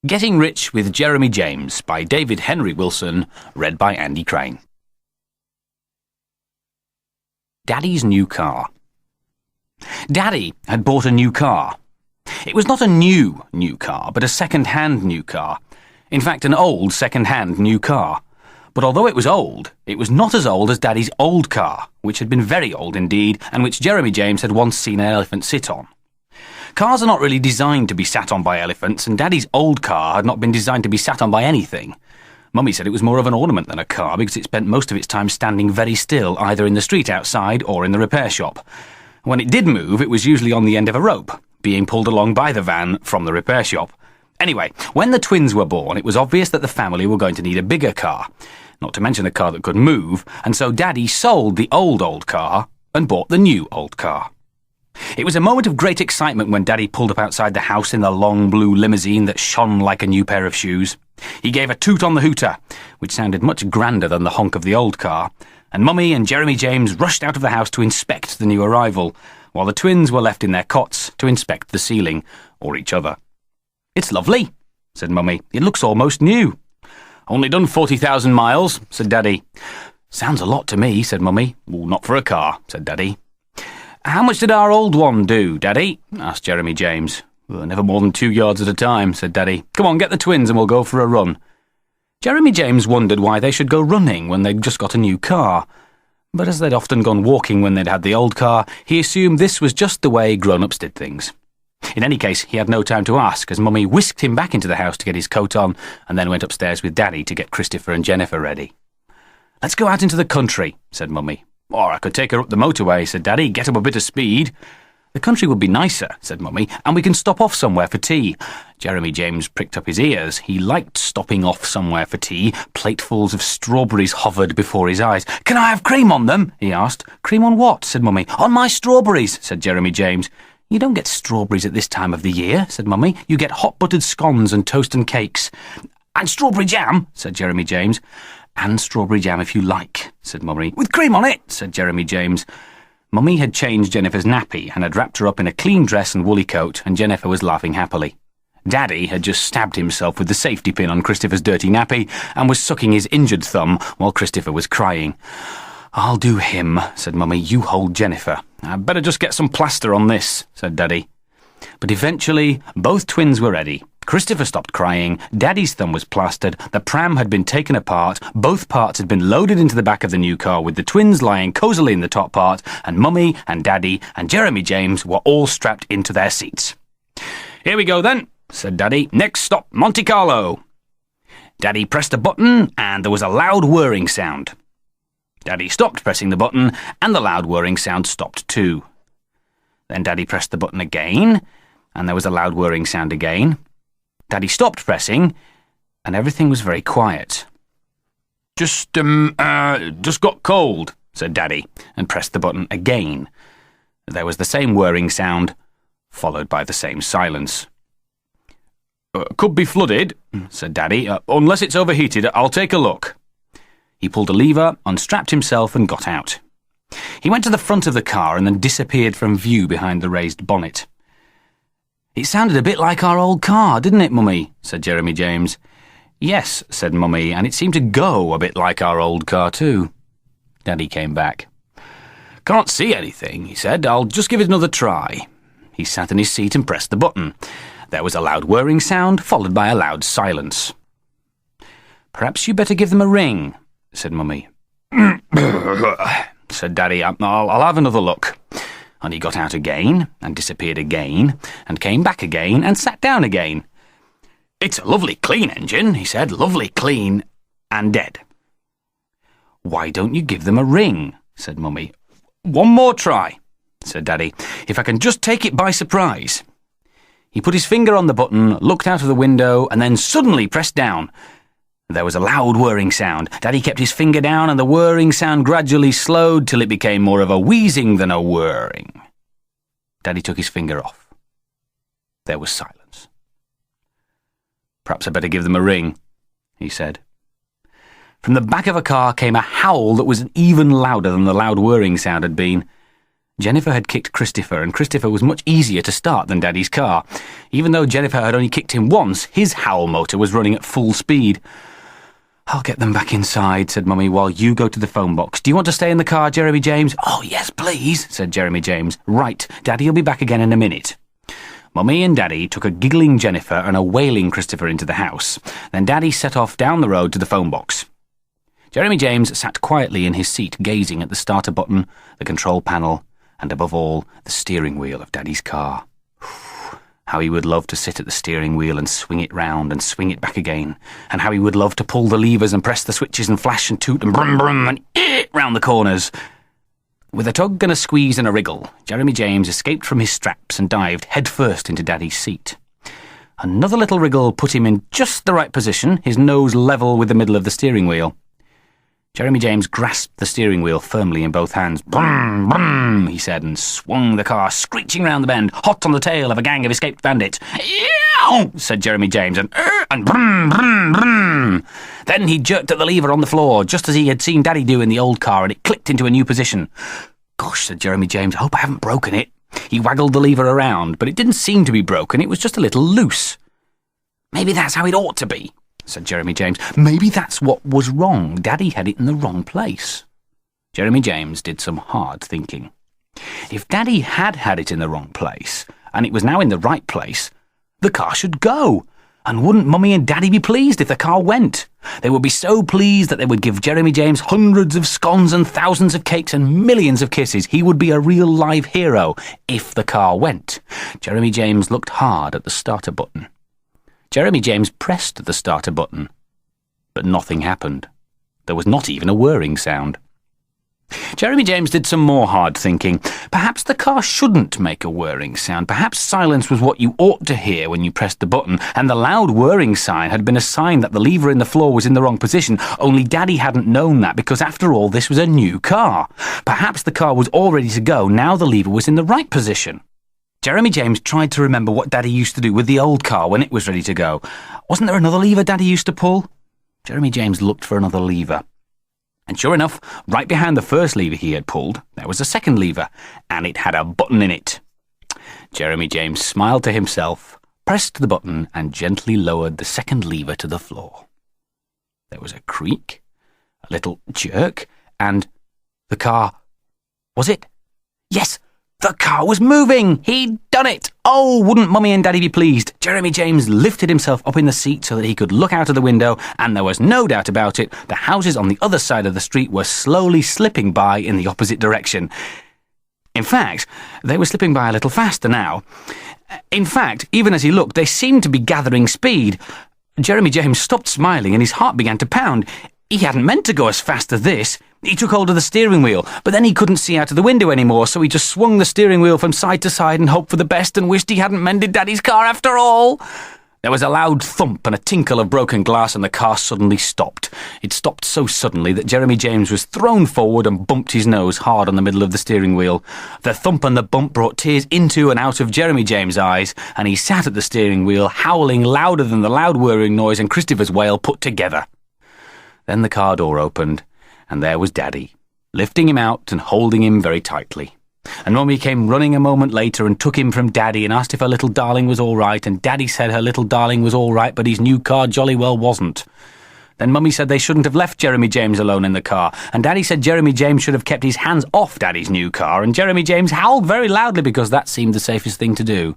Getting Rich with Jeremy James by David Henry Wilson, read by Andy Crane. Daddy's new car. Daddy had bought a new car. It was not a new car, but a second-hand new car. In fact, an old second-hand new car. But although it was old, it was not as old as Daddy's old car, which had been very old indeed, and which Jeremy James had once seen an elephant sit on. Cars are not really designed to be sat on by elephants, and Daddy's old car had not been designed to be sat on by anything. Mummy said it was more of an ornament than a car because it spent most of its time standing very still, either in the street outside or in the repair shop. When it did move, it was usually on the end of a rope, being pulled along by the van from the repair shop. Anyway, when the twins were born, it was obvious that the family were going to need a bigger car, not to mention a car that could move, and so Daddy sold the old car and bought the new old car. It was a moment of great excitement when Daddy pulled up outside the house in the long blue limousine that shone like a new pair of shoes. He gave a toot on the hooter, which sounded much grander than the honk of the old car, and Mummy and Jeremy James rushed out of the house to inspect the new arrival, while the twins were left in their cots to inspect the ceiling, or each other. "It's lovely," said Mummy. "It looks almost new." "Only done 40,000 miles, said Daddy. "Sounds a lot to me," said Mummy. "Well, not for a car," said Daddy. "How much did our old one do, Daddy?" asked Jeremy James. "Well, never more than 2 yards at a time," said Daddy. "Come on, get the twins and we'll go for a run." Jeremy James wondered why they should go running when they'd just got a new car. But as they'd often gone walking when they'd had the old car, he assumed this was just the way grown-ups did things. In any case, he had no time to ask, as Mummy whisked him back into the house to get his coat on, and then went upstairs with Daddy to get Christopher and Jennifer ready. "Let's go out into the country," said Mummy. "Or I could take her up the motorway," said Daddy. "Get up a bit of speed." "The country would be nicer," said Mummy, "and we can stop off somewhere for tea." Jeremy James pricked up his ears. He liked stopping off somewhere for tea. Platefuls of strawberries hovered before his eyes. "Can I have cream on them?" he asked. "Cream on what?" said Mummy. "On my strawberries," said Jeremy James. "You don't get strawberries at this time of the year," said Mummy. "You get hot buttered scones and toast and cakes." "And strawberry jam," said Jeremy James. "And strawberry jam if you like," said Mummy. "With cream on it," said Jeremy James. Mummy had changed Jennifer's nappy and had wrapped her up in a clean dress and woolly coat, and Jennifer was laughing happily. Daddy had just stabbed himself with the safety pin on Christopher's dirty nappy and was sucking his injured thumb while Christopher was crying. "I'll do him," said Mummy. "You hold Jennifer." "I'd better just get some plaster on this," said Daddy. But eventually, both twins were ready. Christopher stopped crying, Daddy's thumb was plastered, the pram had been taken apart, both parts had been loaded into the back of the new car with the twins lying cosily in the top part, and Mummy and Daddy and Jeremy James were all strapped into their seats. "Here we go then," said Daddy. "Next stop, Monte Carlo." Daddy pressed a button and there was a loud whirring sound. Daddy stopped pressing the button and the loud whirring sound stopped too. Then Daddy pressed the button again and there was a loud whirring sound again. Daddy stopped pressing, and everything was very quiet. Just got cold," said Daddy, and pressed the button again. There was the same whirring sound, followed by the same silence. "Could be flooded," said Daddy. "Unless it's overheated, I'll take a look." He pulled a lever, unstrapped himself, and got out. He went to the front of the car and then disappeared from view behind the raised bonnet. "It sounded a bit like our old car, didn't it, Mummy?" said Jeremy James. "Yes," said Mummy, "and it seemed to go a bit like our old car too." Daddy came back. "Can't see anything," he said. "I'll just give it another try." He sat in his seat and pressed the button. There was a loud whirring sound, followed by a loud silence. "Perhaps you better give them a ring," said Mummy. said Daddy. I'll have another look." And he got out again, and disappeared again, and came back again, and sat down again. "It's a lovely clean engine," he said. "Lovely clean and dead." "Why don't you give them a ring?" said Mummy. "One more try," said Daddy. "If I can just take it by surprise." He put his finger on the button, looked out of the window, and then suddenly pressed down. There was a loud whirring sound. Daddy kept his finger down, and the whirring sound gradually slowed till it became more of a wheezing than a whirring. Daddy took his finger off. There was silence. "Perhaps I'd better give them a ring," he said. From the back of a car came a howl that was even louder than the loud whirring sound had been. Jennifer had kicked Christopher, and Christopher was much easier to start than Daddy's car. Even though Jennifer had only kicked him once, his howl motor was running at full speed. "I'll get them back inside," said Mummy, "while you go to the phone box. Do you want to stay in the car, Jeremy James?" "Oh, yes, please," said Jeremy James. "Right, Daddy'll be back again in a minute." Mummy and Daddy took a giggling Jennifer and a wailing Christopher into the house. Then Daddy set off down the road to the phone box. Jeremy James sat quietly in his seat, gazing at the starter button, the control panel, and above all, the steering wheel of Daddy's car. How he would love to sit at the steering wheel and swing it round and swing it back again, and how he would love to pull the levers and press the switches and flash and toot and brum brum and round the corners. With a tug and a squeeze and a wriggle, Jeremy James escaped from his straps and dived headfirst into Daddy's seat. Another little wriggle put him in just the right position, his nose level with the middle of the steering wheel. Jeremy James grasped the steering wheel firmly in both hands. "Brum, brum," he said, and swung the car screeching round the bend, hot on the tail of a gang of escaped bandits. "Eow," said Jeremy James, and brum, brum, brum. Then he jerked at the lever on the floor, just as he had seen Daddy do in the old car, and it clicked into a new position. "Gosh," said Jeremy James, "I hope I haven't broken it." He waggled the lever around, but it didn't seem to be broken. It was just a little loose. "Maybe that's how it ought to be," said Jeremy James. "Maybe that's what was wrong. Daddy had it in the wrong place." Jeremy James did some hard thinking. If Daddy had had it in the wrong place, and it was now in the right place, the car should go. And wouldn't Mummy and Daddy be pleased if the car went? They would be so pleased that they would give Jeremy James hundreds of scones and thousands of cakes and millions of kisses. He would be a real live hero if the car went. Jeremy James looked hard at the starter button. Jeremy James pressed the starter button, but nothing happened. There was not even a whirring sound. Jeremy James did some more hard thinking. Perhaps the car shouldn't make a whirring sound. Perhaps silence was what you ought to hear when you pressed the button, and the loud whirring sign had been a sign that the lever in the floor was in the wrong position, only Daddy hadn't known that because, after all, this was a new car. Perhaps the car was all ready to go, now the lever was in the right position. Jeremy James tried to remember what Daddy used to do with the old car when it was ready to go. Wasn't there another lever Daddy used to pull? Jeremy James looked for another lever. And sure enough, right behind the first lever he had pulled, there was a second lever, and it had a button in it. Jeremy James smiled to himself, pressed the button, and gently lowered the second lever to the floor. There was a creak, a little jerk, and the car... Was it? Yes! The car was moving! He'd done it! Oh, wouldn't Mummy and Daddy be pleased? Jeremy James lifted himself up in the seat so that he could look out of the window, and there was no doubt about it, the houses on the other side of the street were slowly slipping by in the opposite direction. In fact, they were slipping by a little faster now. In fact, even as he looked, they seemed to be gathering speed. Jeremy James stopped smiling and his heart began to pound. He hadn't meant to go as fast as this. He took hold of the steering wheel, but then he couldn't see out of the window anymore, so he just swung the steering wheel from side to side and hoped for the best and wished he hadn't mended Daddy's car after all. There was a loud thump and a tinkle of broken glass, and the car suddenly stopped. It stopped so suddenly that Jeremy James was thrown forward and bumped his nose hard on the middle of the steering wheel. The thump and the bump brought tears into and out of Jeremy James' eyes, and he sat at the steering wheel, howling louder than the loud whirring noise and Christopher's wail put together. Then the car door opened, and there was Daddy, lifting him out and holding him very tightly. And Mummy came running a moment later and took him from Daddy and asked if her little darling was all right, and Daddy said her little darling was all right, but his new car jolly well wasn't. Then Mummy said they shouldn't have left Jeremy James alone in the car, and Daddy said Jeremy James should have kept his hands off Daddy's new car, and Jeremy James howled very loudly because that seemed the safest thing to do.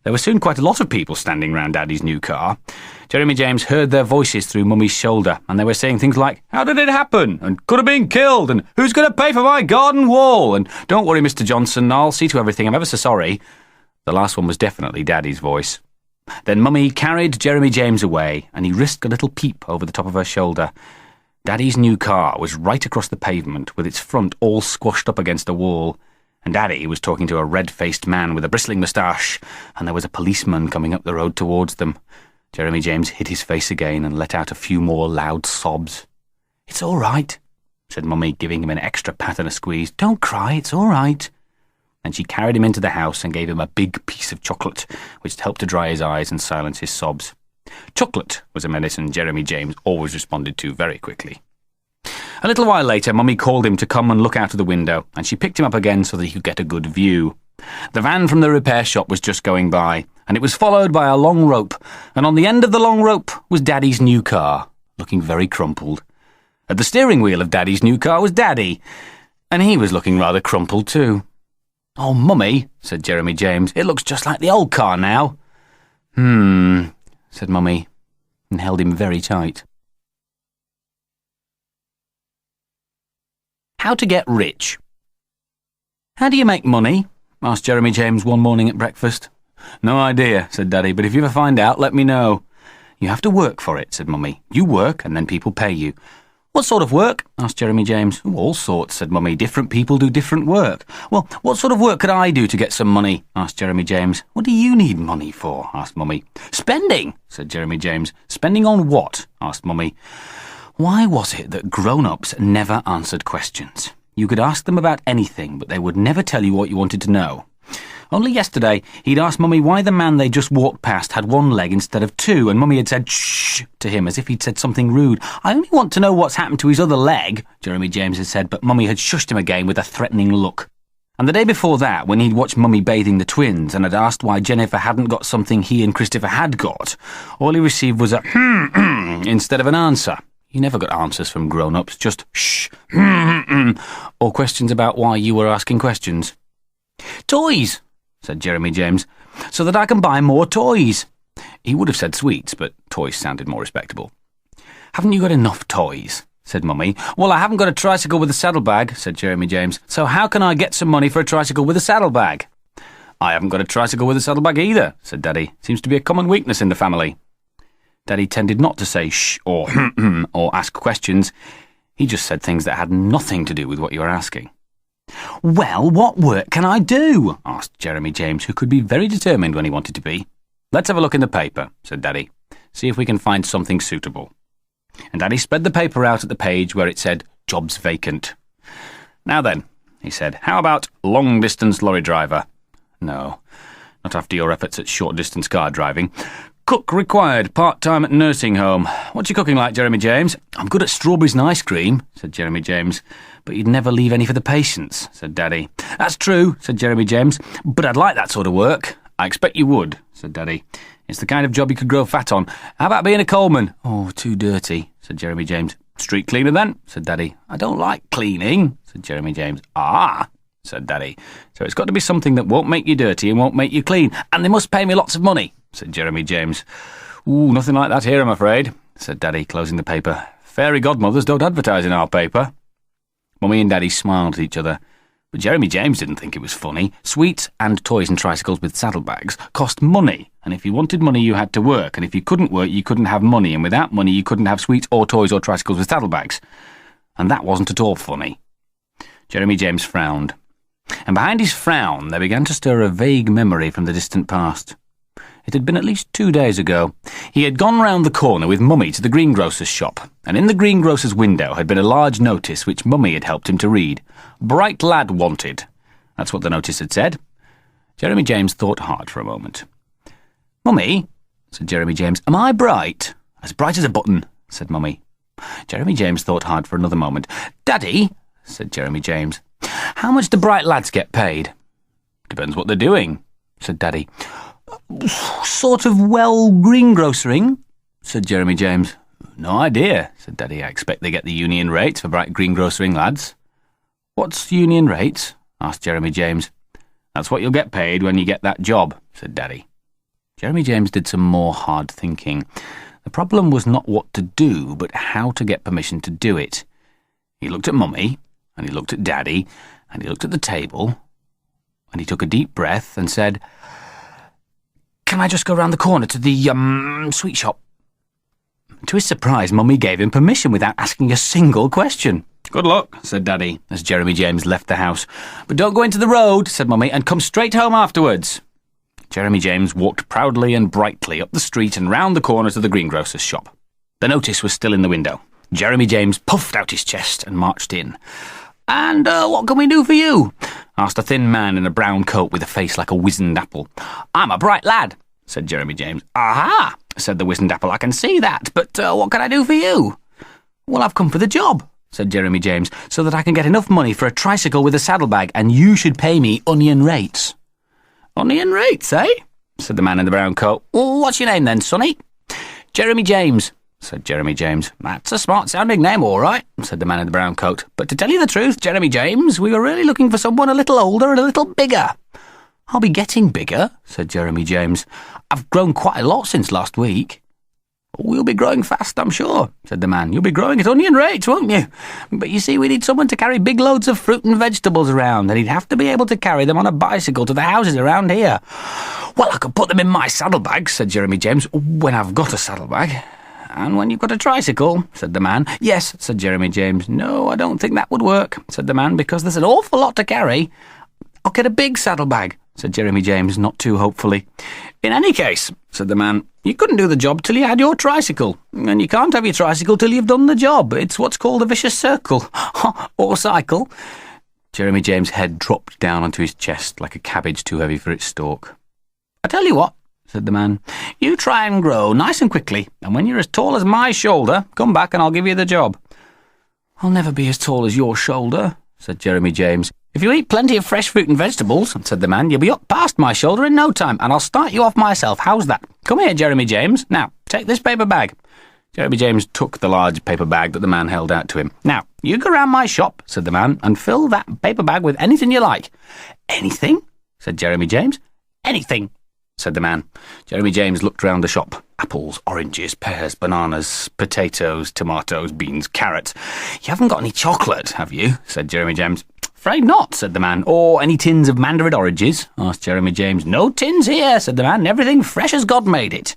There were soon quite a lot of people standing round Daddy's new car. Jeremy James heard their voices through Mummy's shoulder, and they were saying things like, "How did it happen?" and "Could have been killed," and "Who's going to pay for my garden wall?" and "Don't worry, Mr. Johnson, I'll see to everything, I'm ever so sorry." The last one was definitely Daddy's voice. Then Mummy carried Jeremy James away, and he risked a little peep over the top of her shoulder. Daddy's new car was right across the pavement, with its front all squashed up against a wall. And Daddy was talking to a red-faced man with a bristling moustache, and there was a policeman coming up the road towards them. Jeremy James hid his face again and let out a few more loud sobs. "It's all right," said Mummy, giving him an extra pat and a squeeze. "Don't cry, it's all right." And she carried him into the house and gave him a big piece of chocolate, which helped to dry his eyes and silence his sobs. Chocolate was a medicine Jeremy James always responded to very quickly. A little while later, Mummy called him to come and look out of the window, and she picked him up again so that he could get a good view. The van from the repair shop was just going by, and it was followed by a long rope, and on the end of the long rope was Daddy's new car, looking very crumpled. At the steering wheel of Daddy's new car was Daddy, and he was looking rather crumpled too. "Oh, Mummy," said Jeremy James, "it looks just like the old car now." Said Mummy, and held him very tight. How to get rich. "How do you make money?" asked Jeremy James one morning at breakfast. "No idea," said Daddy, "but if you ever find out, let me know." "You have to work for it," said Mummy. "You work, and then people pay you." "What sort of work?" asked Jeremy James. "All sorts," said Mummy. "Different people do different work." "Well, what sort of work could I do to get some money?" asked Jeremy James. "What do you need money for?" asked Mummy. "Spending," said Jeremy James. "Spending on what?" asked Mummy. Why was it that grown-ups never answered questions? You could ask them about anything, but they would never tell you what you wanted to know. Only yesterday, he'd asked Mummy why the man they just walked past had one leg instead of two, and Mummy had said shh to him as if he'd said something rude. "I only want to know what's happened to his other leg," Jeremy James had said, but Mummy had shushed him again with a threatening look. And the day before that, when he'd watched Mummy bathing the twins and had asked why Jennifer hadn't got something he and Christopher had got, all he received was a instead of an answer. You never got answers from grown-ups, just shh, or questions about why you were asking questions. "Toys," said Jeremy James, "so that I can buy more toys." He would have said sweets, but toys sounded more respectable. "Haven't you got enough toys?" said Mummy. "Well, I haven't got a tricycle with a saddlebag," said Jeremy James, "so how can I get some money for a tricycle with a saddlebag?" "I haven't got a tricycle with a saddlebag either," said Daddy. "Seems to be a common weakness in the family." Daddy tended not to say shh or or ask questions. He just said things that had nothing to do with what you were asking. "Well, what work can I do?" asked Jeremy James, who could be very determined when he wanted to be. "Let's have a look in the paper," said Daddy. "See if we can find something suitable." And Daddy spread the paper out at the page where it said, "Jobs vacant." "Now then," he said, "how about long-distance lorry driver?" "No, not after your efforts at short-distance car driving." "Cook required, part-time at nursing home. What's your cooking like, Jeremy James?" "I'm good at strawberries and ice cream," said Jeremy James. "But you'd never leave any for the patients," said Daddy. "That's true," said Jeremy James, "but I'd like that sort of work." "I expect you would," said Daddy. "It's the kind of job you could grow fat on. How about being a coalman?" "Oh, too dirty," said Jeremy James. "Street cleaner then," said Daddy. "I don't like cleaning," said Jeremy James. "Ah," said Daddy. "So it's got to be something that won't make you dirty and won't make you clean, and they must pay me lots of money," said Jeremy James. "Ooh, nothing like that here, I'm afraid," said Daddy, closing the paper. "Fairy godmothers don't advertise in our paper." Mummy and Daddy smiled at each other, but Jeremy James didn't think it was funny. Sweets and toys and tricycles with saddlebags cost money, and if you wanted money you had to work, and if you couldn't work you couldn't have money, and without money you couldn't have sweets or toys or tricycles with saddlebags. And that wasn't at all funny. Jeremy James frowned, and behind his frown there began to stir a vague memory from the distant past. It had been at least 2 days ago. He had gone round the corner with Mummy to the greengrocer's shop, and in the greengrocer's window had been a large notice which Mummy had helped him to read. "Bright lad wanted." That's what the notice had said. Jeremy James thought hard for a moment. "Mummy," said Jeremy James, "am I bright?" "As bright as a button," said Mummy. Jeremy James thought hard for another moment. "Daddy," said Jeremy James, "how much do bright lads get paid?" "Depends what they're doing," said Daddy. "Sort of greengrocering," said Jeremy James. "No idea," said Daddy. "I expect they get the union rates for bright greengrocering lads." "What's union rates?" asked Jeremy James. "That's what you'll get paid when you get that job," said Daddy. Jeremy James did some more hard thinking. The problem was not what to do, but how to get permission to do it. He looked at Mummy, and he looked at Daddy, and he looked at the table, and he took a deep breath and said, "Can I just go round the corner to the, sweet shop?" To his surprise, Mummy gave him permission without asking a single question. "Good luck," said Daddy, as Jeremy James left the house. "But don't go into the road," said Mummy, "and come straight home afterwards." Jeremy James walked proudly and brightly up the street and round the corner to the greengrocer's shop. The notice was still in the window. Jeremy James puffed out his chest and marched in. "And what can we do for you?" asked a thin man in a brown coat with a face like a wizened apple. "I'm a bright lad," said Jeremy James. "Aha," said the wizened apple, "I can see that, but what can I do for you?" "Well, I've come for the job," said Jeremy James, so that I can get enough money for a tricycle with a saddlebag, and you should pay me onion rates. Onion rates, eh? Said the man in the brown coat. What's your name then, sonny? Jeremy James, said Jeremy James. That's a smart-sounding name, all right, said the man in the brown coat. But to tell you the truth, Jeremy James, we were really looking for someone a little older and a little bigger. I'll be getting bigger, said Jeremy James. I've grown quite a lot since last week. You'll be growing fast, I'm sure, said the man. You'll be growing at onion rates, won't you? But you see, we need someone to carry big loads of fruit and vegetables around, and he'd have to be able to carry them on a bicycle to the houses around here. Well, I could put them in my saddlebag, said Jeremy James, when I've got a saddlebag. And when you've got a tricycle, said the man. Yes, said Jeremy James. No, I don't think that would work, said the man, because there's an awful lot to carry. I'll get a big saddlebag, said Jeremy James, not too hopefully. In any case, said the man, you couldn't do the job till you had your tricycle, and you can't have your tricycle till you've done the job. It's what's called a vicious circle, or cycle. Jeremy James' head dropped down onto his chest like a cabbage too heavy for its stalk. I tell you what, said the man, you try and grow nice and quickly, and when you're as tall as my shoulder, come back and I'll give you the job. I'll never be as tall as your shoulder, said Jeremy James. If you eat plenty of fresh fruit and vegetables, said the man, you'll be up past my shoulder in no time, and I'll start you off myself. How's that? Come here, Jeremy James. Now, take this paper bag. Jeremy James took the large paper bag that the man held out to him. Now, you go round my shop, said the man, and fill that paper bag with anything you like. Anything? Said Jeremy James. Anything, said the man. Jeremy James looked round the shop. Apples, oranges, pears, bananas, potatoes, tomatoes, beans, carrots. You haven't got any chocolate, have you? Said Jeremy James. Afraid not, said the man. Or any tins of mandarin oranges? Asked Jeremy James. No tins here, said the man. Everything fresh as God made it.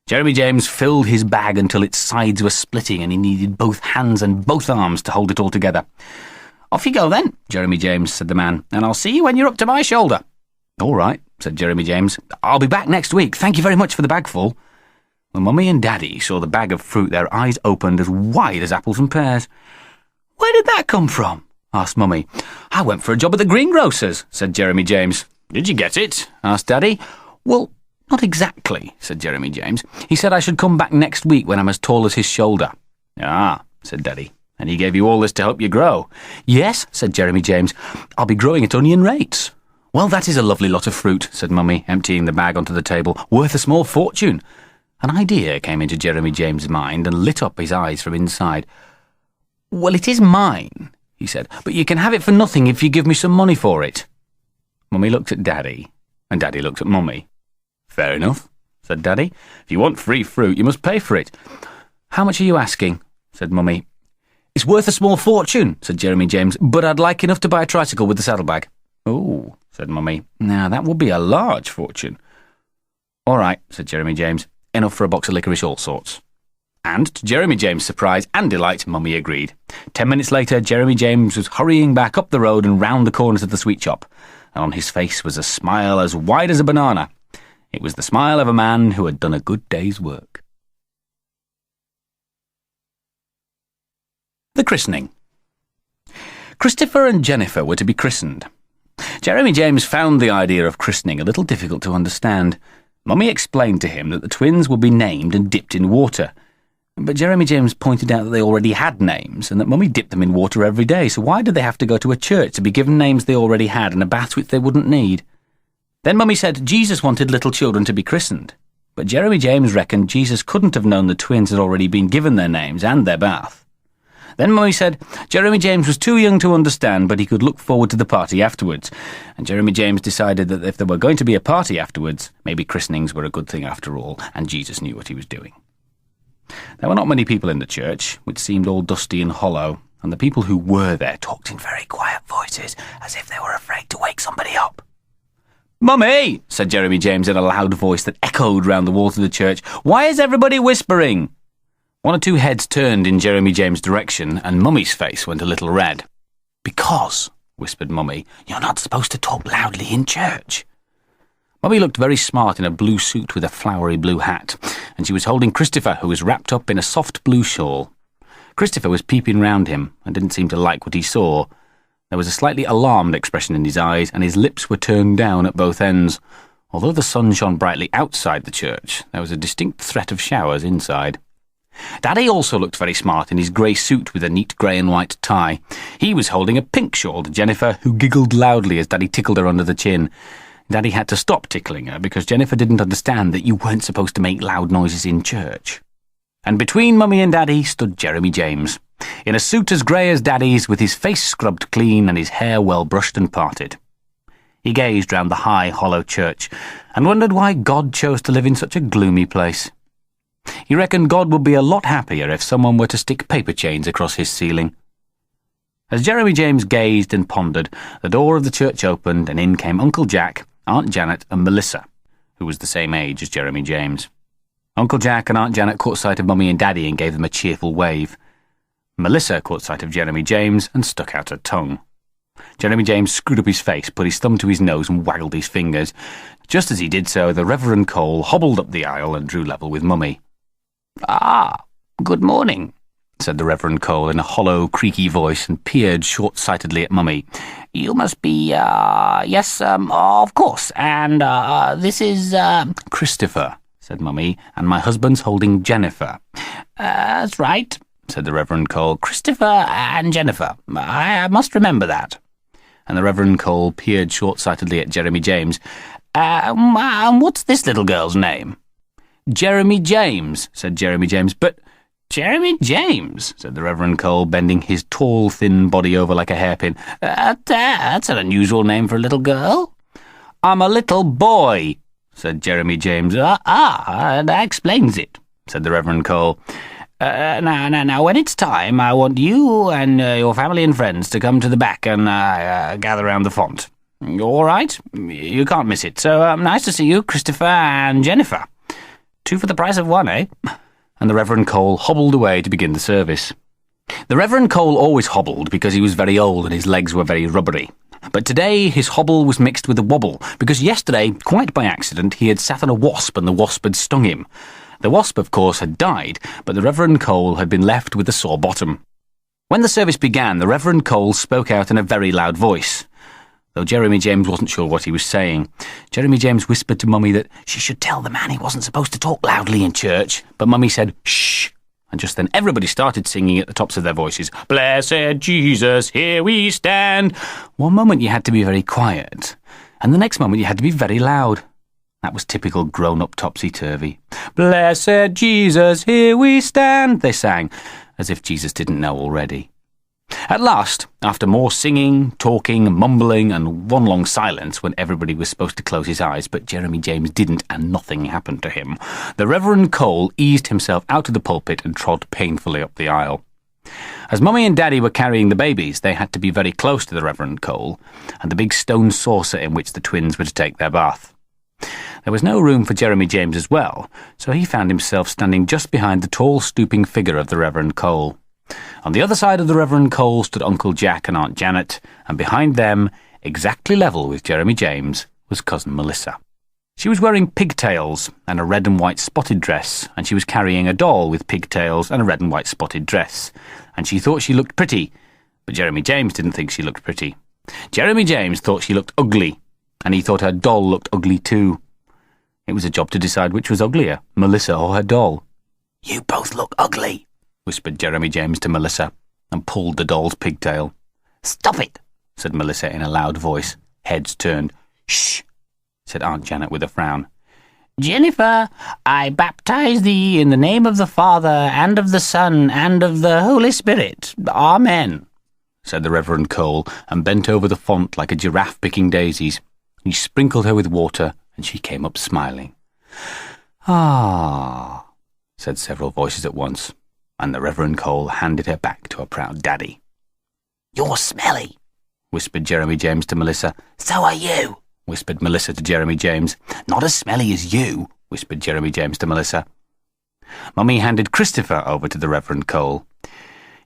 Jeremy James filled his bag until its sides were splitting and he needed both hands and both arms to hold it all together. Off you go then, Jeremy James, said the man, and I'll see you when you're up to my shoulder. All right, said Jeremy James. I'll be back next week. Thank you very much for the bagful. When Mummy and Daddy saw the bag of fruit, their eyes opened as wide as apples and pears. Where did that come from? Asked Mummy. I went for a job at the greengrocer's, said Jeremy James. Did you get it? Asked Daddy. Well, not exactly, said Jeremy James. He said I should come back next week when I'm as tall as his shoulder. Ah, said Daddy. And he gave you all this to help you grow? Yes, said Jeremy James. I'll be growing at onion rates. Well, that is a lovely lot of fruit, said Mummy, emptying the bag onto the table. Worth a small fortune. An idea came into Jeremy James' mind and lit up his eyes from inside. Well, it is mine, he said, but you can have it for nothing if you give me some money for it. Mummy looked at Daddy, and Daddy looked at Mummy. Fair enough, said Daddy. If you want free fruit, you must pay for it. How much are you asking? Said Mummy. It's worth a small fortune, said Jeremy James, but I'd like enough to buy a tricycle with the saddlebag. Oh, said Mummy. Now, that would be a large fortune. All right, said Jeremy James. Enough for a box of licorice all sorts. And, to Jeremy James' surprise and delight, Mummy agreed. 10 minutes later, Jeremy James was hurrying back up the road and round the corners of the sweet shop, and on his face was a smile as wide as a banana. It was the smile of a man who had done a good day's work. The christening. Christopher and Jennifer were to be christened. Jeremy James found the idea of christening a little difficult to understand. Mummy explained to him that the twins would be named and dipped in water. But Jeremy James pointed out that they already had names and that Mummy dipped them in water every day, so why did they have to go to a church to be given names they already had and a bath which they wouldn't need? Then Mummy said Jesus wanted little children to be christened. But Jeremy James reckoned Jesus couldn't have known the twins had already been given their names and their bath. Then Mummy said Jeremy James was too young to understand, but he could look forward to the party afterwards. And Jeremy James decided that if there were going to be a party afterwards, maybe christenings were a good thing after all, and Jesus knew what he was doing. There were not many people in the church, which seemed all dusty and hollow, and the people who were there talked in very quiet voices, as if they were afraid to wake somebody up. Mummy, said Jeremy James in a loud voice that echoed round the walls of the church, why is everybody whispering? One or two heads turned in Jeremy James' direction, and Mummy's face went a little red. Because, whispered Mummy, you're not supposed to talk loudly in church. Mummy looked very smart in a blue suit with a flowery blue hat, and she was holding Christopher, who was wrapped up in a soft blue shawl. Christopher was peeping round him, and didn't seem to like what he saw. There was a slightly alarmed expression in his eyes, and his lips were turned down at both ends. Although the sun shone brightly outside the church, there was a distinct threat of showers inside. Daddy also looked very smart in his grey suit with a neat grey and white tie. He was holding a pink shawl to Jennifer, who giggled loudly as Daddy tickled her under the chin. Daddy had to stop tickling her because Jennifer didn't understand that you weren't supposed to make loud noises in church. And between Mummy and Daddy stood Jeremy James, in a suit as grey as Daddy's, with his face scrubbed clean and his hair well brushed and parted. He gazed round the high, hollow church and wondered why God chose to live in such a gloomy place. He reckoned God would be a lot happier if someone were to stick paper chains across his ceiling. As Jeremy James gazed and pondered, the door of the church opened and in came Uncle Jack, Aunt Janet and Melissa, who was the same age as Jeremy James. Uncle Jack and Aunt Janet caught sight of Mummy and Daddy and gave them a cheerful wave. Melissa caught sight of Jeremy James and stuck out her tongue. Jeremy James screwed up his face, put his thumb to his nose and waggled his fingers. Just as he did so, the Reverend Cole hobbled up the aisle and drew level with Mummy. "Ah, good morning," said the Reverend Cole in a hollow, creaky voice and peered short-sightedly at Mummy. "You must be, yes, of course, and, this is, Christopher," said Mummy, "and my husband's holding Jennifer." "That's right," said the Reverend Cole. "Christopher and Jennifer. I must remember that." And the Reverend Cole peered short-sightedly at Jeremy James. What's this little girl's name?" "Jeremy James," said Jeremy James. "But Jeremy James," said the Reverend Cole, bending his tall, thin body over like a hairpin. That's an unusual name for a little girl." "I'm a little boy," said Jeremy James. That explains it," said the Reverend Cole. Now, when it's time, I want you and your family and friends to come to the back and gather round the font. All right? You can't miss it. So nice to see you, Christopher and Jennifer. 2 for the price of 1, eh?" And the Reverend Cole hobbled away to begin the service. The Reverend Cole always hobbled because he was very old and his legs were very rubbery. But today his hobble was mixed with a wobble, because yesterday, quite by accident, he had sat on a wasp and the wasp had stung him. The wasp, of course, had died, but the Reverend Cole had been left with a sore bottom. When the service began, the Reverend Cole spoke out in a very loud voice. Though Jeremy James wasn't sure what he was saying. Jeremy James whispered to Mummy that she should tell the man he wasn't supposed to talk loudly in church, but Mummy said, "Shh," and just then everybody started singing at the tops of their voices, "Blessed Jesus, here we stand." One moment you had to be very quiet, and the next moment you had to be very loud. That was typical grown-up topsy-turvy. "Blessed Jesus, here we stand," they sang, as if Jesus didn't know already. At last, after more singing, talking, mumbling, and one long silence when everybody was supposed to close his eyes, but Jeremy James didn't and nothing happened to him, the Reverend Cole eased himself out of the pulpit and trod painfully up the aisle. As Mummy and Daddy were carrying the babies, they had to be very close to the Reverend Cole and the big stone saucer in which the twins were to take their bath. There was no room for Jeremy James as well, so he found himself standing just behind the tall, stooping figure of the Reverend Cole. On the other side of the Reverend Cole stood Uncle Jack and Aunt Janet, and behind them, exactly level with Jeremy James, was Cousin Melissa. She was wearing pigtails and a red and white spotted dress, and she was carrying a doll with pigtails and a red and white spotted dress, and she thought she looked pretty, but Jeremy James didn't think she looked pretty. Jeremy James thought she looked ugly, and he thought her doll looked ugly too. It was a job to decide which was uglier, Melissa or her doll. "You both look ugly," whispered Jeremy James to Melissa, and pulled the doll's pigtail. "Stop it," said Melissa in a loud voice. Heads turned. "Shh," said Aunt Janet with a frown. "Jennifer, I baptize thee in the name of the Father, and of the Son, and of the Holy Spirit. Amen," said the Reverend Cole, and bent over the font like a giraffe picking daisies. He sprinkled her with water, and she came up smiling. "Ah," said several voices at once, and the Reverend Cole handed her back to her proud daddy. "You're smelly," whispered Jeremy James to Melissa. "So are you," whispered Melissa to Jeremy James. "Not as smelly as you," whispered Jeremy James to Melissa. Mummy handed Christopher over to the Reverend Cole.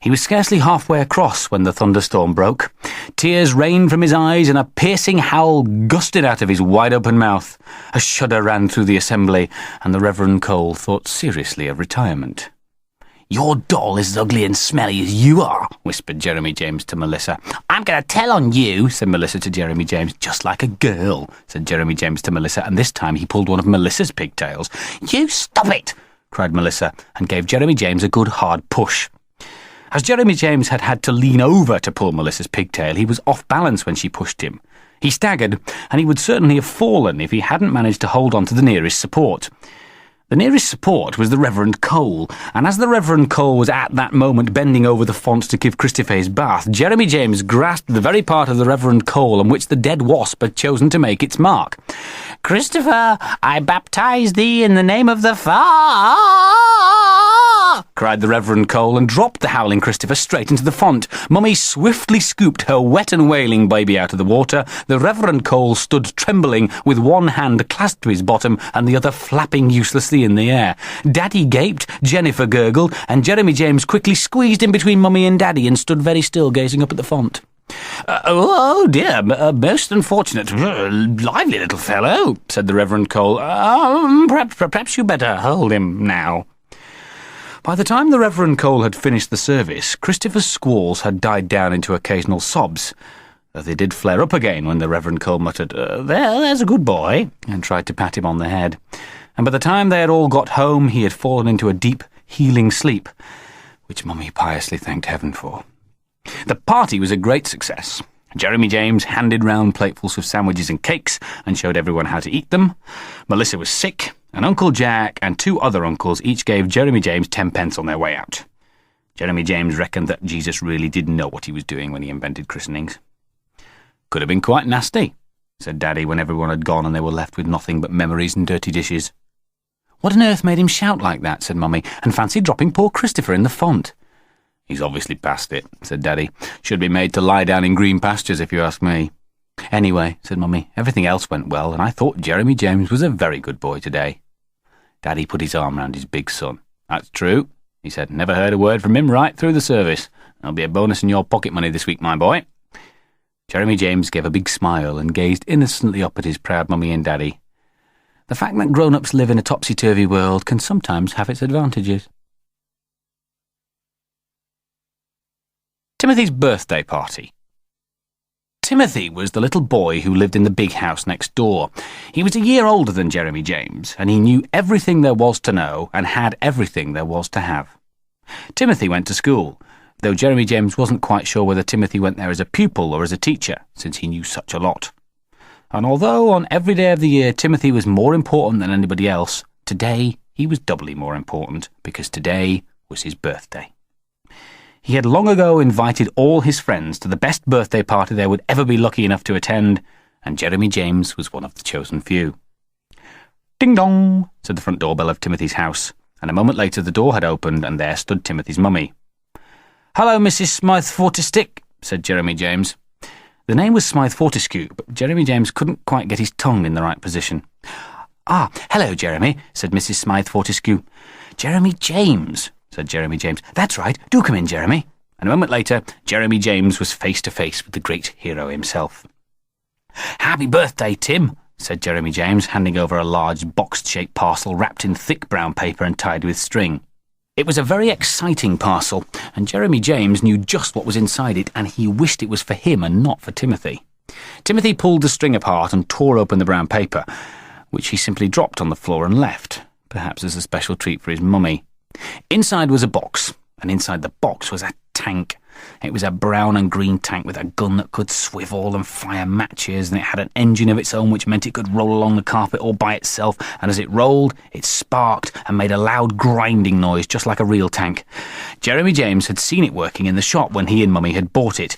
He was scarcely halfway across when the thunderstorm broke. Tears rained from his eyes and a piercing howl gusted out of his wide-open mouth. A shudder ran through the assembly, and the Reverend Cole thought seriously of retirement. "Your doll is as ugly and smelly as you are," whispered Jeremy James to Melissa. "I'm going to tell on you," said Melissa to Jeremy James. "Just like a girl," said Jeremy James to Melissa, and this time he pulled one of Melissa's pigtails. "You stop it," cried Melissa, and gave Jeremy James a good hard push. As Jeremy James had had to lean over to pull Melissa's pigtail, he was off balance when she pushed him. He staggered, and he would certainly have fallen if he hadn't managed to hold on to the nearest support. The nearest support was the Reverend Cole, and as the Reverend Cole was at that moment bending over the font to give Christopher his bath, Jeremy James grasped the very part of the Reverend Cole on which the dead wasp had chosen to make its mark. "Christopher, I baptize thee in the name of the cried the Reverend Cole, and dropped the howling Christopher straight into the font. Mummy swiftly scooped her wet and wailing baby out of the water. The Reverend Cole stood trembling, with one hand clasped to his bottom and the other flapping uselessly in the air. Daddy gaped, Jennifer gurgled, and Jeremy James quickly squeezed in between Mummy and Daddy and stood very still, gazing up at the font. Oh dear, most unfortunate, lively little fellow," said the Reverend Cole. Perhaps you better hold him now." By the time the Reverend Cole had finished the service, Christopher's squalls had died down into occasional sobs, though they did flare up again when the Reverend Cole muttered, there's a good boy," and tried to pat him on the head. And by the time they had all got home, he had fallen into a deep, healing sleep, which Mummy piously thanked heaven for. The party was a great success. Jeremy James handed round platefuls of sandwiches and cakes and showed everyone how to eat them. Melissa was sick, and Uncle Jack and 2 other uncles each gave Jeremy James 10 pence on their way out. Jeremy James reckoned that Jesus really did know what he was doing when he invented christenings. "Could have been quite nasty," said Daddy when everyone had gone and they were left with nothing but memories and dirty dishes. "What on earth made him shout like that?" said Mummy, "and fancy dropping poor Christopher in the font." "He's obviously past it," said Daddy. "Should be made to lie down in green pastures, if you ask me." "Anyway," said Mummy, "everything else went well, and I thought Jeremy James was a very good boy today." Daddy put his arm round his big son. "That's true," he said. "Never heard a word from him right through the service. There'll be a bonus in your pocket money this week, my boy." Jeremy James gave a big smile and gazed innocently up at his proud Mummy and Daddy. The fact that grown-ups live in a topsy-turvy world can sometimes have its advantages. Timothy's birthday party. Timothy was the little boy who lived in the big house next door. He was a year older than Jeremy James, and he knew everything there was to know and had everything there was to have. Timothy went to school, though Jeremy James wasn't quite sure whether Timothy went there as a pupil or as a teacher, since he knew such a lot. And although on every day of the year Timothy was more important than anybody else, today he was doubly more important, because today was his birthday. He had long ago invited all his friends to the best birthday party they would ever be lucky enough to attend, and Jeremy James was one of the chosen few. "Ding dong," said the front doorbell of Timothy's house, and a moment later the door had opened and there stood Timothy's mummy. "Hello, Mrs. Smythe Fortistick," said Jeremy James. The name was Smythe Fortescue, but Jeremy James couldn't quite get his tongue in the right position. "Ah, hello, Jeremy," said Mrs. Smythe Fortescue. "Jeremy James," said Jeremy James. "That's right. Do come in, Jeremy." And a moment later, Jeremy James was face to face with the great hero himself. "Happy birthday, Tim," said Jeremy James, handing over a large box-shaped parcel wrapped in thick brown paper and tied with string. It was a very exciting parcel, and Jeremy James knew just what was inside it, and he wished it was for him and not for Timothy. Timothy pulled the string apart and tore open the brown paper, which he simply dropped on the floor and left, perhaps as a special treat for his mummy. Inside was a box, and inside the box was a tank. It was a brown and green tank with a gun that could swivel and fire matches, and it had an engine of its own, which meant it could roll along the carpet all by itself, and as it rolled, it sparked and made a loud grinding noise, just like a real tank. Jeremy James had seen it working in the shop when he and Mummy had bought it,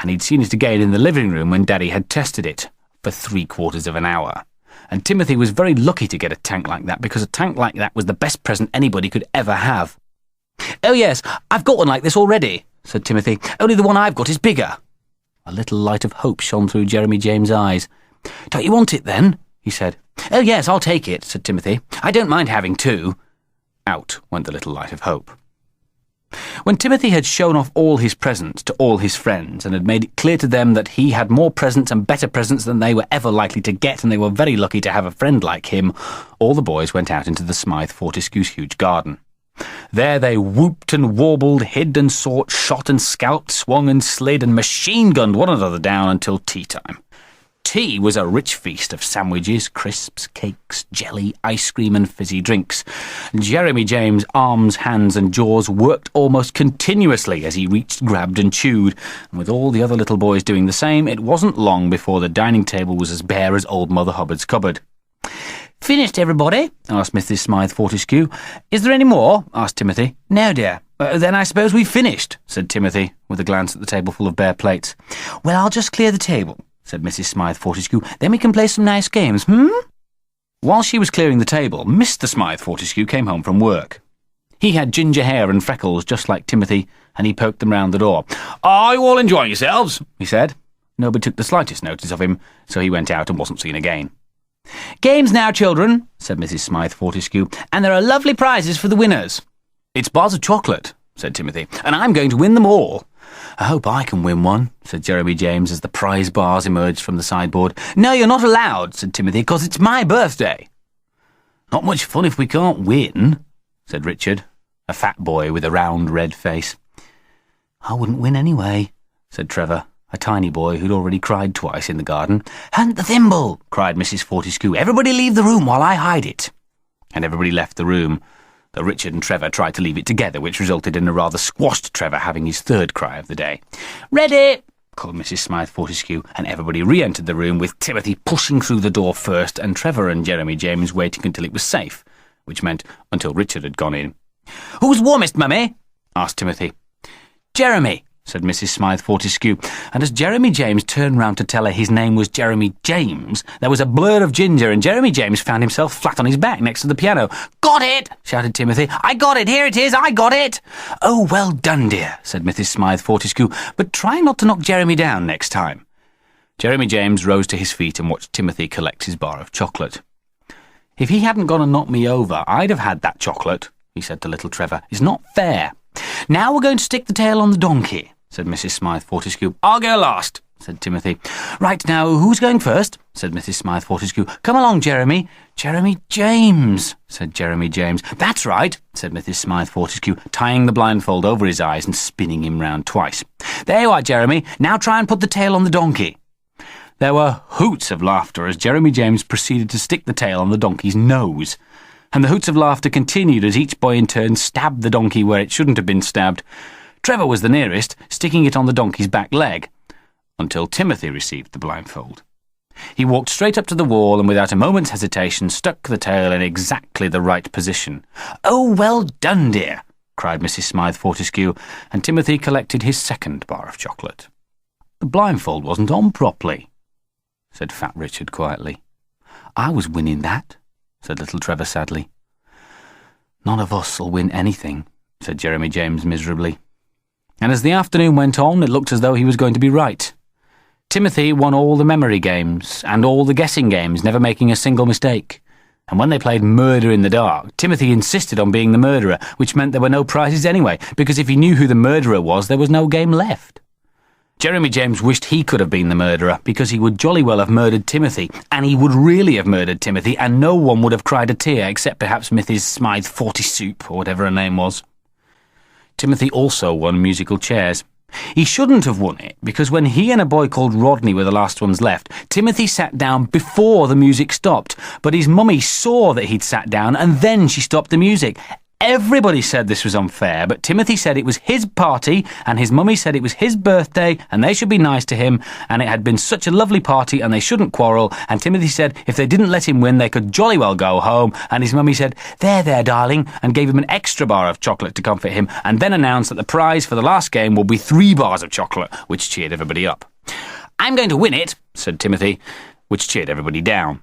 and he'd seen it again in the living room when Daddy had tested it for 3/4 of an hour. And Timothy was very lucky to get a tank like that, because a tank like that was the best present anybody could ever have. "Oh yes, I've got one like this already," said Timothy. "Only the one I've got is bigger." A little light of hope shone through Jeremy James' eyes. "Don't you want it then?" he said. "Oh yes, I'll take it," said Timothy. "I don't mind having two." Out went the little light of hope. When Timothy had shown off all his presents to all his friends and had made it clear to them that he had more presents and better presents than they were ever likely to get, and they were very lucky to have a friend like him, all the boys went out into the Smythe Fortescue's huge garden. There they whooped and warbled, hid and sought, shot and scalped, swung and slid, and machine-gunned one another down until tea time. tea was a rich feast of sandwiches, crisps, cakes, jelly, ice cream and fizzy drinks. Jeremy James' arms, hands and jaws worked almost continuously as he reached, grabbed and chewed, and with all the other little boys doing the same, it wasn't long before the dining table was as bare as old Mother Hubbard's cupboard. "Finished, everybody?" asked Mrs. Smythe Fortescue. "Is there any more?" asked Timothy. "No, dear." "Then I suppose we've finished," said Timothy, with a glance at the table full of bare plates. "Well, I'll just clear the table," said Mrs. Smythe Fortescue. "Then we can play some nice games, While she was clearing the table, Mr. Smythe Fortescue came home from work. He had ginger hair and freckles just like Timothy, and he poked them round the door. "Are you all enjoying yourselves?" he said. Nobody took the slightest notice of him, so he went out and wasn't seen again. "Games now, children," said Mrs. Smythe Fortescue, "and there are lovely prizes for the winners." "It's bars of chocolate," said Timothy, "and I'm going to win them all." "I hope I can win one," said Jeremy James as the prize bars emerged from the sideboard. "No, you're not allowed," said Timothy, "because it's my birthday." "Not much fun if we can't win," said Richard, a fat boy with a round red face. "I wouldn't win anyway," said Trevor, a tiny boy who'd already cried twice in the garden. "Hunt the thimble!" cried Mrs. Fortescue. "Everybody leave the room while I hide it." And everybody left the room, though Richard and Trevor tried to leave it together, which resulted in a rather squashed Trevor having his third cry of the day. "Ready!" called Mrs. Smythe Fortescue, and everybody re-entered the room, with Timothy pushing through the door first and Trevor and Jeremy James waiting until it was safe, which meant until Richard had gone in. "Who's warmest, Mummy?" asked Timothy. "Jeremy," said Mrs. Smythe Fortescue, and as Jeremy James turned round to tell her his name was Jeremy James, there was a blur of ginger, and Jeremy James found himself flat on his back next to the piano. "Got it!" shouted Timothy. "I got it! Here it is! I got it!" "Oh, well done, dear," said Mrs. Smythe Fortescue, "but try not to knock Jeremy down next time." Jeremy James rose to his feet and watched Timothy collect his bar of chocolate. "If he hadn't gone and knocked me over, I'd have had that chocolate," he said to little Trevor. "It's not fair." "Now we're going to stick the tail on the donkey," said Mrs. Smythe Fortescue. "I'll go last," said Timothy. "Right, now, who's going first?" said Mrs. Smythe Fortescue. "Come along, Jeremy." "Jeremy James," said Jeremy James. "That's right," said Mrs. Smythe Fortescue, tying the blindfold over his eyes and spinning him round twice. "There you are, Jeremy. Now try and put the tail on the donkey." There were hoots of laughter as Jeremy James proceeded to stick the tail on the donkey's nose. And the hoots of laughter continued as each boy in turn stabbed the donkey where it shouldn't have been stabbed. Trevor was the nearest, sticking it on the donkey's back leg, until Timothy received the blindfold. He walked straight up to the wall and without a moment's hesitation stuck the tail in exactly the right position. "Oh, well done, dear," cried Mrs. Smythe Fortescue, and Timothy collected his second bar of chocolate. "The blindfold wasn't on properly," said Fat Richard quietly. "I was winning that," said little Trevor sadly. "None of us'll win anything," said Jeremy James miserably. And as the afternoon went on, it looked as though he was going to be right. Timothy won all the memory games and all the guessing games, never making a single mistake. And when they played Murder in the Dark, Timothy insisted on being the murderer, which meant there were no prizes anyway, because if he knew who the murderer was, there was no game left. Jeremy James wished he could have been the murderer, because he would jolly well have murdered Timothy, and he would really have murdered Timothy, and no one would have cried a tear except perhaps Mrs. Smythe Fortesoup, or whatever her name was. Timothy also won musical chairs. He shouldn't have won it, because when he and a boy called Rodney were the last ones left, Timothy sat down before the music stopped, but his mummy saw that he'd sat down, and then she stopped the music. Everybody said this was unfair, but Timothy said it was his party, and his mummy said it was his birthday, and they should be nice to him, and it had been such a lovely party, and they shouldn't quarrel, and Timothy said if they didn't let him win, they could jolly well go home, and his mummy said, "There, darling," and gave him an extra bar of chocolate to comfort him, and then announced that the prize for the last game would be 3 bars of chocolate, which cheered everybody up. "I'm going to win it," said Timothy, which cheered everybody down.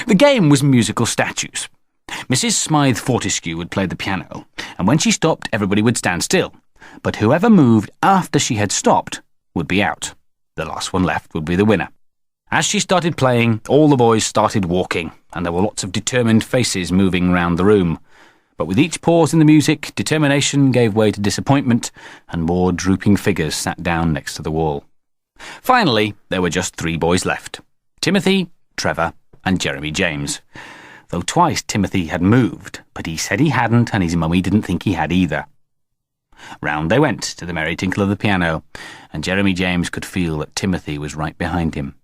The game was musical statues. Mrs. Smythe Fortescue would play the piano, and when she stopped, everybody would stand still. But whoever moved after she had stopped would be out. The last one left would be the winner. As she started playing, all the boys started walking, and there were lots of determined faces moving round the room. But with each pause in the music, determination gave way to disappointment, and more drooping figures sat down next to the wall. Finally, there were just 3 boys left: Timothy, Trevor, and Jeremy James. Though twice Timothy had moved, but he said he hadn't, and his mummy didn't think he had either. Round they went to the merry tinkle of the piano, and Jeremy James could feel that Timothy was right behind him.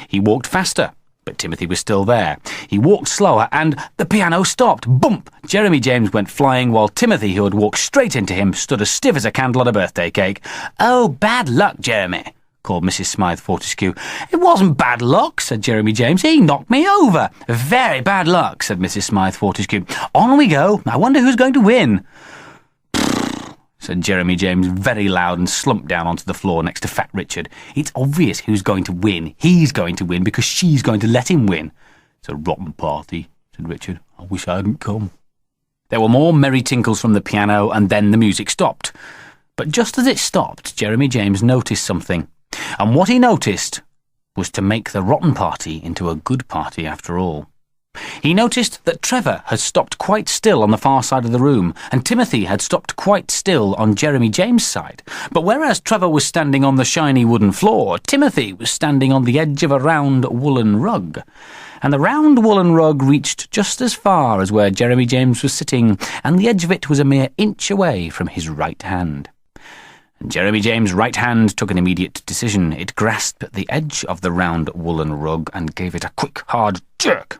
He walked faster, but Timothy was still there. He walked slower, and the piano stopped. Bump! Jeremy James went flying, while Timothy, who had walked straight into him, stood as stiff as a candle on a birthday cake. "Oh, bad luck, Jeremy," called Mrs. Smythe Fortescue. "It wasn't bad luck," said Jeremy James. "He knocked me over." "Very bad luck," said Mrs. Smythe Fortescue. "On we go. I wonder who's going to win," said Jeremy James very loud, and slumped down onto the floor next to Fat Richard. "It's obvious who's going to win. He's going to win because she's going to let him win." "It's a rotten party," said Richard. "I wish I hadn't come." There were more merry tinkles from the piano, and then the music stopped. But just as it stopped, Jeremy James noticed something. And what he noticed was to make the rotten party into a good party after all. He noticed that Trevor had stopped quite still on the far side of the room, and Timothy had stopped quite still on Jeremy James' side. But whereas Trevor was standing on the shiny wooden floor, Timothy was standing on the edge of a round woolen rug. And the round woolen rug reached just as far as where Jeremy James was sitting, and the edge of it was a mere inch away from his right hand. And Jeremy James' right hand took an immediate decision. It grasped at the edge of the round woolen rug and gave it a quick, hard jerk.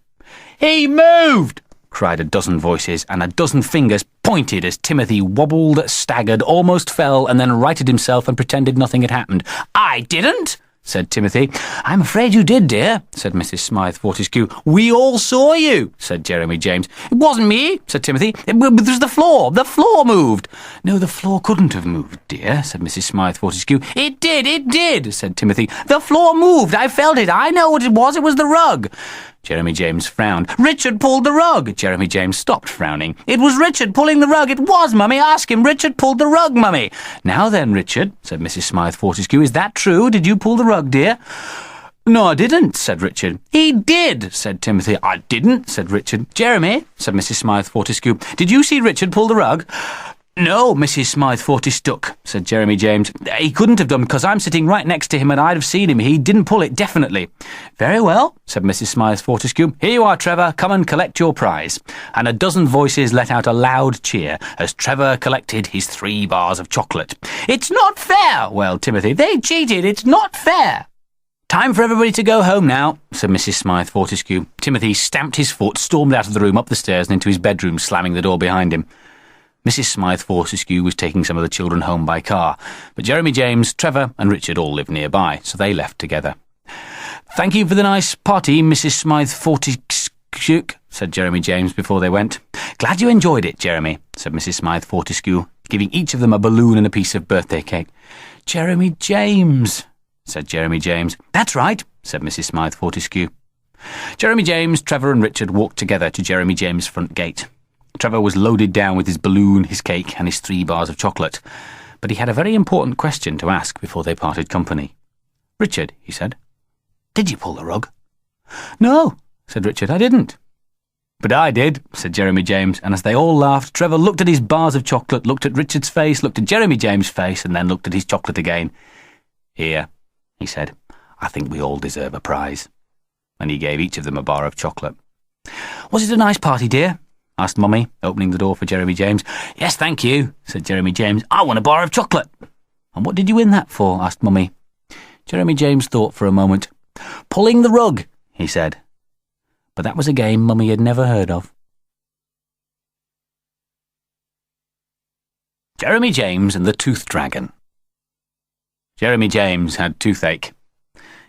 "He moved!" cried a dozen voices, and a dozen fingers pointed as Timothy wobbled, staggered, almost fell, and then righted himself and pretended nothing had happened. "I didn't," said Timothy. "I'm afraid you did, dear," said Mrs. Smythe Fortescue. "We all saw you," said Jeremy James. "It wasn't me," said Timothy. "It was the floor. The floor moved." "No, the floor couldn't have moved, dear," said Mrs. Smythe Fortescue. "It did," said Timothy. "The floor moved. I felt it. I know what it was. It was the rug." Jeremy James frowned. "Richard pulled the rug." Jeremy James stopped frowning. "It was Richard pulling the rug. It was, Mummy. Ask him. Richard pulled the rug, Mummy." "Now then, Richard," said Mrs. Smythe Fortescue, "is that true? Did you pull the rug, dear?" "No, I didn't," said Richard. "He did," said Timothy. "I didn't," said Richard. "Jeremy," said Mrs. Smythe Fortescue, "did you see Richard pull the rug?" "No, Mrs. Smythe Fortescue," said Jeremy James. "He couldn't have done, because I'm sitting right next to him and I'd have seen him. He didn't pull it, definitely." "Very well," said Mrs. Smythe Fortescue. "Here you are, Trevor. Come and collect your prize." And a dozen voices let out a loud cheer as Trevor collected his 3 bars of chocolate. "It's not fair," wailed Timothy. "They cheated. It's not fair." "Time for everybody to go home now," said Mrs. Smythe Fortescue. Timothy stamped his foot, stormed out of the room, up the stairs and into his bedroom, slamming the door behind him. Mrs. Smythe Fortescue was taking some of the children home by car, but Jeremy James, Trevor and Richard all lived nearby, so they left together. "Thank you for the nice party, Mrs. Smythe Fortescue," said Jeremy James before they went. "Glad you enjoyed it, Jeremy," said Mrs. Smythe Fortescue, giving each of them a balloon and a piece of birthday cake. "Jeremy James," said Jeremy James. "That's right," said Mrs. Smythe Fortescue. Jeremy James, Trevor and Richard walked together to Jeremy James' front gate. Trevor was loaded down with his balloon, his cake and his 3 bars of chocolate, but he had a very important question to ask before they parted company. "Richard," he said, "did you pull the rug?" "No," said Richard, "I didn't." "But I did," said Jeremy James, and as they all laughed, Trevor looked at his bars of chocolate, looked at Richard's face, looked at Jeremy James' face, and then looked at his chocolate again. "Here," he said, "I think we all deserve a prize." And he gave each of them a bar of chocolate. "Was it a nice party, dear?" asked Mummy, opening the door for Jeremy James. "Yes, thank you," said Jeremy James. "I won a bar of chocolate." "And what did you win that for?" asked Mummy. Jeremy James thought for a moment. "Pulling the rug," he said. But that was a game Mummy had never heard of. Jeremy James and the Tooth Dragon. Jeremy James had toothache.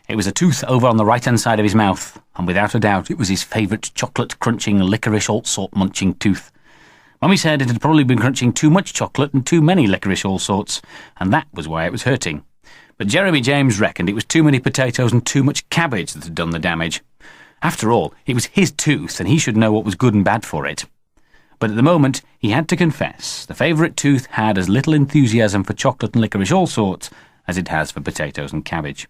It was a tooth over on the right-hand side of his mouth, and without a doubt it was his favourite chocolate-crunching, licorice all-sort-munching tooth. Mummy said it had probably been crunching too much chocolate and too many licorice all-sorts, and that was why it was hurting. But Jeremy James reckoned it was too many potatoes and too much cabbage that had done the damage. After all, it was his tooth, and he should know what was good and bad for it. But at the moment, he had to confess, the favourite tooth had as little enthusiasm for chocolate and licorice all-sorts as it has for potatoes and cabbage.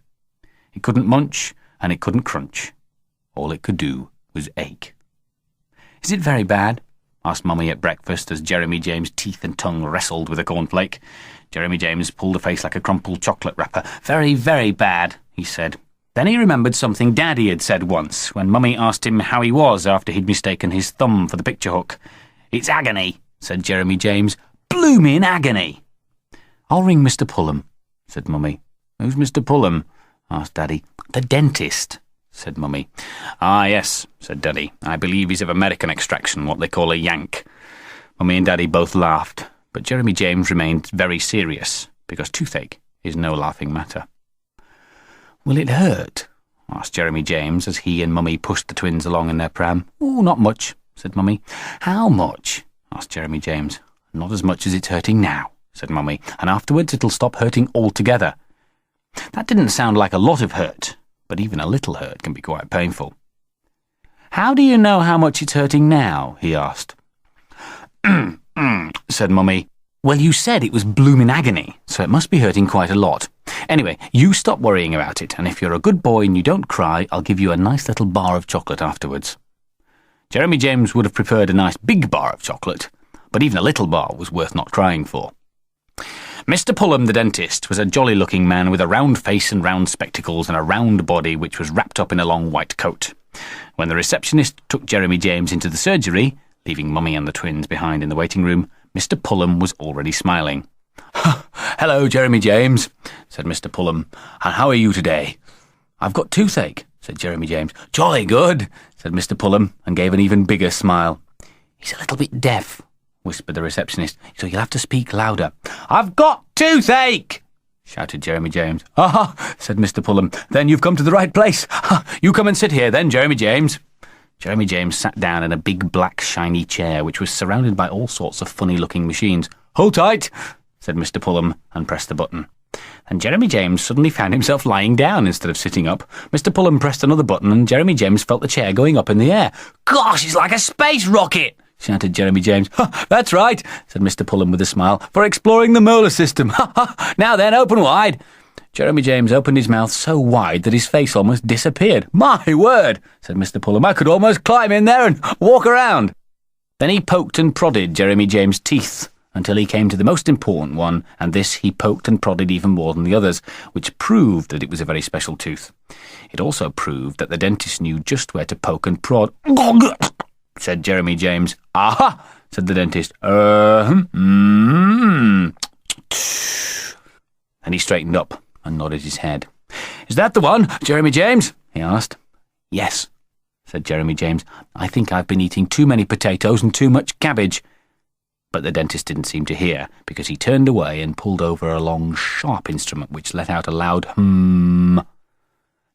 It couldn't munch, and it couldn't crunch. All it could do was ache. "Is it very bad?" asked Mummy at breakfast as Jeremy James' teeth and tongue wrestled with a cornflake. Jeremy James pulled a face like a crumpled chocolate wrapper. "Very, very bad," he said. Then he remembered something Daddy had said once, when Mummy asked him how he was after he'd mistaken his thumb for the picture hook. "It's agony," said Jeremy James. "Bloomin' agony." "I'll ring Mr. Pullum," said Mummy. "Who's Mr. Pullum?" asked Daddy. "The dentist," said Mummy. "Ah, yes," said Daddy. "I believe he's of American extraction, what they call a Yank." Mummy and Daddy both laughed, but Jeremy James remained very serious, because toothache is no laughing matter. "Will it hurt?" asked Jeremy James as he and Mummy pushed the twins along in their pram. "Oh, not much," said Mummy. "How much?" asked Jeremy James. "Not as much as it's hurting now," said Mummy, "and afterwards it'll stop hurting altogether." That didn't sound like a lot of hurt, but even a little hurt can be quite painful. "How do you know how much it's hurting now?" he asked. Said Mummy. "Well, you said it was bloomin' agony, so it must be hurting quite a lot. Anyway, you stop worrying about it, and if you're a good boy and you don't cry, I'll give you a nice little bar of chocolate afterwards." Jeremy James would have preferred a nice big bar of chocolate, but even a little bar was worth not crying for. Mr. Pullum, the dentist, was a jolly-looking man with a round face and round spectacles and a round body which was wrapped up in a long white coat. When the receptionist took Jeremy James into the surgery, leaving Mummy and the twins behind in the waiting room, Mr. Pullum was already smiling. "Hello, Jeremy James," said Mr. Pullum, "and how are you today?" "I've got toothache," said Jeremy James. "Jolly good," said Mr. Pullum, and gave an even bigger smile. "He's a little bit deaf," whispered the receptionist, "so you'll have to speak louder." "I've got toothache!" shouted Jeremy James. "Ah," said Mr. Pullum, "then you've come to the right place. You come and sit here then, Jeremy James." Jeremy James sat down in a big black shiny chair which was surrounded by all sorts of funny-looking machines. "Hold tight," said Mr. Pullum, and pressed the button. And Jeremy James suddenly found himself lying down instead of sitting up. Mr. Pullum pressed another button, and Jeremy James felt the chair going up in the air. "Gosh, it's like a space rocket!" shouted Jeremy James. "That's right," said Mr. Pullum with a smile, "for exploring the molar system. Now then, open wide." Jeremy James opened his mouth so wide that his face almost disappeared. "My word," said Mr. Pullum, "I could almost climb in there and walk around." Then he poked and prodded Jeremy James' teeth until he came to the most important one, and this he poked and prodded even more than the others, which proved that it was a very special tooth. It also proved that the dentist knew just where to poke and prod. Said Jeremy James. "Aha!" said the dentist. And he straightened up and nodded his head. "Is that the one, Jeremy James?" he asked. "Yes," said Jeremy James. "I think I've been eating too many potatoes and too much cabbage." But the dentist didn't seem to hear, because he turned away and pulled over a long, sharp instrument which let out a loud "hum."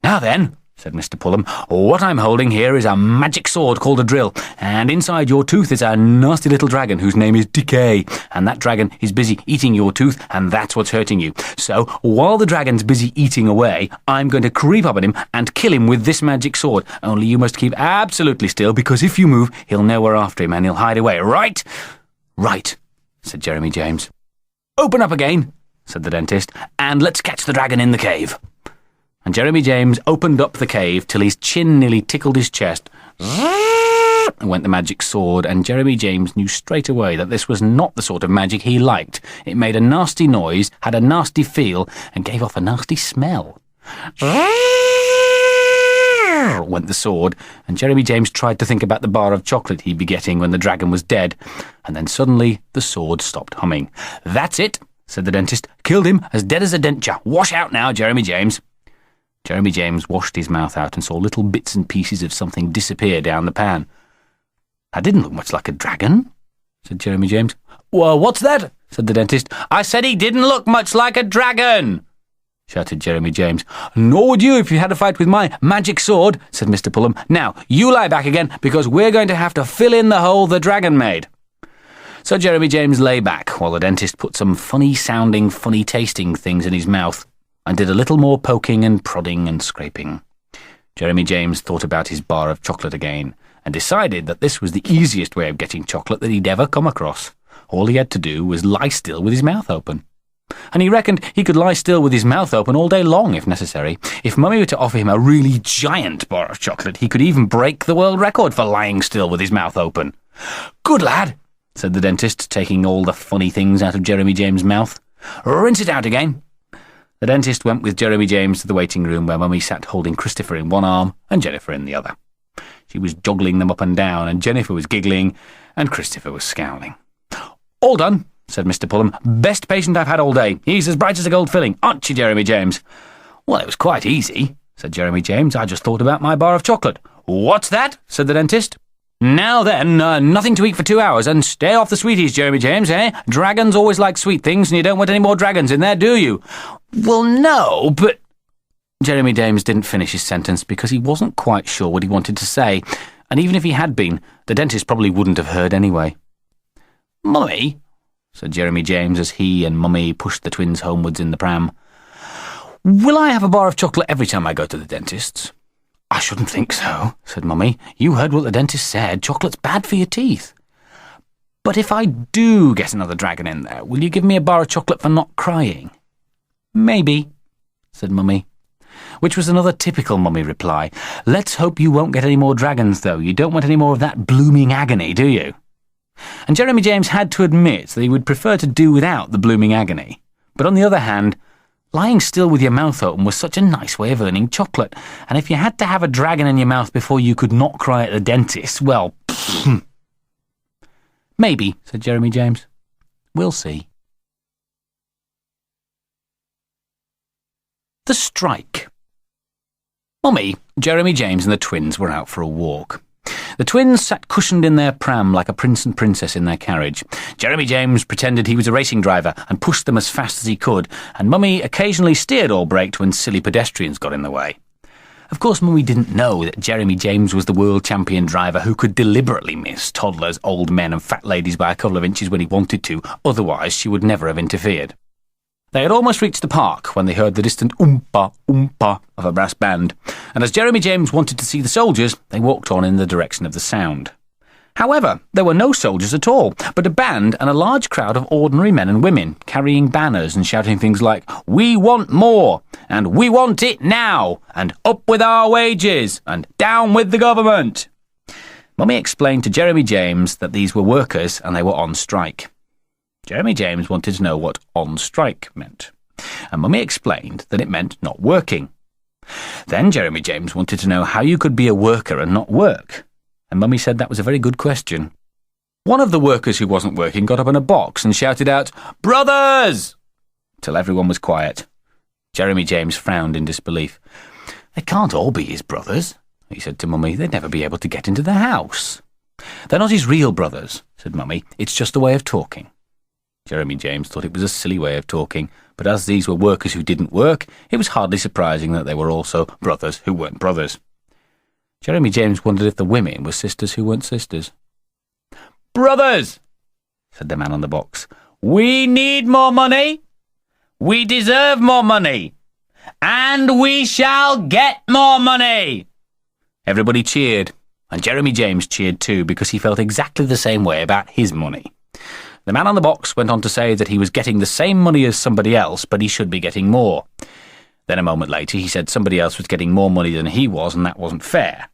"Now then," said Mr. Pullum, "what I'm holding here is a magic sword called a drill, and inside your tooth is a nasty little dragon whose name is Decay, and that dragon is busy eating your tooth, and that's what's hurting you. So, while the dragon's busy eating away, I'm going to creep up on him and kill him with this magic sword, only you must keep absolutely still, because if you move, he'll know we're after him, and he'll hide away, right?" "Right," said Jeremy James. "Open up again," said the dentist, "and let's catch the dragon in the cave." And Jeremy James opened up the cave till his chin nearly tickled his chest. Went the magic sword, and Jeremy James knew straight away that this was not the sort of magic he liked. It made a nasty noise, had a nasty feel, and gave off a nasty smell. Went the sword, and Jeremy James tried to think about the bar of chocolate he'd be getting when the dragon was dead, and then suddenly the sword stopped humming. "That's it," said the dentist. "Killed him, as dead as a denture. Wash out now, Jeremy James." Jeremy James washed his mouth out and saw little bits and pieces of something disappear down the pan. "That didn't look much like a dragon," said Jeremy James. "Well, what's that?" said the dentist. "I said he didn't look much like a dragon," shouted Jeremy James. "Nor would you if you had a fight with my magic sword," said Mr. Pullum. "Now, you lie back again, because we're going to have to fill in the hole the dragon made." So Jeremy James lay back while the dentist put some funny-sounding, funny-tasting things in his mouth and did a little more poking and prodding and scraping. Jeremy James thought about his bar of chocolate again and decided that this was the easiest way of getting chocolate that he'd ever come across. All he had to do was lie still with his mouth open. And he reckoned he could lie still with his mouth open all day long if necessary. If Mummy were to offer him a really giant bar of chocolate, he could even break the world record for lying still with his mouth open. "Good lad," said the dentist, taking all the funny things out of Jeremy James' mouth. "Rinse it out again." The dentist went with Jeremy James to the waiting room where Mummy sat holding Christopher in one arm and Jennifer in the other. She was joggling them up and down, and Jennifer was giggling, and Christopher was scowling. "All done," said Mr. Pullum. "Best patient I've had all day. He's as bright as a gold filling, aren't you, Jeremy James?" Well, it was quite easy, said Jeremy James. I just thought about my bar of chocolate. What's that? Said the dentist. Now then, nothing to eat for 2 hours, and stay off the sweeties, Jeremy James, eh? Dragons always like sweet things, and you don't want any more dragons in there, do you? Well, no, but... Jeremy James didn't finish his sentence because he wasn't quite sure what he wanted to say, and even if he had been, the dentist probably wouldn't have heard anyway. Mummy, said Jeremy James as he and Mummy pushed the twins homewards in the pram, will I have a bar of chocolate every time I go to the dentist's? I shouldn't think so, said Mummy. You heard what the dentist said. Chocolate's bad for your teeth. But if I do get another dragon in there, will you give me a bar of chocolate for not crying? Maybe, said Mummy. Which was another typical Mummy reply. Let's hope you won't get any more dragons, though. You don't want any more of that blooming agony, do you? And Jeremy James had to admit that he would prefer to do without the blooming agony. But on the other hand, lying still with your mouth open was such a nice way of earning chocolate, and if you had to have a dragon in your mouth before you could not cry at the dentist, well, maybe, said Jeremy James. We'll see. The strike. Mummy, Jeremy James and the twins were out for a walk. The twins sat cushioned in their pram like a prince and princess in their carriage. Jeremy James pretended he was a racing driver and pushed them as fast as he could, and Mummy occasionally steered or braked when silly pedestrians got in the way. Of course, Mummy didn't know that Jeremy James was the world champion driver who could deliberately miss toddlers, old men and fat ladies by a couple of inches when he wanted to, otherwise she would never have interfered. They had almost reached the park when they heard the distant oompa, oompa of a brass band, and as Jeremy James wanted to see the soldiers, they walked on in the direction of the sound. However, there were no soldiers at all, but a band and a large crowd of ordinary men and women, carrying banners and shouting things like, "We want more," and "We want it now," and "Up with our wages," and "Down with the government." Mummy explained to Jeremy James that these were workers and they were on strike. Jeremy James wanted to know what on strike meant, and Mummy explained that it meant not working. Then Jeremy James wanted to know how you could be a worker and not work, and Mummy said that was a very good question. One of the workers who wasn't working got up in a box and shouted out, "Brothers!" till everyone was quiet. Jeremy James frowned in disbelief. "They can't all be his brothers," he said to Mummy. "They'd never be able to get into the house." "They're not his real brothers," said Mummy. "It's just a way of talking." Jeremy James thought it was a silly way of talking, but as these were workers who didn't work, it was hardly surprising that they were also brothers who weren't brothers. Jeremy James wondered if the women were sisters who weren't sisters. "Brothers," said the man on the box, "we need more money, we deserve more money, and we shall get more money." Everybody cheered, and Jeremy James cheered too, because he felt exactly the same way about his money. The man on the box went on to say that he was getting the same money as somebody else, but he should be getting more. Then a moment later he said somebody else was getting more money than he was, and that wasn't fair.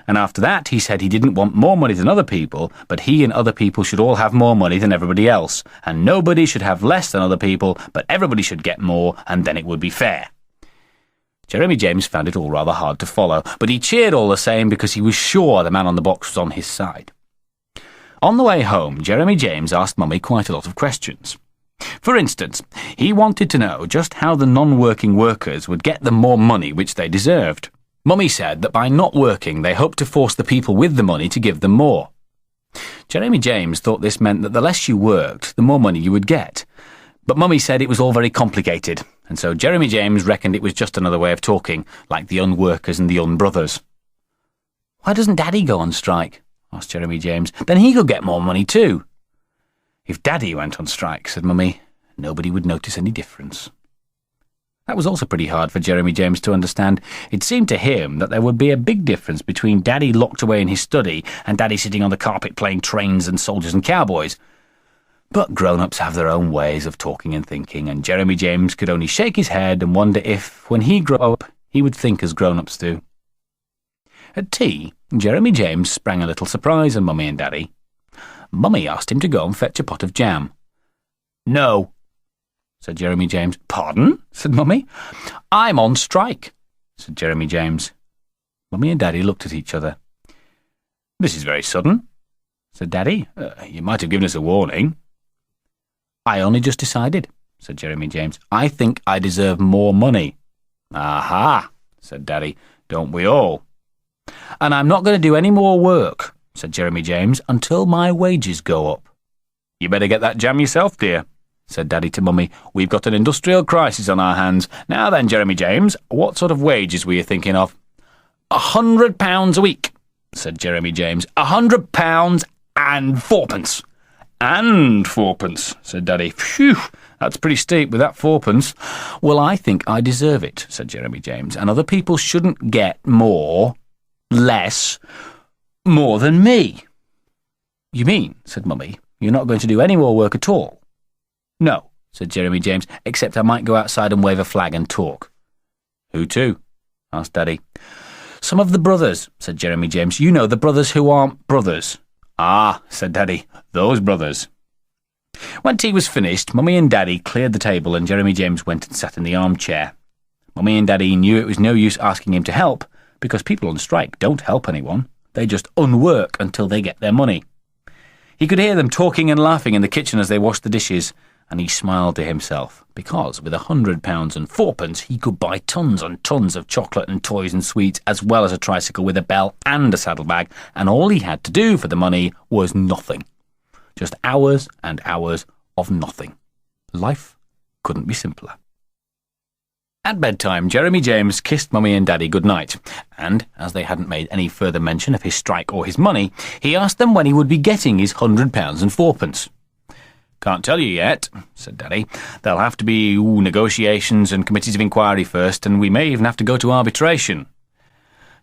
And after that he said he didn't want more money than other people, but he and other people should all have more money than everybody else, and nobody should have less than other people, but everybody should get more, and then it would be fair. Jeremy James found it all rather hard to follow, but he cheered all the same because he was sure the man on the box was on his side. On the way home, Jeremy James asked Mummy quite a lot of questions. For instance, he wanted to know just how the non-working workers would get them more money which they deserved. Mummy said that by not working they hoped to force the people with the money to give them more. Jeremy James thought this meant that the less you worked, the more money you would get. But Mummy said it was all very complicated, and so Jeremy James reckoned it was just another way of talking, like the unworkers and the unbrothers. "Why doesn't Daddy go on strike?" asked Jeremy James. "Then he could get more money too." "If Daddy went on strike," said Mummy, "nobody would notice any difference." That was also pretty hard for Jeremy James to understand. It seemed to him that there would be a big difference between Daddy locked away in his study and Daddy sitting on the carpet playing trains and soldiers and cowboys. But grown-ups have their own ways of talking and thinking, and Jeremy James could only shake his head and wonder if, when he grew up, he would think as grown-ups do. At tea, Jeremy James sprang a little surprise on Mummy and Daddy. Mummy asked him to go and fetch a pot of jam. "No," said Jeremy James. "Pardon?" said Mummy. "I'm on strike," said Jeremy James. Mummy and Daddy looked at each other. "This is very sudden," said Daddy. "You might have given us a warning." "I only just decided," said Jeremy James. "I think I deserve more money." Aha, said Daddy, don't we all? And I'm not going to do any more work, said Jeremy James, until my wages go up. You better get that jam yourself, dear, said Daddy to Mummy. We've got an industrial crisis on our hands. Now then, Jeremy James, what sort of wages were you thinking of? £100 a week, said Jeremy James. £100 and fourpence. And fourpence, said Daddy. Phew, that's pretty steep with that fourpence. Well, I think I deserve it, said Jeremy James, and other people shouldn't get more than me. You mean, said Mummy, you're not going to do any more work at all? No, said Jeremy James, except I might go outside and wave a flag and talk. Who to? Asked Daddy. Some of the brothers, said Jeremy James. You know, the brothers who aren't brothers. Ah, said Daddy, those brothers. When tea was finished, Mummy and Daddy cleared the table and Jeremy James went and sat in the armchair. Mummy and Daddy knew it was no use asking him to help, because people on strike don't help anyone. They just unwork until they get their money. He could hear them talking and laughing in the kitchen as they washed the dishes, and he smiled to himself, because with £100 and fourpence he could buy tons and tons of chocolate and toys and sweets, as well as a tricycle with a bell and a saddlebag, and all he had to do for the money was nothing. Just hours and hours of nothing. Life couldn't be simpler. At bedtime, Jeremy James kissed Mummy and Daddy goodnight, and, as they hadn't made any further mention of his strike or his money, he asked them when he would be getting his £100 and fourpence. Can't tell you yet, said Daddy. There'll have to be negotiations and committees of inquiry first, and we may even have to go to arbitration.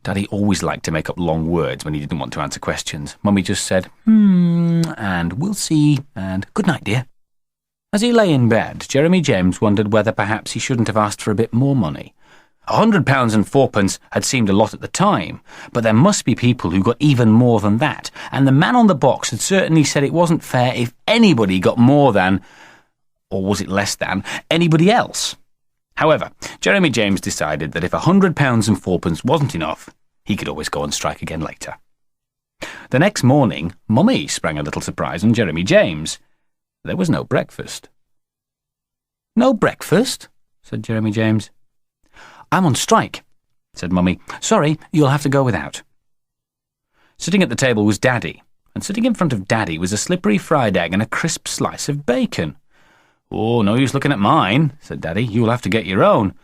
Daddy always liked to make up long words when he didn't want to answer questions. Mummy just said, and we'll see, and good night, dear. As he lay in bed, Jeremy James wondered whether perhaps he shouldn't have asked for a bit more money. £100 and fourpence had seemed a lot at the time, but there must be people who got even more than that, and the man on the box had certainly said it wasn't fair if anybody got more than, or was it less than, anybody else. However, Jeremy James decided that if £100 and fourpence wasn't enough, he could always go on strike again later. The next morning, Mummy sprang a little surprise on Jeremy James. There was no breakfast. No breakfast? Said Jeremy James. I'm on strike, said Mummy. Sorry, you'll have to go without. Sitting at the table was Daddy, and sitting in front of Daddy was a slippery fried egg and a crisp slice of bacon. Oh, no use looking at mine, said Daddy. You'll have to get your own.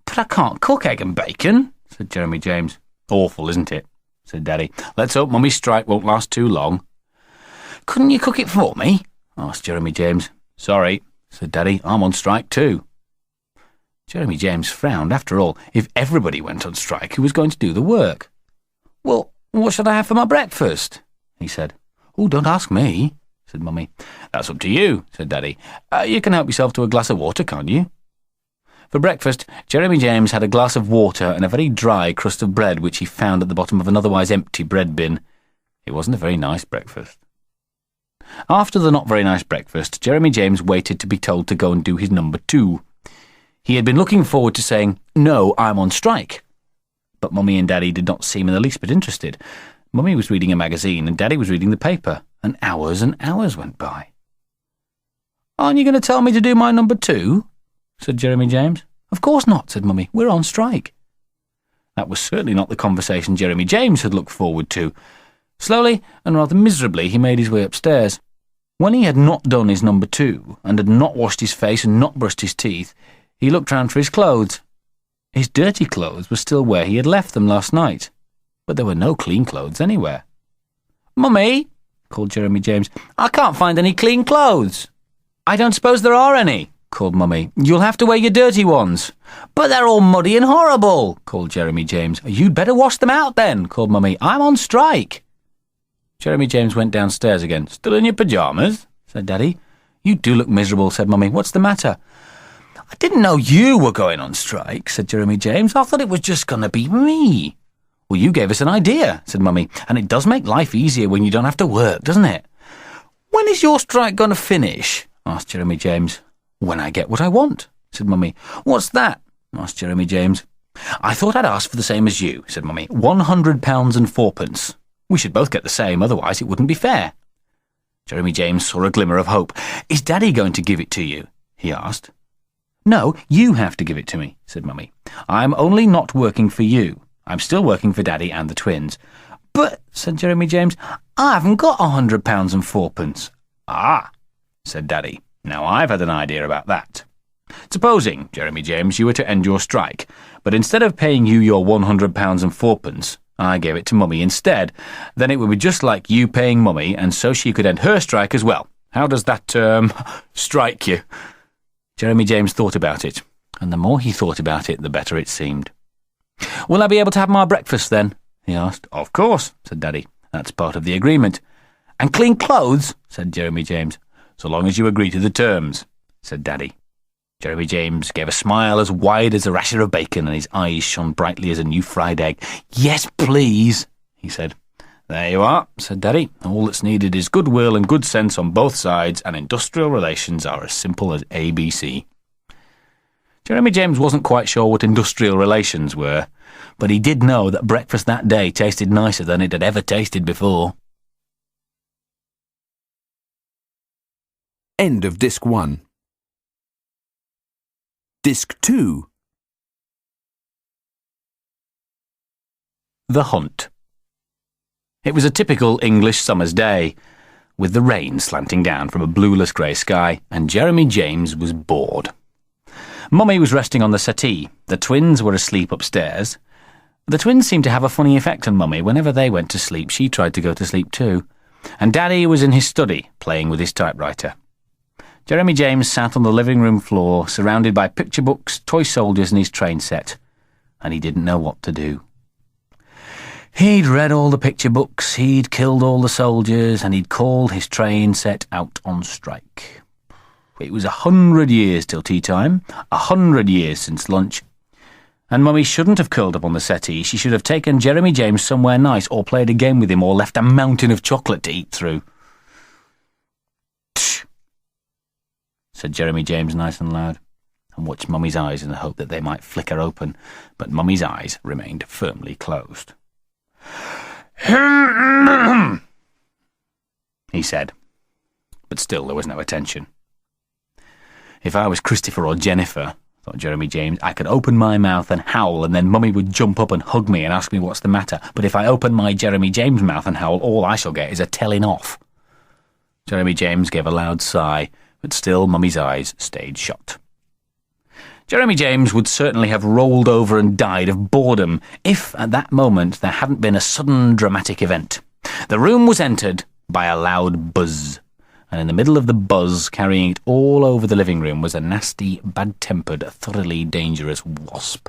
But I can't cook egg and bacon, said Jeremy James. Awful, isn't it? Said Daddy. Let's hope Mummy's strike won't last too long. Couldn't you cook it for me? Asked Jeremy James. Sorry, said Daddy. I'm on strike too. Jeremy James frowned. After all, if everybody went on strike, who was going to do the work? Well, what should I have for my breakfast? He said. Oh, don't ask me, said Mummy. That's up to you, said Daddy. You can help yourself to a glass of water, can't you? For breakfast, Jeremy James had a glass of water and a very dry crust of bread which he found at the bottom of an otherwise empty bread bin. It wasn't a very nice breakfast. After the not very nice breakfast, Jeremy James waited to be told to go and do his number 2. He had been looking forward to saying, "No, I'm on strike." But Mummy and Daddy did not seem in the least bit interested. Mummy was reading a magazine and Daddy was reading the paper, and hours went by. "Aren't you going to tell me to do my number 2? Said Jeremy James. "Of course not," said Mummy. "We're on strike." That was certainly not the conversation Jeremy James had looked forward to. Slowly and rather miserably he made his way upstairs. When he had not done his number 2, and had not washed his face and not brushed his teeth, he looked round for his clothes. His dirty clothes were still where he had left them last night, but there were no clean clothes anywhere. "Mummy," called Jeremy James, "I can't find any clean clothes." "I don't suppose there are any," called Mummy. "You'll have to wear your dirty ones." "But they're all muddy and horrible," called Jeremy James. "You'd better wash them out then," called Mummy. "I'm on strike." Jeremy James went downstairs again. "Still in your pyjamas?" said Daddy. "You do look miserable," said Mummy. "What's the matter?" "I didn't know you were going on strike," said Jeremy James. "I thought it was just going to be me." "Well, you gave us an idea," said Mummy, "and it does make life easier when you don't have to work, doesn't it?" "When is your strike going to finish?" asked Jeremy James. "When I get what I want," said Mummy. "What's that?" asked Jeremy James. "I thought I'd ask for the same as you," said Mummy. £100 and fourpence. We should both get the same, otherwise it wouldn't be fair. Jeremy James saw a glimmer of hope. "Is Daddy going to give it to you?" he asked. "No, you have to give it to me," said Mummy. "I'm only not working for you. I'm still working for Daddy and the twins." "But," said Jeremy James, "I haven't got £100 and fourpence." "Ah," said Daddy. "Now I've had an idea about that. Supposing, Jeremy James, you were to end your strike, but instead of paying you your £100 and fourpence, I gave it to Mummy instead. Then it would be just like you paying Mummy, and so she could end her strike as well. How does that, strike you?" Jeremy James thought about it, and the more he thought about it, the better it seemed. "Will I be able to have my breakfast then?" he asked. "Of course," said Daddy. "That's part of the agreement." "And clean clothes?" said Jeremy James. "So long as you agree to the terms," said Daddy. Jeremy James gave a smile as wide as a rasher of bacon, and his eyes shone brightly as a new fried egg. "Yes, please," he said. "There you are," said Daddy. "All that's needed is goodwill and good sense on both sides, and industrial relations are as simple as ABC." Jeremy James wasn't quite sure what industrial relations were, but he did know that breakfast that day tasted nicer than it had ever tasted before. End of Disc 1. Disc 2. The Hunt. It was a typical English summer's day, with the rain slanting down from a blueless grey sky, and Jeremy James was bored. Mummy was resting on the settee. The twins were asleep upstairs. The twins seemed to have a funny effect on Mummy. Whenever they went to sleep, she tried to go to sleep too. And Daddy was in his study, playing with his typewriter. Jeremy James sat on the living room floor, surrounded by picture books, toy soldiers and his train set, and he didn't know what to do. He'd read all the picture books, he'd killed all the soldiers, and he'd called his train set out on strike. It was 100 years till tea time, 100 years since lunch, and Mummy shouldn't have curled up on the settee. She should have taken Jeremy James somewhere nice, or played a game with him, or left a mountain of chocolate to eat through. "Tch," said Jeremy James nice and loud, and watched Mummy's eyes in the hope that they might flicker open, but Mummy's eyes remained firmly closed. He said, but still there was no attention. If I was Christopher or Jennifer, thought Jeremy James, I could open my mouth and howl, and then Mummy would jump up and hug me and ask me what's the matter. But if I open my Jeremy James mouth and howl, all I shall get is a telling off. Jeremy James gave a loud sigh, but still Mummy's eyes stayed shut. Jeremy James would certainly have rolled over and died of boredom if, at that moment, there hadn't been a sudden dramatic event. The room was entered by a loud buzz, and in the middle of the buzz, carrying it all over the living room, was a nasty, bad-tempered, thoroughly dangerous wasp.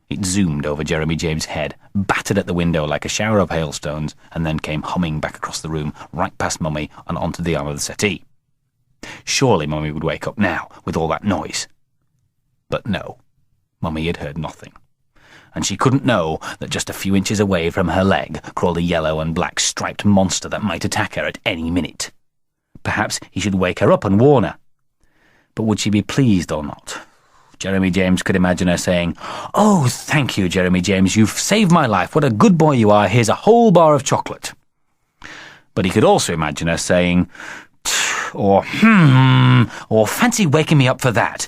It zoomed over Jeremy James' head, battered at the window like a shower of hailstones, and then came humming back across the room, right past Mummy and onto the arm of the settee. Surely Mummy would wake up now, with all that noise. But no, Mummy had heard nothing, and she couldn't know that just a few inches away from her leg crawled a yellow and black striped monster that might attack her at any minute. Perhaps he should wake her up and warn her. But would she be pleased or not? Jeremy James could imagine her saying, "Oh, thank you, Jeremy James, you've saved my life. What a good boy you are. Here's a whole bar of chocolate." But he could also imagine her saying, or fancy waking me up for that.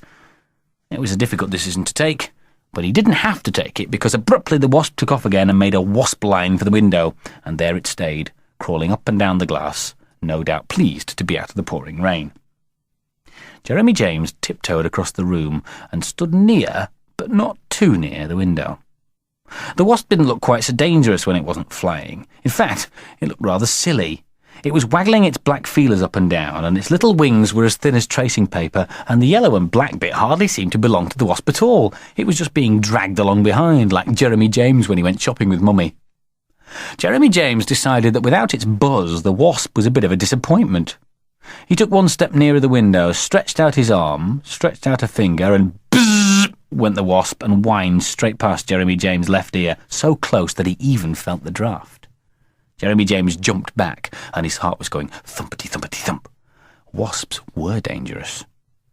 It was a difficult decision to take, but he didn't have to take it, because abruptly the wasp took off again and made a wasp line for the window, and there it stayed, crawling up and down the glass, no doubt pleased to be out of the pouring rain. Jeremy James tiptoed across the room and stood near, but not too near, the window. The wasp didn't look quite so dangerous when it wasn't flying. In fact, it looked rather silly. It was waggling its black feelers up and down, and its little wings were as thin as tracing paper, and the yellow and black bit hardly seemed to belong to the wasp at all. It was just being dragged along behind, like Jeremy James when he went shopping with Mummy. Jeremy James decided that without its buzz, the wasp was a bit of a disappointment. He took one step nearer the window, stretched out his arm, stretched out a finger, and bzzz went the wasp and whined straight past Jeremy James' left ear, so close that he even felt the draught. Jeremy James jumped back, and his heart was going thumpety-thumpety-thump. Wasps were dangerous.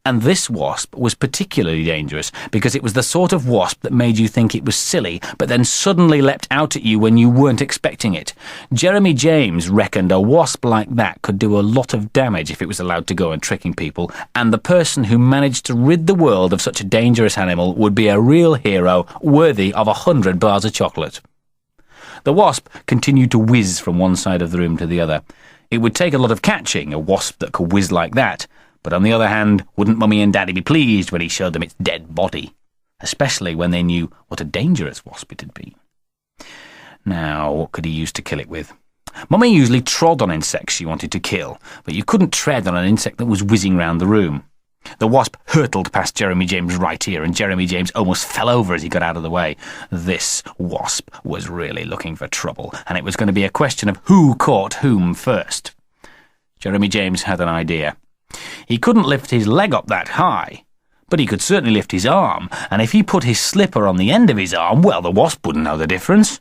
And this wasp was particularly dangerous because it was the sort of wasp that made you think it was silly, but then suddenly leapt out at you when you weren't expecting it. Jeremy James reckoned a wasp like that could do a lot of damage if it was allowed to go on tricking people, and the person who managed to rid the world of such a dangerous animal would be a real hero worthy of 100 bars of chocolate. The wasp continued to whiz from one side of the room to the other. It would take a lot of catching, a wasp that could whiz like that. But on the other hand, wouldn't Mummy and Daddy be pleased when he showed them its dead body? Especially when they knew what a dangerous wasp it had been. Now, what could he use to kill it with? Mummy usually trod on insects she wanted to kill, but you couldn't tread on an insect that was whizzing round the room. The wasp hurtled past Jeremy James' right ear, and Jeremy James almost fell over as he got out of the way. This wasp was really looking for trouble, and it was going to be a question of who caught whom first. Jeremy James had an idea. He couldn't lift his leg up that high, but he could certainly lift his arm, and if he put his slipper on the end of his arm, well, the wasp wouldn't know the difference.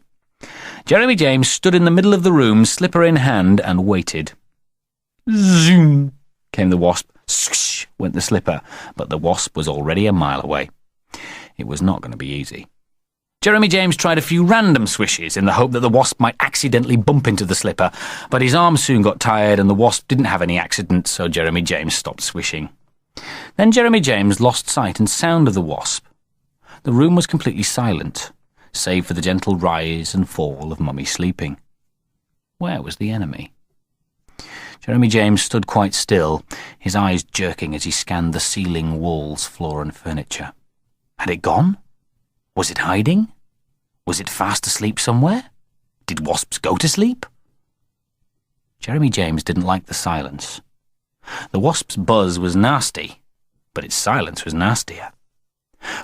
Jeremy James stood in the middle of the room, slipper in hand, and waited. Zoom came the wasp. Swish went the slipper, but the wasp was already a mile away. It was not going to be easy. Jeremy James tried a few random swishes in the hope that the wasp might accidentally bump into the slipper, but his arm soon got tired and the wasp didn't have any accidents, so Jeremy James stopped swishing. Then Jeremy James lost sight and sound of the wasp. The room was completely silent, save for the gentle rise and fall of Mummy sleeping. Where was the enemy? Jeremy James stood quite still, his eyes jerking as he scanned the ceiling, walls, floor and furniture. Had it gone? Was it hiding? Was it fast asleep somewhere? Did wasps go to sleep? Jeremy James didn't like the silence. The wasp's buzz was nasty, but its silence was nastier.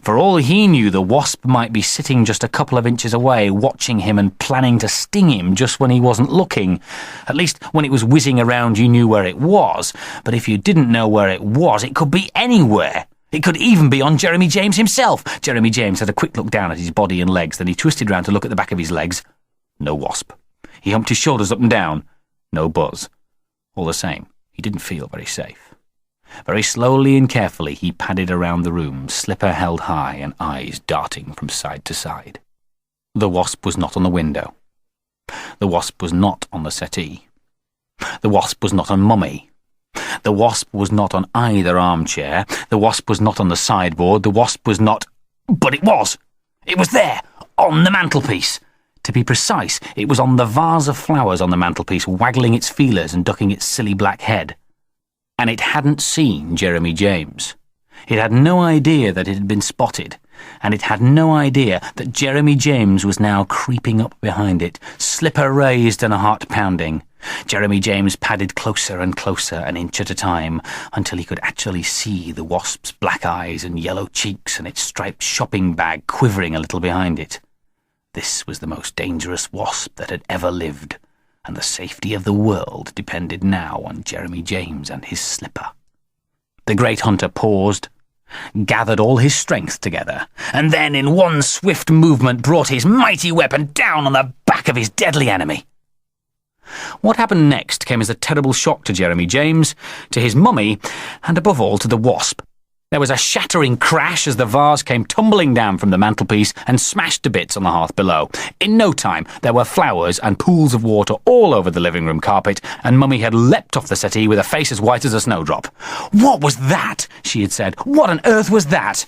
For all he knew, the wasp might be sitting just a couple of inches away, watching him and planning to sting him just when he wasn't looking. At least when it was whizzing around, you knew where it was, but if you didn't know where it was, it could be anywhere. It could even be on Jeremy James himself. Jeremy James had a quick look down at his body and legs, then he twisted round to look at the back of his legs. No wasp. He humped his shoulders up and down. No buzz. All the same, he didn't feel very safe. Very slowly and carefully he padded around the room, slipper held high and eyes darting from side to side. The wasp was not on the window. The wasp was not on the settee. The wasp was not on Mummy. The wasp was not on either armchair. The wasp was not on the sideboard. The wasp was not... But it was! It was there! On the mantelpiece! To be precise, it was on the vase of flowers on the mantelpiece, waggling its feelers and ducking its silly black head. And it hadn't seen Jeremy James. It had no idea that it had been spotted, and it had no idea that Jeremy James was now creeping up behind it, slipper raised and a heart pounding. Jeremy James padded closer and closer, an inch at a time, until he could actually see the wasp's black eyes and yellow cheeks and its striped shopping bag quivering a little behind it. This was the most dangerous wasp that had ever lived, and the safety of the world depended now on Jeremy James and his slipper. The great hunter paused, gathered all his strength together, and then in one swift movement brought his mighty weapon down on the back of his deadly enemy. What happened next came as a terrible shock to Jeremy James, to his Mummy, and above all to the wasp. There was a shattering crash as the vase came tumbling down from the mantelpiece and smashed to bits on the hearth below. In no time, there were flowers and pools of water all over the living room carpet, and Mummy had leapt off the settee with a face as white as a snowdrop. "What was that?" she had said. "What on earth was that?"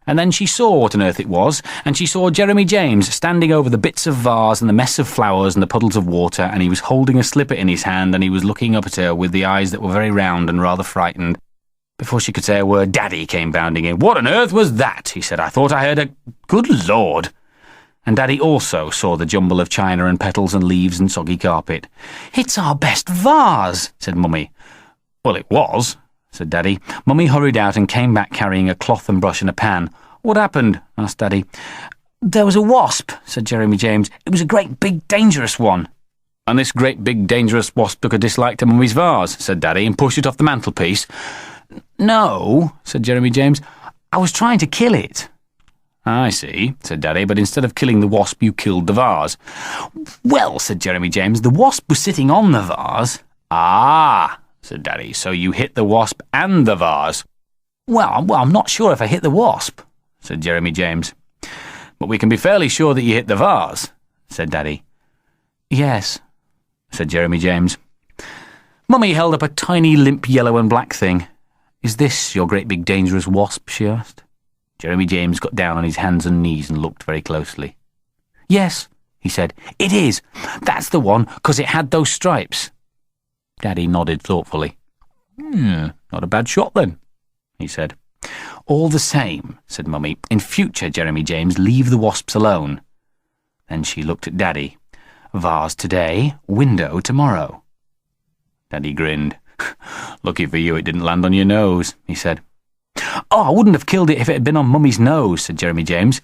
And then she saw what on earth it was, and she saw Jeremy James standing over the bits of vase and the mess of flowers and the puddles of water, and he was holding a slipper in his hand, and he was looking up at her with the eyes that were very round and rather frightened. Before she could say a word, Daddy came bounding in. "What on earth was that?" he said. "I thought I heard a... Good Lord!" And Daddy also saw the jumble of china and petals and leaves and soggy carpet. "It's our best vase," said Mummy. "Well, it was," said Daddy. Mummy hurried out and came back carrying a cloth and brush and a pan. "What happened?" asked Daddy. "There was a wasp," said Jeremy James. "It was a great big dangerous one." "And this great big dangerous wasp took a dislike to Mummy's vase," said Daddy, "and pushed it off the mantelpiece." "No," said Jeremy James. "I was trying to kill it." "I see," said Daddy, "but instead of killing the wasp, you killed the vase." "Well," said Jeremy James, "the wasp was sitting on the vase." "Ah," said Daddy, "so you hit the wasp and the vase." Well, I'm not sure if I hit the wasp," said Jeremy James. "But we can be fairly sure that you hit the vase," said Daddy. "Yes," said Jeremy James. Mummy held up a tiny, limp yellow and black thing. "Is this your great big dangerous wasp?" she asked. Jeremy James got down on his hands and knees and looked very closely. "Yes," he said, "it is. That's the one, 'cause it had those stripes." Daddy nodded thoughtfully. "Not a bad shot, then," he said. "All the same," said Mummy, "in future, Jeremy James, leave the wasps alone." Then she looked at Daddy. "Vase today, window tomorrow." Daddy grinned. "Lucky for you it didn't land on your nose," he said. "Oh, I wouldn't have killed it if it had been on Mummy's nose," said Jeremy James,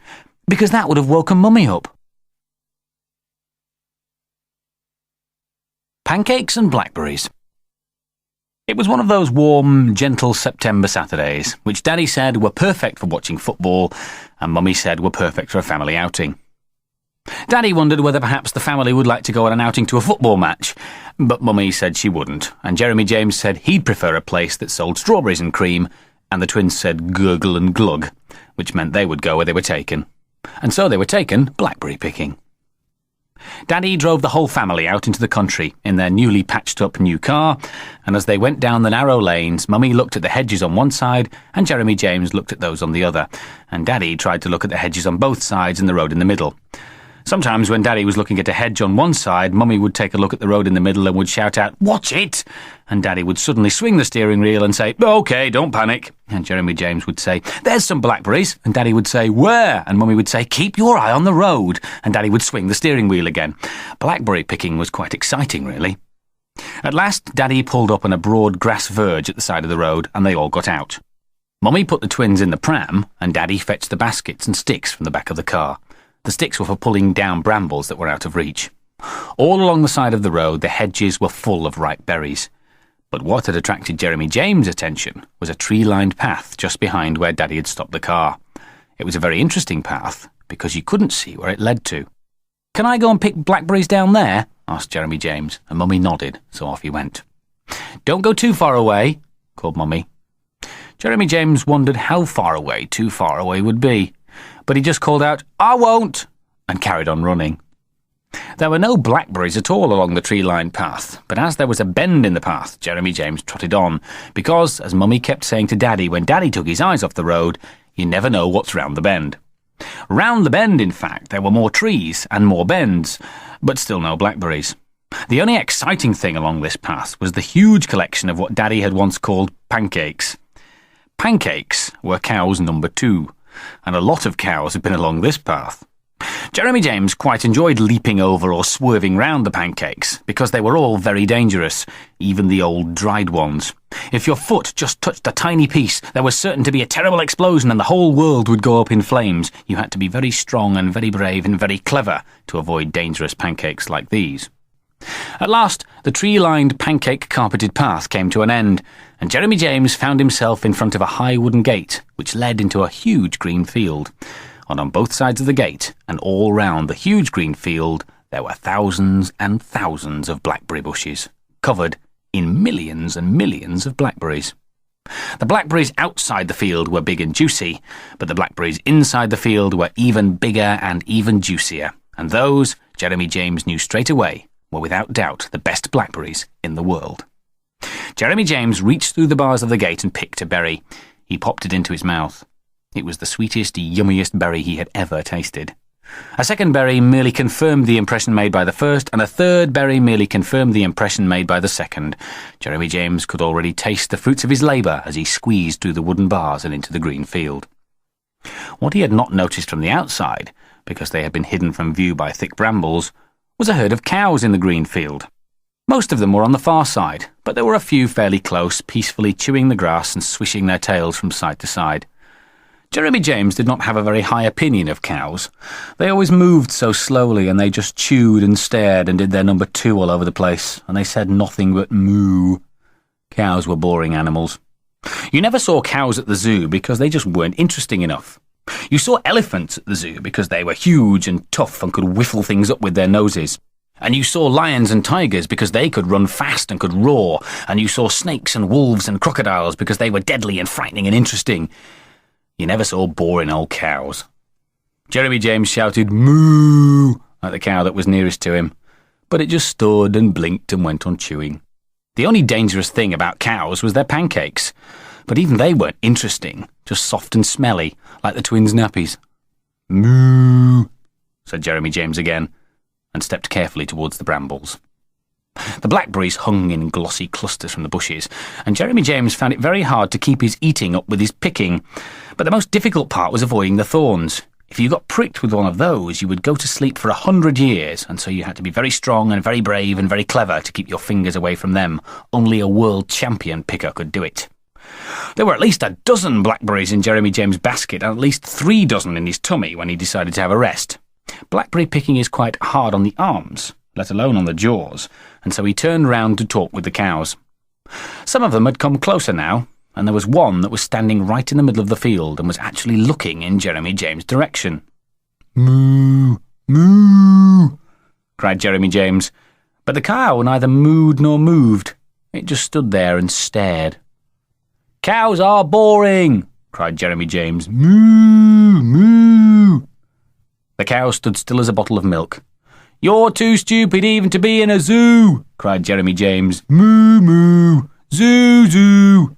"because that would have woken Mummy up." Pancakes and blackberries. It was one of those warm, gentle September Saturdays, which Daddy said were perfect for watching football, and Mummy said were perfect for a family outing. Daddy wondered whether perhaps the family would like to go on an outing to a football match, but Mummy said she wouldn't, and Jeremy James said he'd prefer a place that sold strawberries and cream, and the twins said gurgle and glug, which meant they would go where they were taken. And so they were taken blackberry picking. Daddy drove the whole family out into the country in their newly patched-up new car, and as they went down the narrow lanes, Mummy looked at the hedges on one side, and Jeremy James looked at those on the other, and Daddy tried to look at the hedges on both sides and the road in the middle. Sometimes when Daddy was looking at a hedge on one side, Mummy would take a look at the road in the middle and would shout out, "Watch it!" And Daddy would suddenly swing the steering wheel and say, "OK, don't panic." And Jeremy James would say, "There's some blackberries." And Daddy would say, "Where?" And Mummy would say, "Keep your eye on the road." And Daddy would swing the steering wheel again. Blackberry picking was quite exciting, really. At last, Daddy pulled up on a broad grass verge at the side of the road, and they all got out. Mummy put the twins in the pram, and Daddy fetched the baskets and sticks from the back of the car. The sticks were for pulling down brambles that were out of reach. All along the side of the road, the hedges were full of ripe berries. But what had attracted Jeremy James' attention was a tree-lined path just behind where Daddy had stopped the car. It was a very interesting path, because you couldn't see where it led to. "Can I go and pick blackberries down there?" asked Jeremy James, and Mummy nodded, so off he went. "Don't go too far away," called Mummy. Jeremy James wondered how far away too far away would be, but he just called out, "I won't," and carried on running. There were no blackberries at all along the tree-lined path, but as there was a bend in the path, Jeremy James trotted on, because, as Mummy kept saying to Daddy when Daddy took his eyes off the road, you never know what's round the bend. Round the bend, in fact, there were more trees and more bends, but still no blackberries. The only exciting thing along this path was the huge collection of what Daddy had once called pancakes. Pancakes were cows number 2, and a lot of cows had been along this path. Jeremy James quite enjoyed leaping over or swerving round the pancakes, because they were all very dangerous, even the old dried ones. If your foot just touched a tiny piece, there was certain to be a terrible explosion and the whole world would go up in flames. You had to be very strong and very brave and very clever to avoid dangerous pancakes like these. At last, the tree-lined, pancake-carpeted path came to an end, and Jeremy James found himself in front of a high wooden gate, which led into a huge green field. And on both sides of the gate, and all round the huge green field, there were thousands and thousands of blackberry bushes, covered in millions and millions of blackberries. The blackberries outside the field were big and juicy, but the blackberries inside the field were even bigger and even juicier, and those, Jeremy James knew straight away, were without doubt the best blackberries in the world. Jeremy James reached through the bars of the gate and picked a berry. He popped it into his mouth. It was the sweetest, yummiest berry he had ever tasted. A second berry merely confirmed the impression made by the first, and a third berry merely confirmed the impression made by the second. Jeremy James could already taste the fruits of his labour as he squeezed through the wooden bars and into the green field. What he had not noticed from the outside, because they had been hidden from view by thick brambles, was a herd of cows in the green field. Most of them were on the far side, but there were a few fairly close, peacefully chewing the grass and swishing their tails from side to side. Jeremy James did not have a very high opinion of cows. They always moved so slowly, and they just chewed and stared and did their number 2 all over the place, and they said nothing but moo. Cows were boring animals. You never saw cows at the zoo because they just weren't interesting enough. You saw elephants at the zoo because they were huge and tough and could whiffle things up with their noses. And you saw lions and tigers because they could run fast and could roar. And you saw snakes and wolves and crocodiles because they were deadly and frightening and interesting. You never saw boring old cows. Jeremy James shouted, "Moo!" at the cow that was nearest to him. But it just stood and blinked and went on chewing. The only dangerous thing about cows was their pancakes. But even they weren't interesting, just soft and smelly, like the twins' nappies. "Moo!" said Jeremy James again, and stepped carefully towards the brambles. The blackberries hung in glossy clusters from the bushes, and Jeremy James found it very hard to keep his eating up with his picking. But the most difficult part was avoiding the thorns. If you got pricked with one of those, you would go to sleep for 100 years, and so you had to be very strong and very brave and very clever to keep your fingers away from them. Only a world champion picker could do it. There were at least a dozen blackberries in Jeremy James' basket, and at least 3 dozen in his tummy when he decided to have a rest. Blackberry picking is quite hard on the arms, let alone on the jaws, and so he turned round to talk with the cows. Some of them had come closer now, and there was one that was standing right in the middle of the field and was actually looking in Jeremy James' direction. "Moo! Moo!" cried Jeremy James, but the cow neither mooed nor moved. It just stood there and stared. "Cows are boring!" cried Jeremy James. "Moo! Moo!" The cow stood still as a bottle of milk. "You're too stupid even to be in a zoo!" cried Jeremy James. "Moo! Moo! Zoo! Zoo!"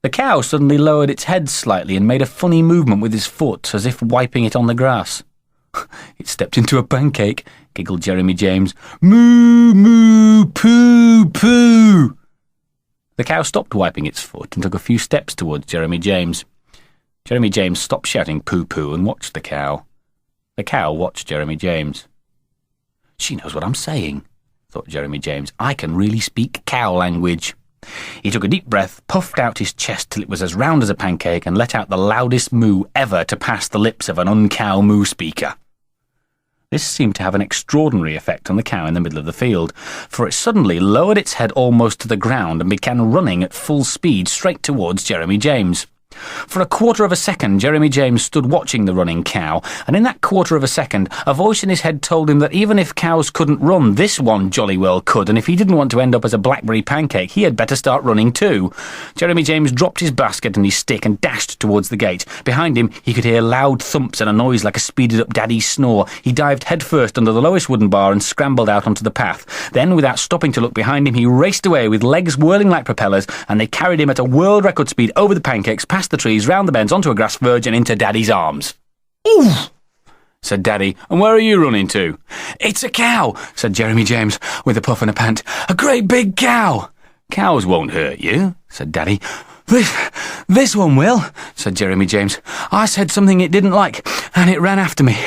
The cow suddenly lowered its head slightly and made a funny movement with his foot, as if wiping it on the grass. "It stepped into a pancake," giggled Jeremy James. "Moo! Moo! Poo! Poo!" The cow stopped wiping its foot and took a few steps towards Jeremy James. Jeremy James stopped shouting poo-poo and watched the cow. The cow watched Jeremy James. "She knows what I'm saying," thought Jeremy James. "I can really speak cow language." He took a deep breath, puffed out his chest till it was as round as a pancake, and let out the loudest moo ever to pass the lips of an uncow moo speaker. This seemed to have an extraordinary effect on the cow in the middle of the field, for it suddenly lowered its head almost to the ground and began running at full speed straight towards Jeremy James. For a quarter of a second, Jeremy James stood watching the running cow, and in that quarter of a second, a voice in his head told him that even if cows couldn't run, this one jolly well could, and if he didn't want to end up as a blackberry pancake, he had better start running too. Jeremy James dropped his basket and his stick and dashed towards the gate. Behind him, he could hear loud thumps and a noise like a speeded-up daddy's snore. He dived headfirst under the lowest wooden bar and scrambled out onto the path. Then, without stopping to look behind him, he raced away with legs whirling like propellers, and they carried him at a world record speed over the pancakes, past the trees, round the bends, onto a grass verge and into Daddy's arms. "Oof!" said Daddy. "And where are you running to?" "It's a cow," said Jeremy James, with a puff and a pant. "A great big cow." "Cows won't hurt you," said Daddy. This one will," said Jeremy James. "I said something it didn't like, and it ran after me.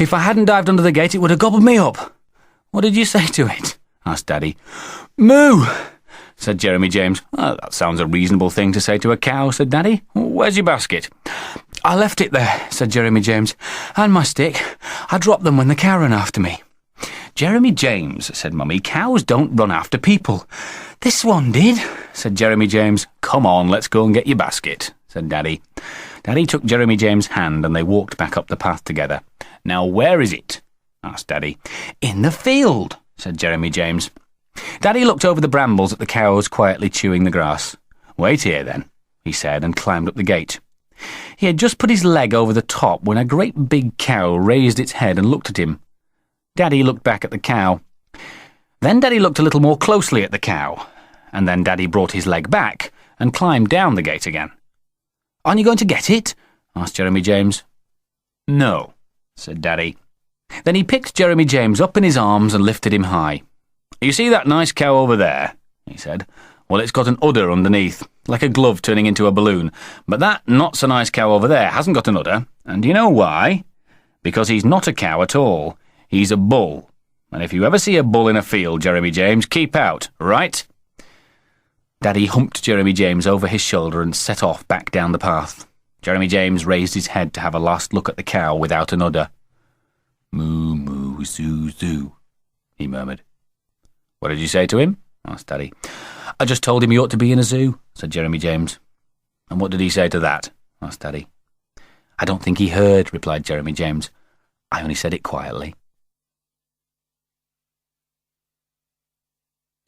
If I hadn't dived under the gate, it would have gobbled me up." "What did you say to it?" asked Daddy. "Moo," said Jeremy James. "Oh, that sounds a reasonable thing to say to a cow," said Daddy. "Where's your basket?" "I left it there," said Jeremy James. "And my stick. I dropped them when the cow ran after me." "Jeremy James," said Mummy, "cows don't run after people." "This one did," said Jeremy James. "Come on, let's go and get your basket," said Daddy. Daddy took Jeremy James' hand and they walked back up the path together. "Now where is it?" asked Daddy. "In the field," said Jeremy James. Daddy looked over the brambles at the cows quietly chewing the grass. "Wait here, then," he said, and climbed up the gate. He had just put his leg over the top when a great big cow raised its head and looked at him. Daddy looked back at the cow. Then Daddy looked a little more closely at the cow, and then Daddy brought his leg back and climbed down the gate again. "Aren't you going to get it?" asked Jeremy James. "No," said Daddy. Then he picked Jeremy James up in his arms and lifted him high. "You see that nice cow over there?" he said. "Well, it's got an udder underneath, like a glove turning into a balloon. But that not-so-nice cow over there hasn't got an udder. And do you know why? Because he's not a cow at all. He's a bull. And if you ever see a bull in a field, Jeremy James, keep out, right?" Daddy humped Jeremy James over his shoulder and set off back down the path. Jeremy James raised his head to have a last look at the cow without an udder. "Moo, moo, zoo, zoo," he murmured. "What did you say to him?" asked Daddy. "I just told him he ought to be in a zoo," said Jeremy James. "And what did he say to that?" asked Daddy. "I don't think he heard," replied Jeremy James. "I only said it quietly."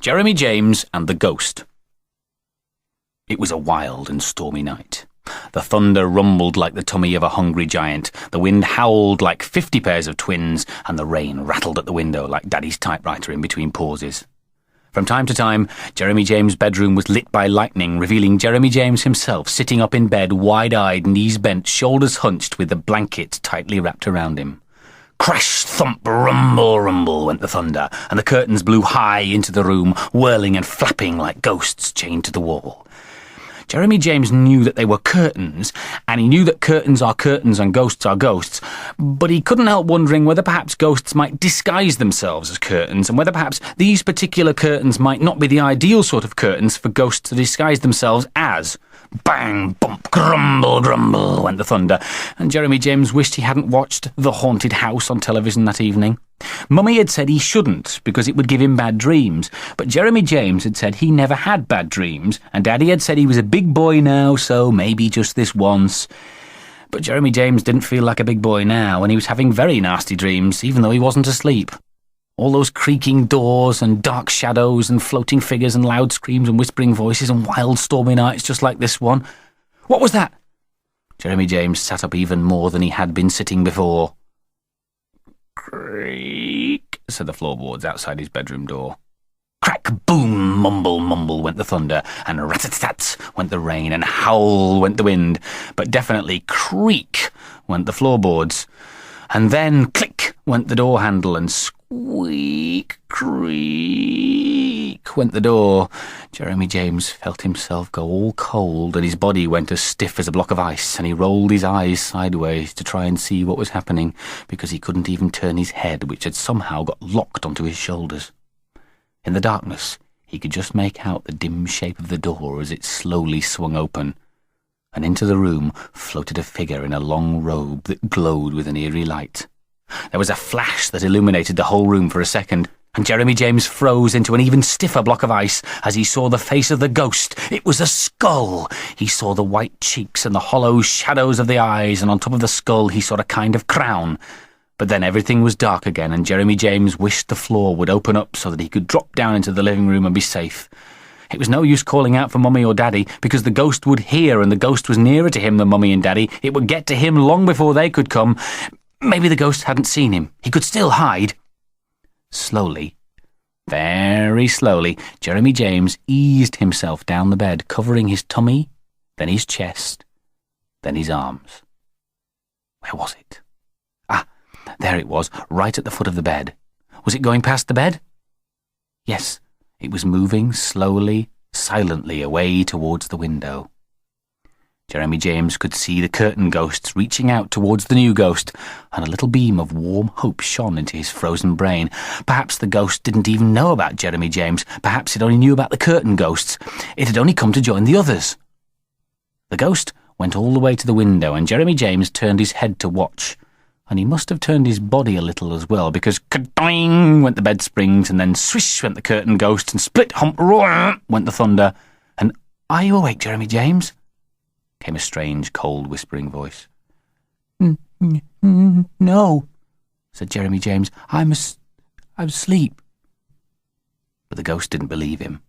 Jeremy James and the Ghost. It was a wild and stormy night. The thunder rumbled like the tummy of a hungry giant, the wind howled like 50 pairs of twins, and the rain rattled at the window like Daddy's typewriter in between pauses. From time to time, Jeremy James' bedroom was lit by lightning, revealing Jeremy James himself sitting up in bed, wide-eyed, knees bent, shoulders hunched, with the blanket tightly wrapped around him. Crash, thump, rumble, rumble went the thunder, and the curtains blew high into the room, whirling and flapping like ghosts chained to the wall. Jeremy James knew that they were curtains, and he knew that curtains are curtains and ghosts are ghosts, but he couldn't help wondering whether perhaps ghosts might disguise themselves as curtains, and whether perhaps these particular curtains might not be the ideal sort of curtains for ghosts to disguise themselves as. Bang, bump, grumble, grumble went the thunder, and Jeremy James wished he hadn't watched The Haunted House on television that evening. Mummy had said he shouldn't because it would give him bad dreams, but Jeremy James had said he never had bad dreams, and Daddy had said he was a big boy now, so maybe just this once. But Jeremy James didn't feel like a big boy now, and he was having very nasty dreams, even though he wasn't asleep. All those creaking doors and dark shadows and floating figures and loud screams and whispering voices and wild stormy nights just like this one. What was that? Jeremy James sat up even more than he had been sitting before. Creak, said the floorboards outside his bedroom door. Crack, boom, mumble, mumble went the thunder, and rat-tat-tat went the rain, and howl went the wind, but definitely creak went the floorboards. And then click went the door handle, and squeak, creak went the door. Jeremy James felt himself go all cold, and his body went as stiff as a block of ice, and he rolled his eyes sideways to try and see what was happening, because he couldn't even turn his head, which had somehow got locked onto his shoulders. In the darkness, he could just make out the dim shape of the door as it slowly swung open, and into the room floated a figure in a long robe that glowed with an eerie light. There was a flash that illuminated the whole room for a second, and Jeremy James froze into an even stiffer block of ice as he saw the face of the ghost. It was a skull. He saw the white cheeks and the hollow shadows of the eyes, and on top of the skull he saw a kind of crown. But then everything was dark again, and Jeremy James wished the floor would open up so that he could drop down into the living room and be safe. It was no use calling out for Mummy or Daddy, because the ghost would hear, and the ghost was nearer to him than Mummy and Daddy. It would get to him long before they could come. Maybe the ghost hadn't seen him. He could still hide. Slowly, very slowly, Jeremy James eased himself down the bed, covering his tummy, then his chest, then his arms. Where was it? Ah, there it was, right at the foot of the bed. Was it going past the bed? Yes. It was moving slowly, silently away towards the window. Jeremy James could see the curtain ghosts reaching out towards the new ghost, and a little beam of warm hope shone into his frozen brain. Perhaps the ghost didn't even know about Jeremy James. Perhaps it only knew about the curtain ghosts. It had only come to join the others. The ghost went all the way to the window, and Jeremy James turned his head to watch. And he must have turned his body a little as well, because ka-doing went the bed springs, and then swish went the curtain ghost, and split hump roar went the thunder. And "Are you awake, Jeremy James?" came a strange, cold, whispering voice. No, said Jeremy James. I'm asleep. But the ghost didn't believe him.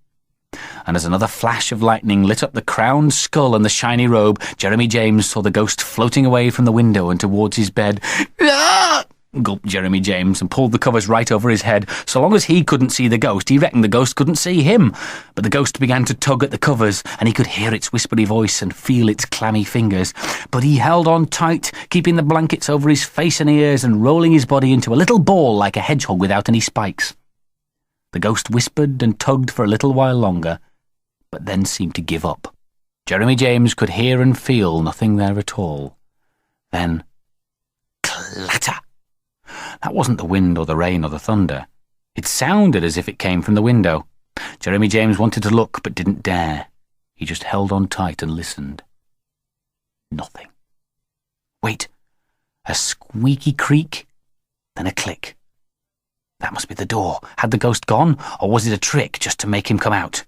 And as another flash of lightning lit up the crowned skull and the shiny robe, Jeremy James saw the ghost floating away from the window and towards his bed. "Ah!" gulped Jeremy James, and pulled the covers right over his head. So long as he couldn't see the ghost, he reckoned the ghost couldn't see him. But the ghost began to tug at the covers, and he could hear its whispery voice and feel its clammy fingers. But he held on tight, keeping the blankets over his face and ears, and rolling his body into a little ball like a hedgehog without any spikes. The ghost whispered and tugged for a little while longer, but then seemed to give up. Jeremy James could hear and feel nothing there at all. Then, clatter! That wasn't the wind or the rain or the thunder. It sounded as if it came from the window. Jeremy James wanted to look, but didn't dare. He just held on tight and listened. Nothing. Wait, a squeaky creak, then a click. That must be the door. Had the ghost gone, or was it a trick just to make him come out?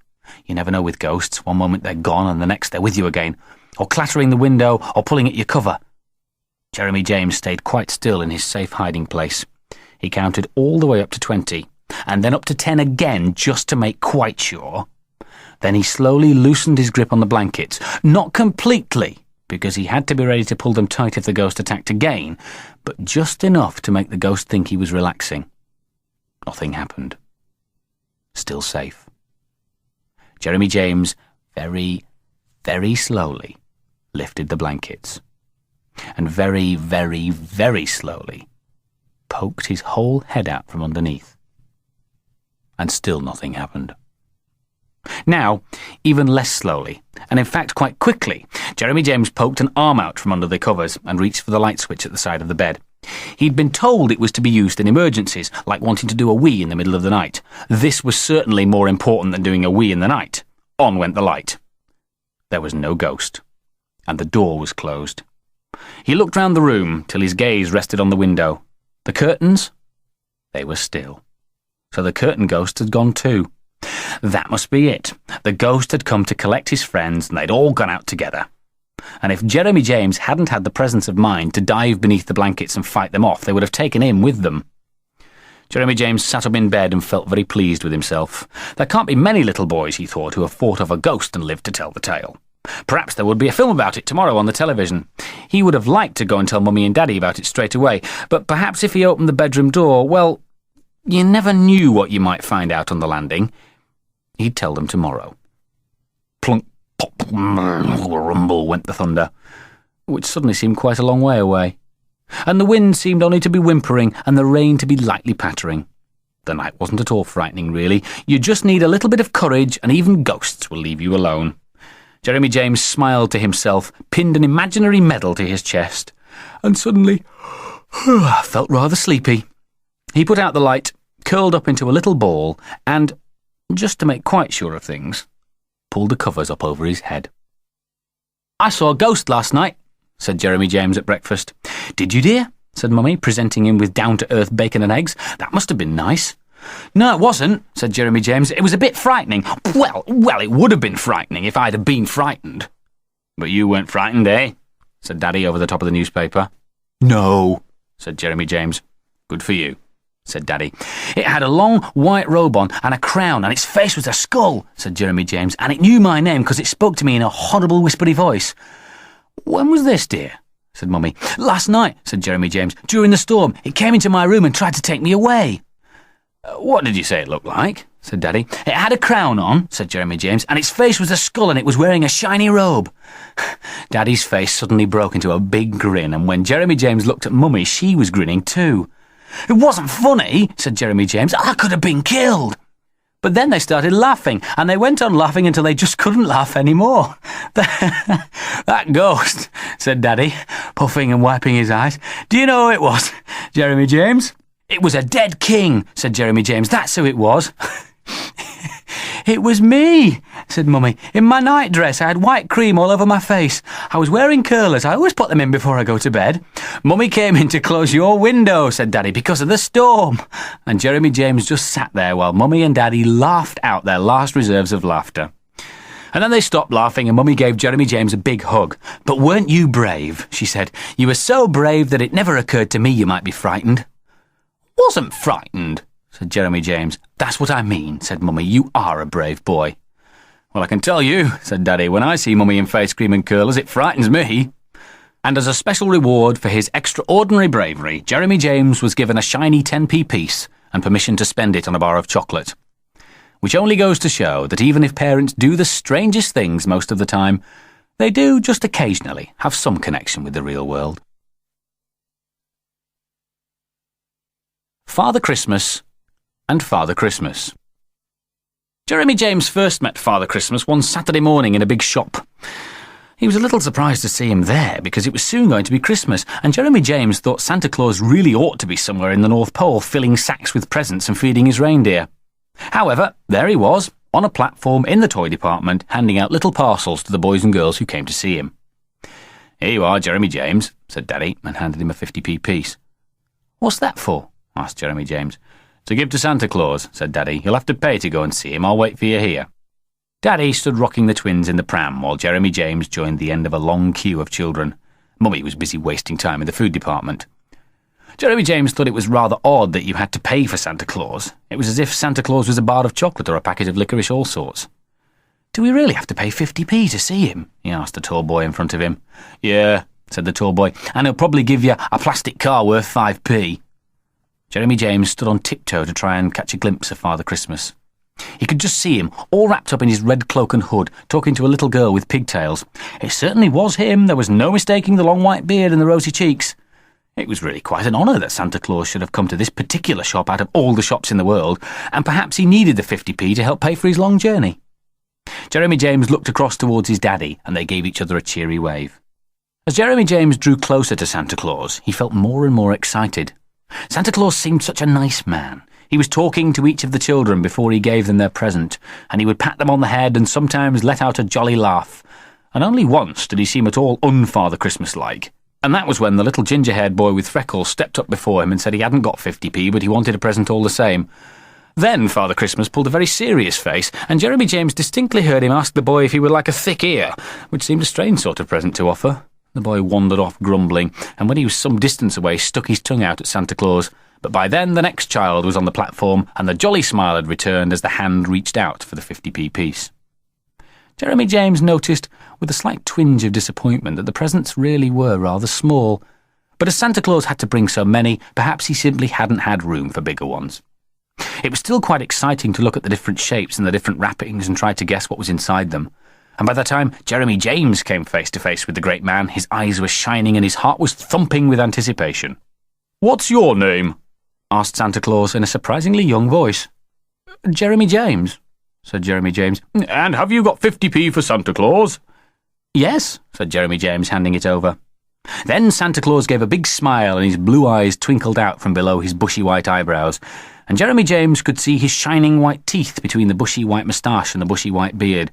You never know with ghosts. One moment they're gone, and the next they're with you again. Or clattering the window, or pulling at your cover. Jeremy James stayed quite still in his safe hiding place. He counted all the way up to 20. and then up to 10 again just to make quite sure. Then he slowly loosened his grip on the blankets, not completely, because he had to be ready to pull them tight if the ghost attacked again, but just enough to make the ghost think he was relaxing. Nothing happened. Still safe. Jeremy James very, very slowly lifted the blankets, and very, very, very slowly poked his whole head out from underneath. And still nothing happened. Now, even less slowly, and in fact quite quickly, Jeremy James poked an arm out from under the covers and reached for the light switch at the side of the bed. He'd been told it was to be used in emergencies, like wanting to do a wee in the middle of the night. This was certainly more important than doing a wee in the night. On went the light. There was no ghost, and the door was closed. He looked round the room till his gaze rested on the window. The curtains? They were still. So the curtain ghost had gone too. That must be it. The ghost had come to collect his friends, and they'd all gone out together. And if Jeremy James hadn't had the presence of mind to dive beneath the blankets and fight them off, they would have taken him with them. Jeremy James sat up in bed and felt very pleased with himself. There can't be many little boys, he thought, who have fought off a ghost and lived to tell the tale. Perhaps there would be a film about it tomorrow on the television. He would have liked to go and tell Mummy and Daddy about it straight away, but perhaps if he opened the bedroom door, well, you never knew what you might find out on the landing. He'd tell them tomorrow. Plunk, pop, rumble went the thunder, which suddenly seemed quite a long way away. And the wind seemed only to be whimpering and the rain to be lightly pattering. The night wasn't at all frightening, really. You just need a little bit of courage and even ghosts will leave you alone. Jeremy James smiled to himself, pinned an imaginary medal to his chest, and suddenly felt rather sleepy. He put out the light, curled up into a little ball, and, just to make quite sure of things, pulled the covers up over his head. "I saw a ghost last night," said Jeremy James at breakfast. "Did you, dear?" said Mummy, presenting him with down-to-earth bacon and eggs. "That must have been nice." "No, it wasn't," said Jeremy James. "It was a bit frightening." Well, it would have been frightening if I'd have been frightened." "But you weren't frightened, eh?" said Daddy over the top of the newspaper. "No," said Jeremy James. "Good for you," said Daddy. "It had a long white robe on and a crown, and its face was a skull," said Jeremy James, "and it knew my name because it spoke to me in a horrible whispery voice." "When was this, dear?" said Mummy. "Last night," said Jeremy James. "During the storm, it came into my room and tried to take me away." "What did you say it looked like?" said Daddy. "It had a crown on," said Jeremy James, "and its face was a skull and it was wearing a shiny robe." Daddy's face suddenly broke into a big grin, and when Jeremy James looked at Mummy, she was grinning too. "It wasn't funny," said Jeremy James. "I could have been killed." But then they started laughing, and they went on laughing until they just couldn't laugh anymore. "That ghost," said Daddy, puffing and wiping his eyes. "Do you know who it was, Jeremy James?" "It was a dead king," said Jeremy James. "That's who it was." "It was me," said Mummy. "In my nightdress, I had white cream all over my face. I was wearing curlers. I always put them in before I go to bed." "Mummy came in to close your window," said Daddy, "because of the storm." And Jeremy James just sat there while Mummy and Daddy laughed out their last reserves of laughter. And then they stopped laughing and Mummy gave Jeremy James a big hug. "But weren't you brave?" she said. "You were so brave that it never occurred to me you might be frightened." "Wasn't frightened," said Jeremy James. "That's what I mean," said Mummy. "You are a brave boy." "Well, I can tell you," said Daddy, "when I see Mummy in face cream and curlers, it frightens me." And as a special reward for his extraordinary bravery, Jeremy James was given a shiny 10p piece and permission to spend it on a bar of chocolate. Which only goes to show that even if parents do the strangest things most of the time, they do just occasionally have some connection with the real world. Father Christmas and Father Christmas. Jeremy James first met Father Christmas one Saturday morning in a big shop. He was a little surprised to see him there because it was soon going to be Christmas, and Jeremy James thought Santa Claus really ought to be somewhere in the North Pole filling sacks with presents and feeding his reindeer. However, there he was, on a platform in the toy department, handing out little parcels to the boys and girls who came to see him. "Here you are, Jeremy James," said Daddy, and handed him a 50p piece. "What's that for?" asked Jeremy James. "To give to Santa Claus," said Daddy. "You'll have to pay to go and see him. I'll wait for you here." Daddy stood rocking the twins in the pram while Jeremy James joined the end of a long queue of children. Mummy was busy wasting time in the food department. Jeremy James thought it was rather odd that you had to pay for Santa Claus. It was as if Santa Claus was a bar of chocolate or a packet of licorice all sorts. "Do we really have to pay 50p to see him?" he asked the tall boy in front of him. "Yeah," said the tall boy, "and he'll probably give you a plastic car worth 5p. Jeremy James stood on tiptoe to try and catch a glimpse of Father Christmas. He could just see him, all wrapped up in his red cloak and hood, talking to a little girl with pigtails. It certainly was him. There was no mistaking the long white beard and the rosy cheeks. It was really quite an honour that Santa Claus should have come to this particular shop out of all the shops in the world, and perhaps he needed the 50p to help pay for his long journey. Jeremy James looked across towards his daddy, and they gave each other a cheery wave. As Jeremy James drew closer to Santa Claus, he felt more and more excited. Santa Claus seemed such a nice man. He was talking to each of the children before he gave them their present, and he would pat them on the head and sometimes let out a jolly laugh. And only once did he seem at all un-Father Christmas-like. And that was when the little ginger-haired boy with freckles stepped up before him and said he hadn't got 50p, but he wanted a present all the same. Then Father Christmas pulled a very serious face, and Jeremy James distinctly heard him ask the boy if he would like a thick ear, which seemed a strange sort of present to offer. The boy wandered off grumbling, and when he was some distance away stuck his tongue out at Santa Claus. But by then the next child was on the platform, and the jolly smile had returned as the hand reached out for the 50p piece. Jeremy James noticed, with a slight twinge of disappointment, that the presents really were rather small. But as Santa Claus had to bring so many, perhaps he simply hadn't had room for bigger ones. It was still quite exciting to look at the different shapes and the different wrappings and try to guess what was inside them. And by the time Jeremy James came face to face with the great man, his eyes were shining and his heart was thumping with anticipation. "What's your name?" asked Santa Claus in a surprisingly young voice. "Jeremy James," said Jeremy James. "And have you got 50p for Santa Claus?" "Yes," said Jeremy James, handing it over. Then Santa Claus gave a big smile and his blue eyes twinkled out from below his bushy white eyebrows, and Jeremy James could see his shining white teeth between the bushy white moustache and the bushy white beard.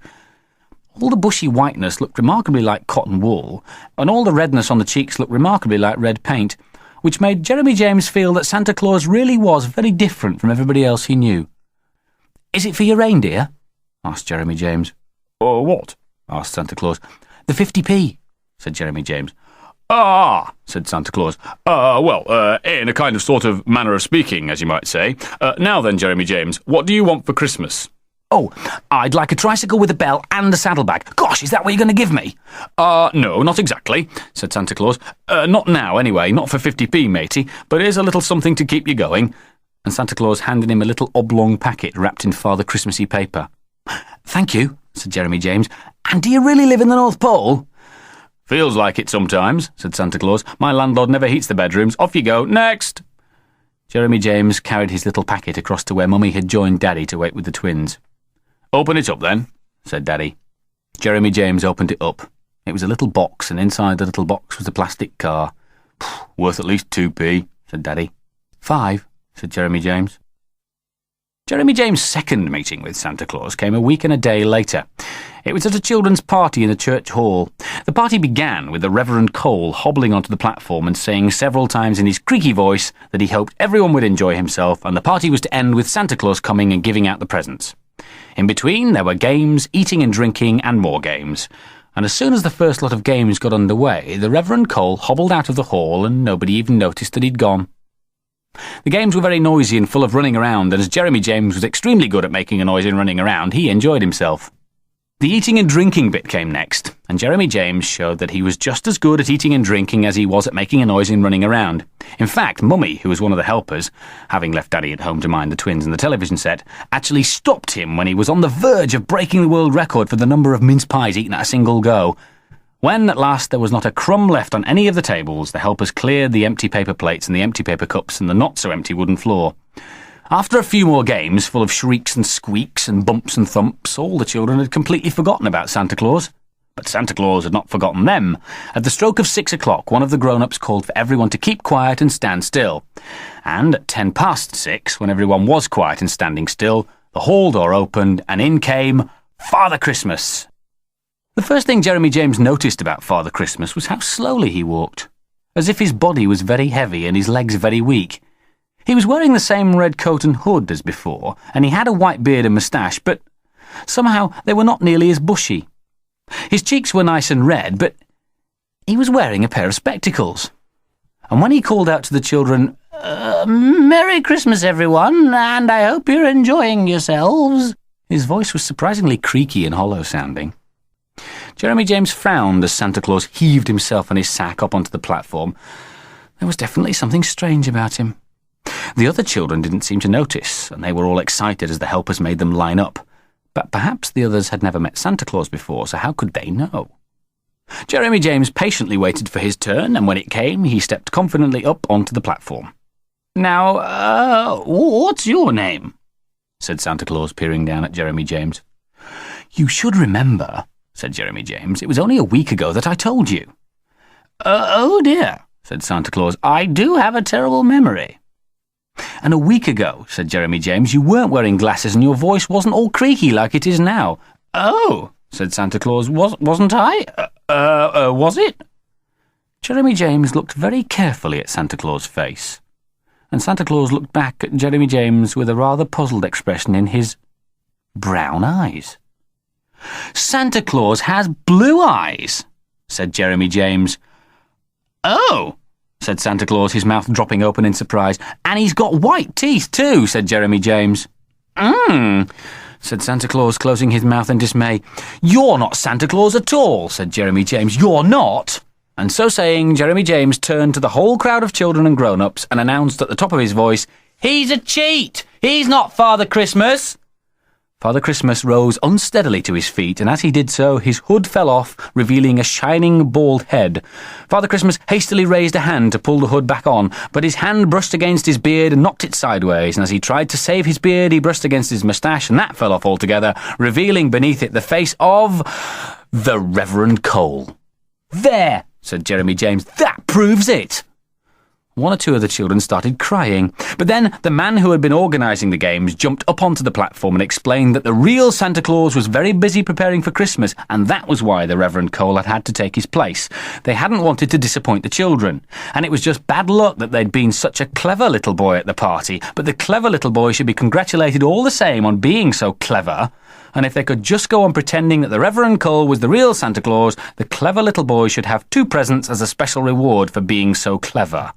All the bushy whiteness looked remarkably like cotton wool, and all the redness on the cheeks looked remarkably like red paint, which made Jeremy James feel that Santa Claus really was very different from everybody else he knew. "Is it for your reindeer?" asked Jeremy James. What?" asked Santa Claus. "The 50p, said Jeremy James. "Ah," said Santa Claus. In a kind of sort of manner of speaking, as you might say. Now then, Jeremy James, what do you want for Christmas?" "Oh, I'd like a tricycle with a bell and a saddlebag. Gosh, is that what you're going to give me?" No, not exactly," said Santa Claus. Not now, anyway, not for 50p, matey, but here's a little something to keep you going." And Santa Claus handed him a little oblong packet wrapped in Father Christmassy paper. "Thank you," said Jeremy James. "And do you really live in the North Pole?" "Feels like it sometimes," said Santa Claus. "My landlord never heats the bedrooms. Off you go. Next!" Jeremy James carried his little packet across to where Mummy had joined Daddy to wait with the twins. "Open it up, then," said Daddy. Jeremy James opened it up. It was a little box, and inside the little box was a plastic car. "Worth at least 2p, said Daddy. 5, said Jeremy James. Jeremy James' second meeting with Santa Claus came a week and a day later. It was at a children's party in the church hall. The party began with the Reverend Cole hobbling onto the platform and saying several times in his creaky voice that he hoped everyone would enjoy himself, and the party was to end with Santa Claus coming and giving out the presents. In between, there were games, eating and drinking, and more games. And as soon as the first lot of games got underway, the Reverend Cole hobbled out of the hall and nobody even noticed that he'd gone. The games were very noisy and full of running around, and as Jeremy James was extremely good at making a noise and running around, he enjoyed himself. The eating and drinking bit came next, and Jeremy James showed that he was just as good at eating and drinking as he was at making a noise and running around. In fact, Mummy, who was one of the helpers, having left Daddy at home to mind the twins and the television set, actually stopped him when he was on the verge of breaking the world record for the number of mince pies eaten at a single go. When, at last, there was not a crumb left on any of the tables, the helpers cleared the empty paper plates and the empty paper cups and the not-so-empty wooden floor. After a few more games, full of shrieks and squeaks and bumps and thumps, all the children had completely forgotten about Santa Claus. But Santa Claus had not forgotten them. At the stroke of 6 o'clock, one of the grown-ups called for everyone to keep quiet and stand still. And at 6:10, when everyone was quiet and standing still, the hall door opened and in came Father Christmas. The first thing Jeremy James noticed about Father Christmas was how slowly he walked, as if his body was very heavy and his legs very weak. He was wearing the same red coat and hood as before, and he had a white beard and moustache, but somehow they were not nearly as bushy. His cheeks were nice and red, but he was wearing a pair of spectacles. And when he called out to the children, "Merry Christmas, everyone, and I hope you're enjoying yourselves," his voice was surprisingly creaky and hollow-sounding. Jeremy James frowned as Santa Claus heaved himself and his sack up onto the platform. There was definitely something strange about him. The other children didn't seem to notice, and they were all excited as the helpers made them line up. But perhaps the others had never met Santa Claus before, so how could they know? Jeremy James patiently waited for his turn, and when it came, he stepped confidently up onto the platform. "Now, what's your name?" said Santa Claus, peering down at Jeremy James. "You should remember," said Jeremy James. "It was only a week ago that I told you." "Oh dear," said Santa Claus. "I do have a terrible memory." "And a week ago," said Jeremy James, "you weren't wearing glasses and your voice wasn't all creaky like it is now." "Oh," said Santa Claus, "wasn't I? Was it?" Jeremy James looked very carefully at Santa Claus' face, and Santa Claus looked back at Jeremy James with a rather puzzled expression in his brown eyes. "Santa Claus has blue eyes," said Jeremy James. "Oh," said Santa Claus, his mouth dropping open in surprise. "And he's got white teeth too," said Jeremy James. Said Santa Claus, closing his mouth in dismay. "You're not Santa Claus at all," said Jeremy James. "You're not." And so saying, Jeremy James turned to the whole crowd of children and grown-ups and announced at the top of his voice, "He's a cheat! He's not Father Christmas!" Father Christmas rose unsteadily to his feet, and as he did so, his hood fell off, revealing a shining, bald head. Father Christmas hastily raised a hand to pull the hood back on, but his hand brushed against his beard and knocked it sideways, and as he tried to save his beard, he brushed against his moustache, and that fell off altogether, revealing beneath it the face of the Reverend Cole. "There," said Jeremy James, "that proves it." One or two of the children started crying, but then the man who had been organising the games jumped up onto the platform and explained that the real Santa Claus was very busy preparing for Christmas, and that was why the Reverend Cole had to take his place. They hadn't wanted to disappoint the children, and it was just bad luck that they'd been such a clever little boy at the party, but the clever little boy should be congratulated all the same on being so clever. And if they could just go on pretending that the Reverend Cole was the real Santa Claus, the clever little boy should have 2 presents as a special reward for being so clever.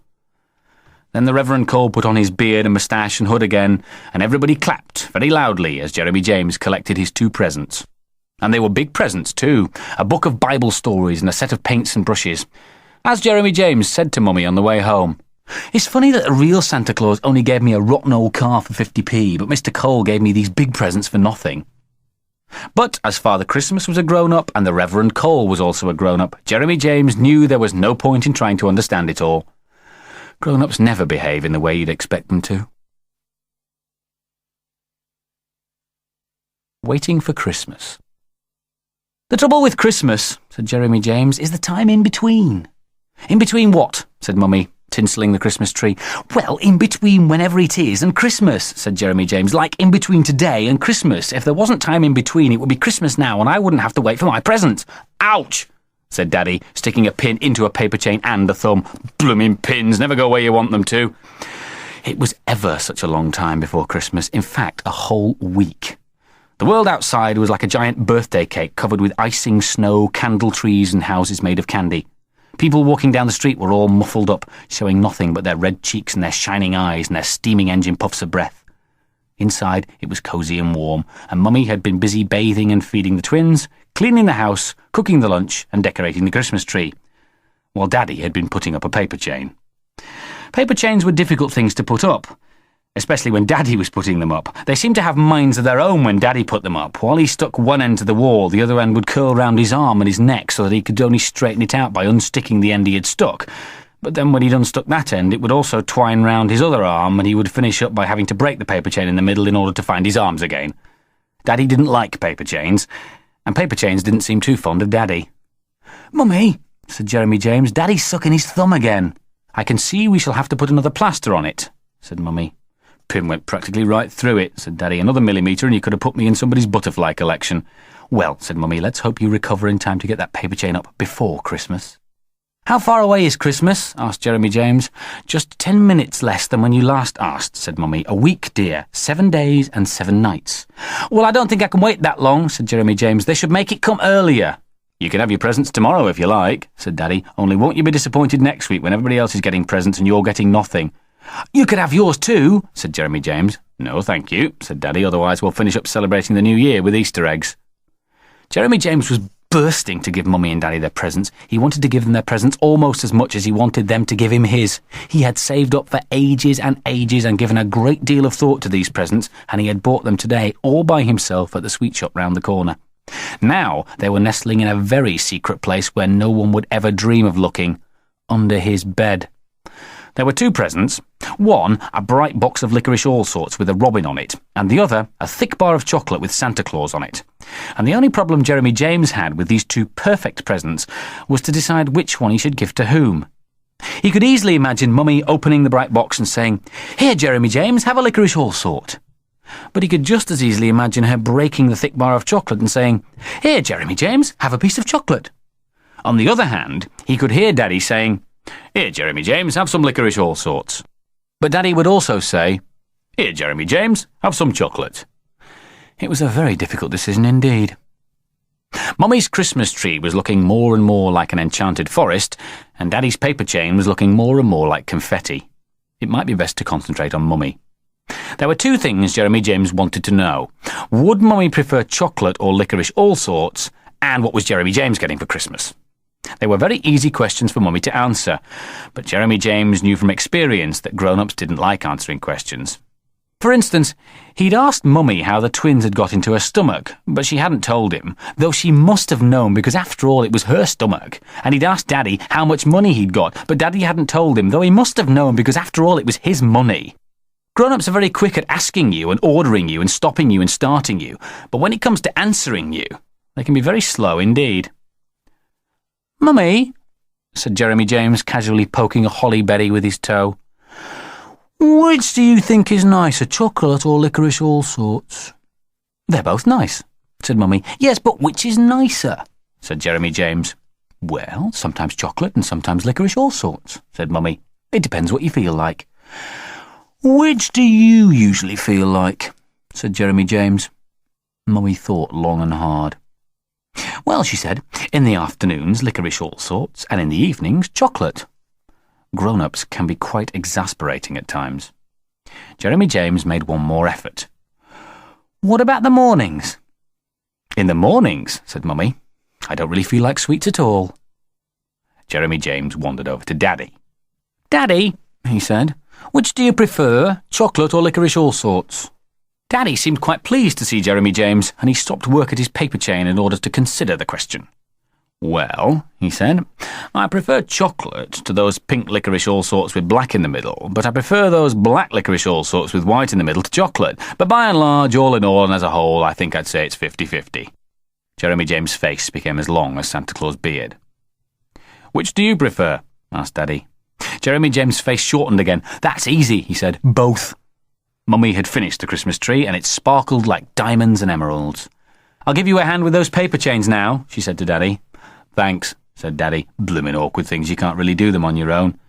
Then the Reverend Cole put on his beard and moustache and hood again, and everybody clapped very loudly as Jeremy James collected his 2 presents. And they were big presents too, a book of Bible stories and a set of paints and brushes. As Jeremy James said to Mummy on the way home, "It's funny that the real Santa Claus only gave me a rotten old car for 50p, but Mr. Cole gave me these big presents for nothing." But as Father Christmas was a grown-up and the Reverend Cole was also a grown-up, Jeremy James knew there was no point in trying to understand it all. Grown-ups never behave in the way you'd expect them to. Waiting for Christmas. "The trouble with Christmas," said Jeremy James, "is the time in between." "In between what?" said Mummy, tinselling the Christmas tree. "Well, in between whenever it is and Christmas," said Jeremy James, "like in between today and Christmas. If there wasn't time in between, it would be Christmas now and I wouldn't have to wait for my present." "Ouch!" said Daddy, sticking a pin into a paper chain and a thumb. "Blooming pins, never go where you want them to." It was ever such a long time before Christmas, in fact, a whole week. The world outside was like a giant birthday cake covered with icing snow, candle trees and houses made of candy. People walking down the street were all muffled up, showing nothing but their red cheeks and their shining eyes and their steaming engine puffs of breath. Inside, it was cosy and warm, and Mummy had been busy bathing and feeding the twins, cleaning the house, cooking the lunch, and decorating the Christmas tree, while Daddy had been putting up a paper chain. Paper chains were difficult things to put up, especially when Daddy was putting them up. They seemed to have minds of their own when Daddy put them up. While he stuck one end to the wall, the other end would curl round his arm and his neck so that he could only straighten it out by unsticking the end he had stuck. But then when he'd unstuck that end, it would also twine round his other arm, and he would finish up by having to break the paper chain in the middle in order to find his arms again. Daddy didn't like paper chains, and paper chains didn't seem too fond of Daddy. "Mummy," said Jeremy James, "Daddy's sucking his thumb again." "I can see we shall have to put another plaster on it," said Mummy. "Pin went practically right through it," said Daddy. "Another millimetre and you could have put me in somebody's butterfly collection." "Well," said Mummy, "let's hope you recover in time to get that paper chain up before Christmas." "How far away is Christmas?" asked Jeremy James. "Just 10 minutes less than when you last asked," said Mummy. "A week, dear. 7 days and 7 nights." "Well, I don't think I can wait that long," said Jeremy James. "They should make it come earlier." You can have your presents tomorrow if you like, said Daddy, only won't you be disappointed next week when everybody else is getting presents and you're getting nothing? You could have yours too, said Jeremy James. No, thank you, said Daddy, otherwise we'll finish up celebrating the new year with Easter eggs. Jeremy James was bursting to give Mummy and Daddy their presents. He wanted to give them their presents almost as much as he wanted them to give him his. He had saved up for ages and ages and given a great deal of thought to these presents, and he had bought them today all by himself at the sweet shop round the corner. Now they were nestling in a very secret place where no one would ever dream of looking, under his bed. There were two presents. One, a bright box of licorice all sorts with a robin on it, and the other, a thick bar of chocolate with Santa Claus on it. And the only problem Jeremy James had with these two perfect presents was to decide which one he should give to whom. He could easily imagine Mummy opening the bright box and saying, "Here, Jeremy James, have a licorice all sort." But he could just as easily imagine her breaking the thick bar of chocolate and saying, "Here, Jeremy James, have a piece of chocolate." On the other hand, he could hear Daddy saying, "Here, Jeremy James, have some licorice all sorts." But Daddy would also say, "Here, Jeremy James, have some chocolate." It was a very difficult decision indeed. Mummy's Christmas tree was looking more and more like an enchanted forest, and Daddy's paper chain was looking more and more like confetti. It might be best to concentrate on Mummy. There were two things Jeremy James wanted to know. Would Mummy prefer chocolate or licorice all sorts, and what was Jeremy James getting for Christmas? They were very easy questions for Mummy to answer, but Jeremy James knew from experience that grown-ups didn't like answering questions. For instance, he'd asked Mummy how the twins had got into her stomach, but she hadn't told him, though she must have known because after all it was her stomach. And he'd asked Daddy how much money he'd got, but Daddy hadn't told him, though he must have known because after all it was his money. Grown-ups are very quick at asking you and ordering you and stopping you and starting you, but when it comes to answering you, they can be very slow indeed. "Mummy," said Jeremy James, casually poking a holly berry with his toe, "which do you think is nicer, chocolate or licorice all sorts?" "They're both nice," said Mummy. "Yes, but which is nicer?" said Jeremy James. "Well, sometimes chocolate and sometimes licorice all sorts," said Mummy. "It depends what you feel like." "Which do you usually feel like?" said Jeremy James. Mummy thought long and hard. "Well," she said, "in the afternoons, licorice all sorts, and in the evenings, chocolate." Grown-ups can be quite exasperating at times. Jeremy James made one more effort. "What about the mornings?" "In the mornings," said Mummy, "I don't really feel like sweets at all." Jeremy James wandered over to Daddy. "Daddy," he said, "which do you prefer, chocolate or licorice all sorts?" Daddy seemed quite pleased to see Jeremy James, and he stopped work at his paper chain in order to consider the question. "Well," he said, "I prefer chocolate to those pink licorice all sorts with black in the middle, but I prefer those black licorice all sorts with white in the middle to chocolate. But by and large, all in all and as a whole, I think I'd say it's 50-50. Jeremy James' face became as long as Santa Claus' beard. "Which do you prefer?" asked Daddy. Jeremy James' face shortened again. "That's easy," he said. "Both." Mummy had finished the Christmas tree, and it sparkled like diamonds and emeralds. "I'll give you a hand with those paper chains now," she said to Daddy. "Thanks," said Daddy. "Bloomin' awkward things, you can't really do them on your own."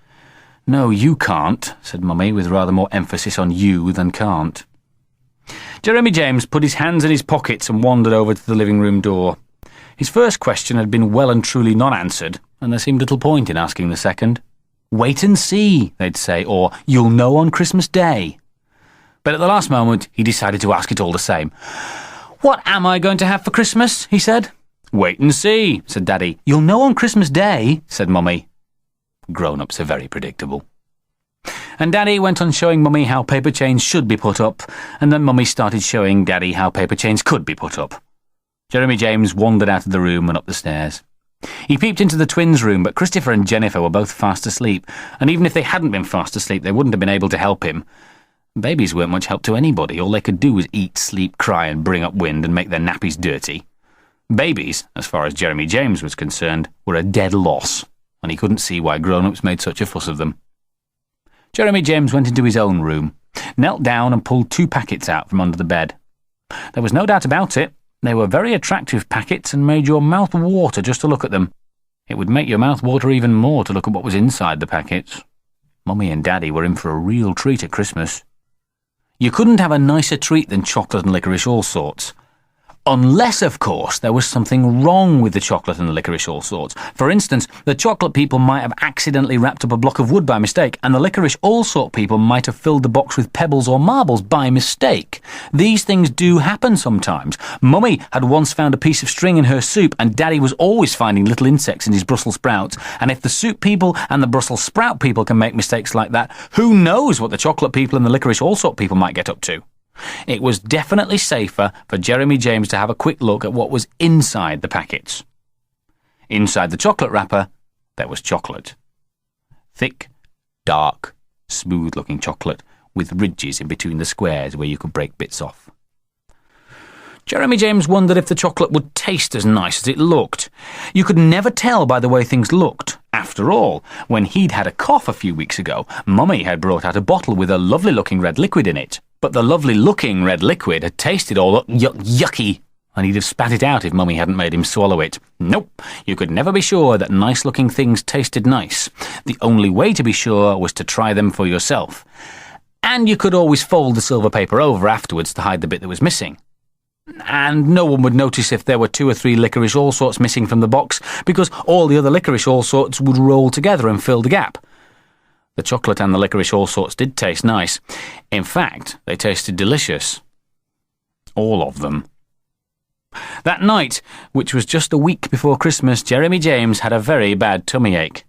"No, you can't," said Mummy, with rather more emphasis on you than can't. Jeremy James put his hands in his pockets and wandered over to the living room door. His first question had been well and truly not answered, and there seemed little point in asking the second. "Wait and see," they'd say, or "You'll know on Christmas Day." But at the last moment, he decided to ask it all the same. "What am I going to have for Christmas?" he said. "Wait and see," said Daddy. "You'll know on Christmas Day," said Mummy. Grown-ups are very predictable. And Daddy went on showing Mummy how paper chains should be put up, and then Mummy started showing Daddy how paper chains could be put up. Jeremy James wandered out of the room and up the stairs. He peeped into the twins' room, but Christopher and Jennifer were both fast asleep, and even if they hadn't been fast asleep, they wouldn't have been able to help him. Babies weren't much help to anybody. All they could do was eat, sleep, cry, and bring up wind and make their nappies dirty. Babies, as far as Jeremy James was concerned, were a dead loss, and he couldn't see why grown-ups made such a fuss of them. Jeremy James went into his own room, knelt down and pulled 2 packets out from under the bed. There was no doubt about it. They were very attractive packets and made your mouth water just to look at them. It would make your mouth water even more to look at what was inside the packets. Mummy and Daddy were in for a real treat at Christmas. You couldn't have a nicer treat than chocolate and licorice all sorts. Unless, of course, there was something wrong with the chocolate and the licorice all sorts. For instance, the chocolate people might have accidentally wrapped up a block of wood by mistake, and the licorice all sort people might have filled the box with pebbles or marbles by mistake. These things do happen sometimes. Mummy had once found a piece of string in her soup, and Daddy was always finding little insects in his Brussels sprouts. And if the soup people and the Brussels sprout people can make mistakes like that, who knows what the chocolate people and the licorice all sort people might get up to? It was definitely safer for Jeremy James to have a quick look at what was inside the packets. Inside the chocolate wrapper, there was chocolate. Thick, dark, smooth-looking chocolate with ridges in between the squares where you could break bits off. Jeremy James wondered if the chocolate would taste as nice as it looked. You could never tell by the way things looked. After all, when he'd had a cough a few weeks ago, Mummy had brought out a bottle with a lovely-looking red liquid in it. But the lovely-looking red liquid had tasted all yucky, and he'd have spat it out if Mummy hadn't made him swallow it. Nope, you could never be sure that nice-looking things tasted nice. The only way to be sure was to try them for yourself. And you could always fold the silver paper over afterwards to hide the bit that was missing. And no one would notice if there were 2 or 3 licorice all sorts missing from the box, because all the other licorice all sorts would roll together and fill the gap. The chocolate and the licorice all sorts did taste nice. In fact, they tasted delicious. All of them. That night, which was just a week before Christmas, Jeremy James had a very bad tummy ache.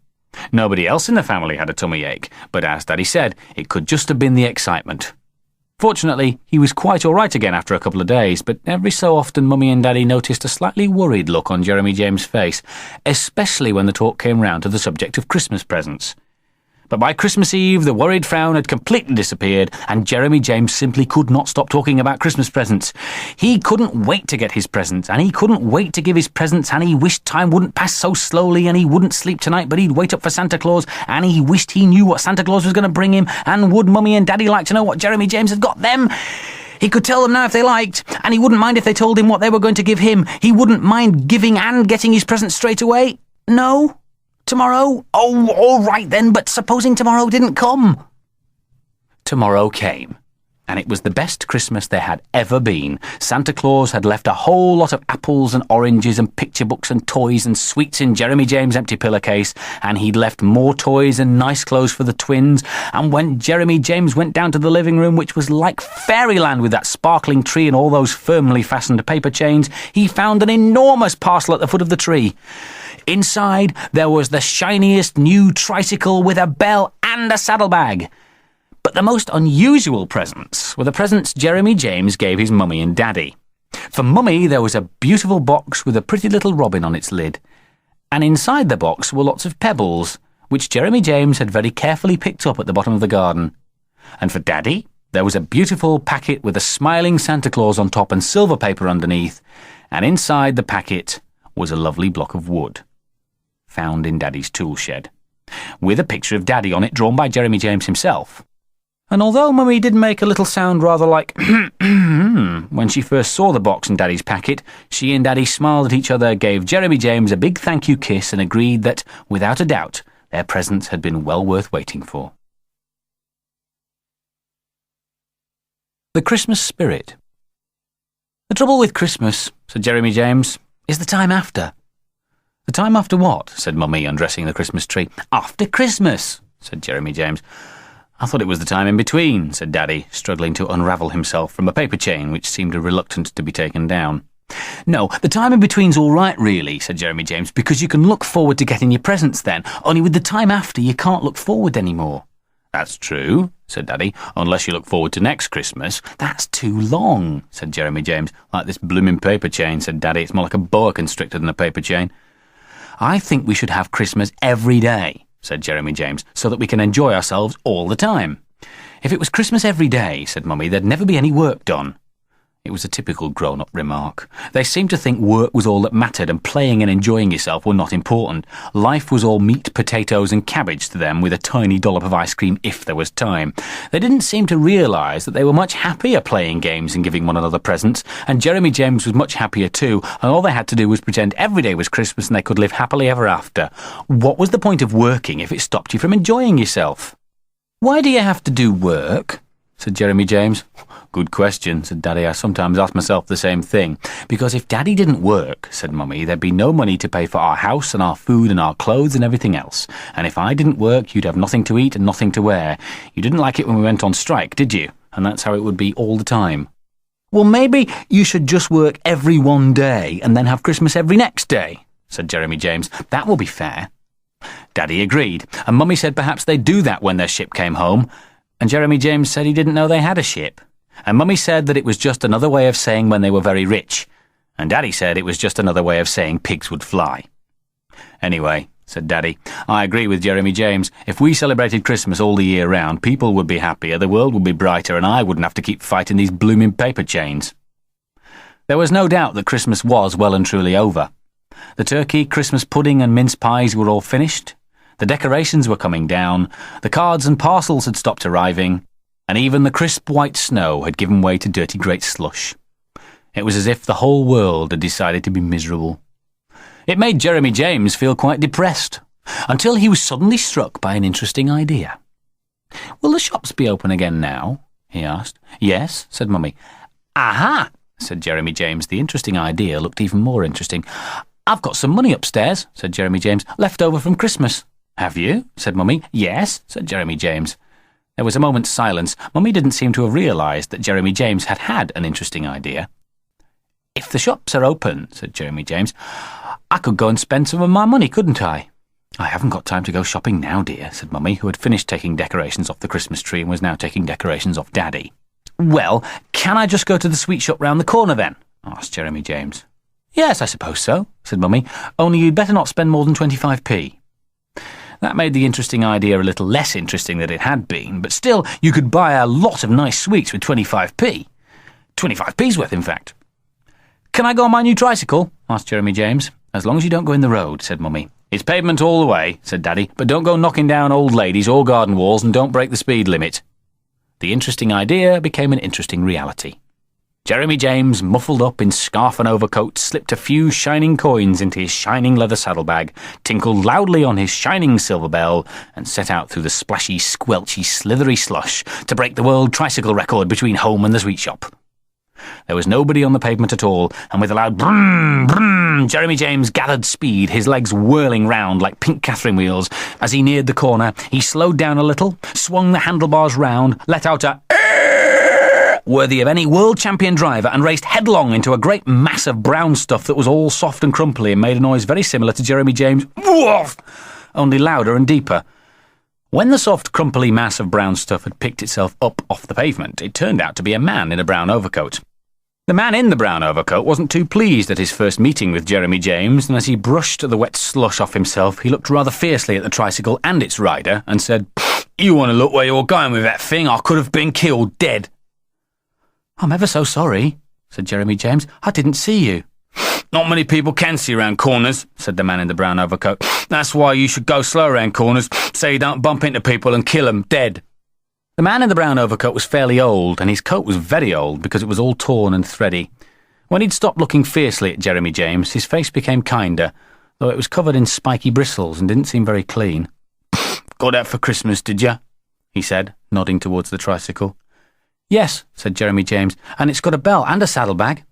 Nobody else in the family had a tummy ache, but as Daddy said, it could just have been the excitement. Fortunately, he was quite all right again after a couple of days, but every so often Mummy and Daddy noticed a slightly worried look on Jeremy James' face, especially when the talk came round to the subject of Christmas presents. But by Christmas Eve, the worried frown had completely disappeared, and Jeremy James simply could not stop talking about Christmas presents. He couldn't wait to get his presents, and he couldn't wait to give his presents, and he wished time wouldn't pass so slowly, and he wouldn't sleep tonight, but he'd wait up for Santa Claus, and he wished he knew what Santa Claus was going to bring him, and would Mummy and Daddy like to know what Jeremy James had got them? He could tell them now if they liked, and he wouldn't mind if they told him what they were going to give him. He wouldn't mind giving and getting his presents straight away. No? Tomorrow? Oh, all right then, but supposing tomorrow didn't come? Tomorrow came, and it was the best Christmas there had ever been. Santa Claus had left a whole lot of apples and oranges and picture books and toys and sweets in Jeremy James' empty pillowcase, and he'd left more toys and nice clothes for the twins, and when Jeremy James went down to the living room, which was like fairyland with that sparkling tree and all those firmly fastened paper chains, he found an enormous parcel at the foot of the tree. Inside, there was the shiniest new tricycle with a bell and a saddlebag. But the most unusual presents were the presents Jeremy James gave his Mummy and Daddy. For Mummy, there was a beautiful box with a pretty little robin on its lid. And inside the box were lots of pebbles, which Jeremy James had very carefully picked up at the bottom of the garden. And for Daddy, there was a beautiful packet with a smiling Santa Claus on top and silver paper underneath. And inside the packet was a lovely block of wood, found in Daddy's tool shed, with a picture of Daddy on it drawn by Jeremy James himself. And although Mummy did make a little sound rather like when she first saw the box and Daddy's packet, she and Daddy smiled at each other, gave Jeremy James a big thank you kiss, and agreed that, without a doubt, their presents had been well worth waiting for. The Christmas Spirit. The trouble with Christmas, said Jeremy James, is the time after. The time after what? Said Mummy, undressing the Christmas tree. After Christmas, said Jeremy James. I thought it was the time in between, said Daddy, struggling to unravel himself from a paper chain which seemed reluctant to be taken down. No, the time in between's all right, really, said Jeremy James, because you can look forward to getting your presents then, only with the time after you can't look forward anymore. That's true, said Daddy, unless you look forward to next Christmas. That's too long, said Jeremy James. Like this blooming paper chain, said Daddy. It's more like a boa constrictor than a paper chain. I think we should have Christmas every day, said Jeremy James, so that we can enjoy ourselves all the time. If it was Christmas every day, said Mummy, there'd never be any work done. It was a typical grown-up remark. They seemed to think work was all that mattered and playing and enjoying yourself were not important. Life was all meat, potatoes and cabbage to them, with a tiny dollop of ice cream if there was time. They didn't seem to realise that they were much happier playing games and giving one another presents, and Jeremy James was much happier too, and all they had to do was pretend every day was Christmas and they could live happily ever after. What was the point of working if it stopped you from enjoying yourself? Why do you have to do work? said Jeremy James. Good question, said Daddy. I sometimes ask myself the same thing. Because if Daddy didn't work, said Mummy, there'd be no money to pay for our house and our food and our clothes and everything else. And if I didn't work, you'd have nothing to eat and nothing to wear. You didn't like it when we went on strike, did you? And that's how it would be all the time. Well, maybe you should just work every one day and then have Christmas every next day, said Jeremy James. That will be fair. Daddy agreed, and Mummy said perhaps they'd do that when their ship came home, and Jeremy James said he didn't know they had a ship, and Mummy said that it was just another way of saying when they were very rich, and Daddy said it was just another way of saying pigs would fly. Anyway, said Daddy, I agree with Jeremy James. If we celebrated Christmas all the year round, people would be happier, the world would be brighter, and I wouldn't have to keep fighting these blooming paper chains. There was no doubt that Christmas was well and truly over. The turkey, Christmas pudding and mince pies were all finished. The decorations were coming down. The cards and parcels had stopped arriving. And even the crisp white snow had given way to dirty great slush. It was as if the whole world had decided to be miserable. It made Jeremy James feel quite depressed, until he was suddenly struck by an interesting idea. Will the shops be open again now? He asked. Yes, said Mummy. Aha, said Jeremy James. The interesting idea looked even more interesting. I've got some money upstairs, said Jeremy James, left over from Christmas. Have you? Said Mummy. Yes, said Jeremy James. There was a moment's silence. Mummy didn't seem to have realised that Jeremy James had had an interesting idea. If the shops are open, said Jeremy James, I could go and spend some of my money, couldn't I? I haven't got time to go shopping now, dear, said Mummy, who had finished taking decorations off the Christmas tree and was now taking decorations off Daddy. Well, can I just go to the sweet shop round the corner then? Asked Jeremy James. Yes, I suppose so, said Mummy, only you'd better not spend more than 25p. That made the interesting idea a little less interesting than it had been, but still, you could buy a lot of nice sweets with 25p. 25p's worth, in fact. Can I go on my new tricycle? Asked Jeremy James. As long as you don't go in the road, said Mummy. It's pavement all the way, said Daddy, but don't go knocking down old ladies or garden walls and don't break the speed limit. The interesting idea became an interesting reality. Jeremy James, muffled up in scarf and overcoat, slipped a few shining coins into his shining leather saddlebag, tinkled loudly on his shining silver bell, and set out through the splashy, squelchy, slithery slush to break the world tricycle record between home and the sweet shop. There was nobody on the pavement at all, and with a loud brum, brum, Jeremy James gathered speed, his legs whirling round like pink Catherine wheels. As he neared the corner, he slowed down a little, swung the handlebars round, let out a worthy of any world champion driver, and raced headlong into a great mass of brown stuff that was all soft and crumply and made a noise very similar to Jeremy James' woof, only louder and deeper. When the soft, crumply mass of brown stuff had picked itself up off the pavement, it turned out to be a man in a brown overcoat. The man in the brown overcoat wasn't too pleased at his first meeting with Jeremy James, and as he brushed the wet slush off himself, he looked rather fiercely at the tricycle and its rider and said, "You want to look where you're going with that thing? I could have been killed dead." "I'm ever so sorry," said Jeremy James. "I didn't see you." "Not many people can see round corners," said the man in the brown overcoat. "That's why you should go slow round corners, so you don't bump into people and kill them dead." The man in the brown overcoat was fairly old, and his coat was very old because it was all torn and thready. When he'd stopped looking fiercely at Jeremy James, his face became kinder, though it was covered in spiky bristles and didn't seem very clean. "Got that for Christmas, did you?" he said, nodding towards the tricycle. "Yes," said Jeremy James, "and it's got a bell and a saddlebag."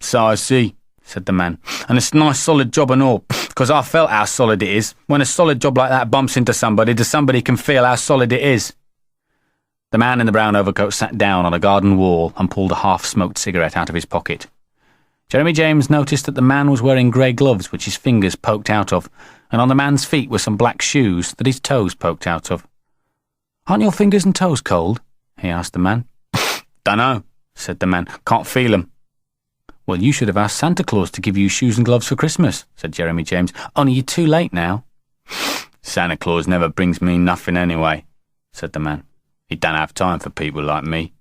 "So I see," said the man, "and it's a nice solid job and all, because I felt how solid it is. When a solid job like that bumps into somebody, somebody can feel how solid it is." The man in the brown overcoat sat down on a garden wall and pulled a half-smoked cigarette out of his pocket. Jeremy James noticed that the man was wearing grey gloves which his fingers poked out of, and on the man's feet were some black shoes that his toes poked out of. "Aren't your fingers and toes cold?" he asked the man. "Dunno," said the man. "Can't feel 'em." "Well, you should have asked Santa Claus to give you shoes and gloves for Christmas," said Jeremy James. "Only you're too late now." "Santa Claus never brings me nothing anyway," said the man. "He don't have time for people like me."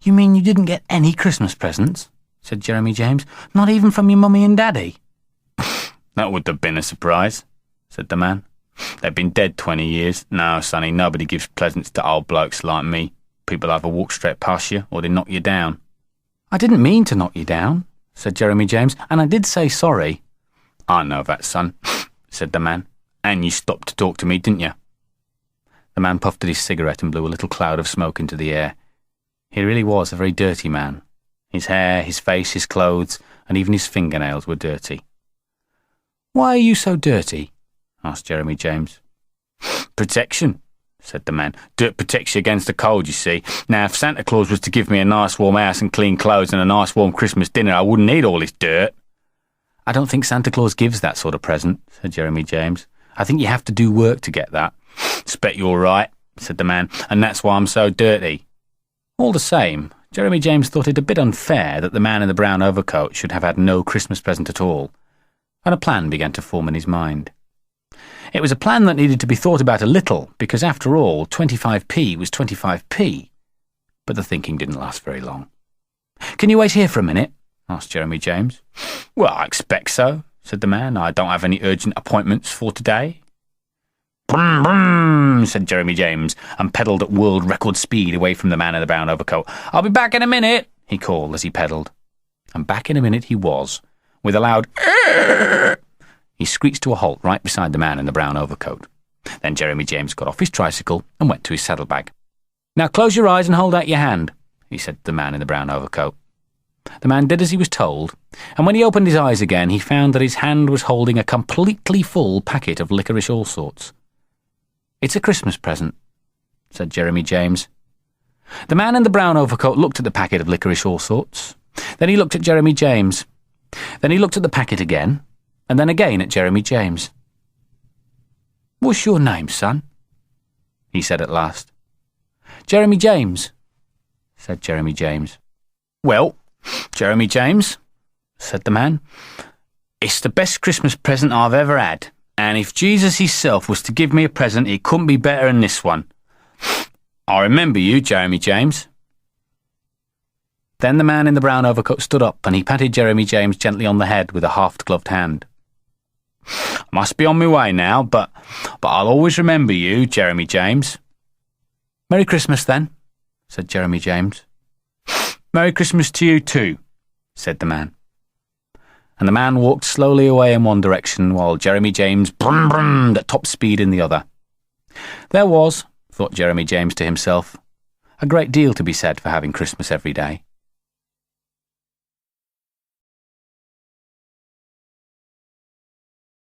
"You mean you didn't get any Christmas presents?" said Jeremy James. "Not even from your mummy and daddy?" "That would have been a surprise," said the man. "They've been dead 20 years. No, sonny, nobody gives presents to old blokes like me. People either walk straight past you or they knock you down." "I didn't mean to knock you down," said Jeremy James, "and I did say sorry." "I know that, son," said the man. "And you stopped to talk to me, didn't you?" The man puffed at his cigarette and blew a little cloud of smoke into the air. He really was a very dirty man. His hair, his face, his clothes, and even his fingernails were dirty. "Why are you so dirty?" asked Jeremy James. "Protection," said the man. "Dirt protects you against the cold, you see. Now, if Santa Claus was to give me a nice warm house and clean clothes and a nice warm Christmas dinner, I wouldn't need all this dirt." "I don't think Santa Claus gives that sort of present," said Jeremy James. "I think you have to do work to get that." "Expect you're right," said the man, "and that's why I'm so dirty." All the same, Jeremy James thought it a bit unfair that the man in the brown overcoat should have had no Christmas present at all, and a plan began to form in his mind. It was a plan that needed to be thought about a little, because after all, 25p was 25p. But the thinking didn't last very long. "Can you wait here for a minute?" asked Jeremy James. "Well, I expect so," said the man. "I don't have any urgent appointments for today." "Brum, brum," said Jeremy James, and pedalled at world record speed away from the man in the brown overcoat. "I'll be back in a minute," he called as he pedalled. And back in a minute he was, with a loud "Arr!" He screeched to a halt right beside the man in the brown overcoat. Then Jeremy James got off his tricycle and went to his saddlebag. "Now close your eyes and hold out your hand," he said to the man in the brown overcoat. The man did as he was told, and when he opened his eyes again, he found that his hand was holding a completely full packet of licorice all sorts. "It's a Christmas present," said Jeremy James. The man in the brown overcoat looked at the packet of licorice all sorts. Then he looked at Jeremy James. Then he looked at the packet again, and then again at Jeremy James. "What's your name, son?" he said at last. "Jeremy James," said Jeremy James. "Well, Jeremy James," said the man, "it's the best Christmas present I've ever had, and if Jesus himself was to give me a present, it couldn't be better than this one. I remember you, Jeremy James." Then the man in the brown overcoat stood up and he patted Jeremy James gently on the head with a half-gloved hand. "I must be on my way now, but I'll always remember you, Jeremy James." "Merry Christmas, then," said Jeremy James. "Merry Christmas to you too," said the man. And the man walked slowly away in one direction while Jeremy James brummed at top speed in the other. There was, thought Jeremy James to himself, a great deal to be said for having Christmas every day.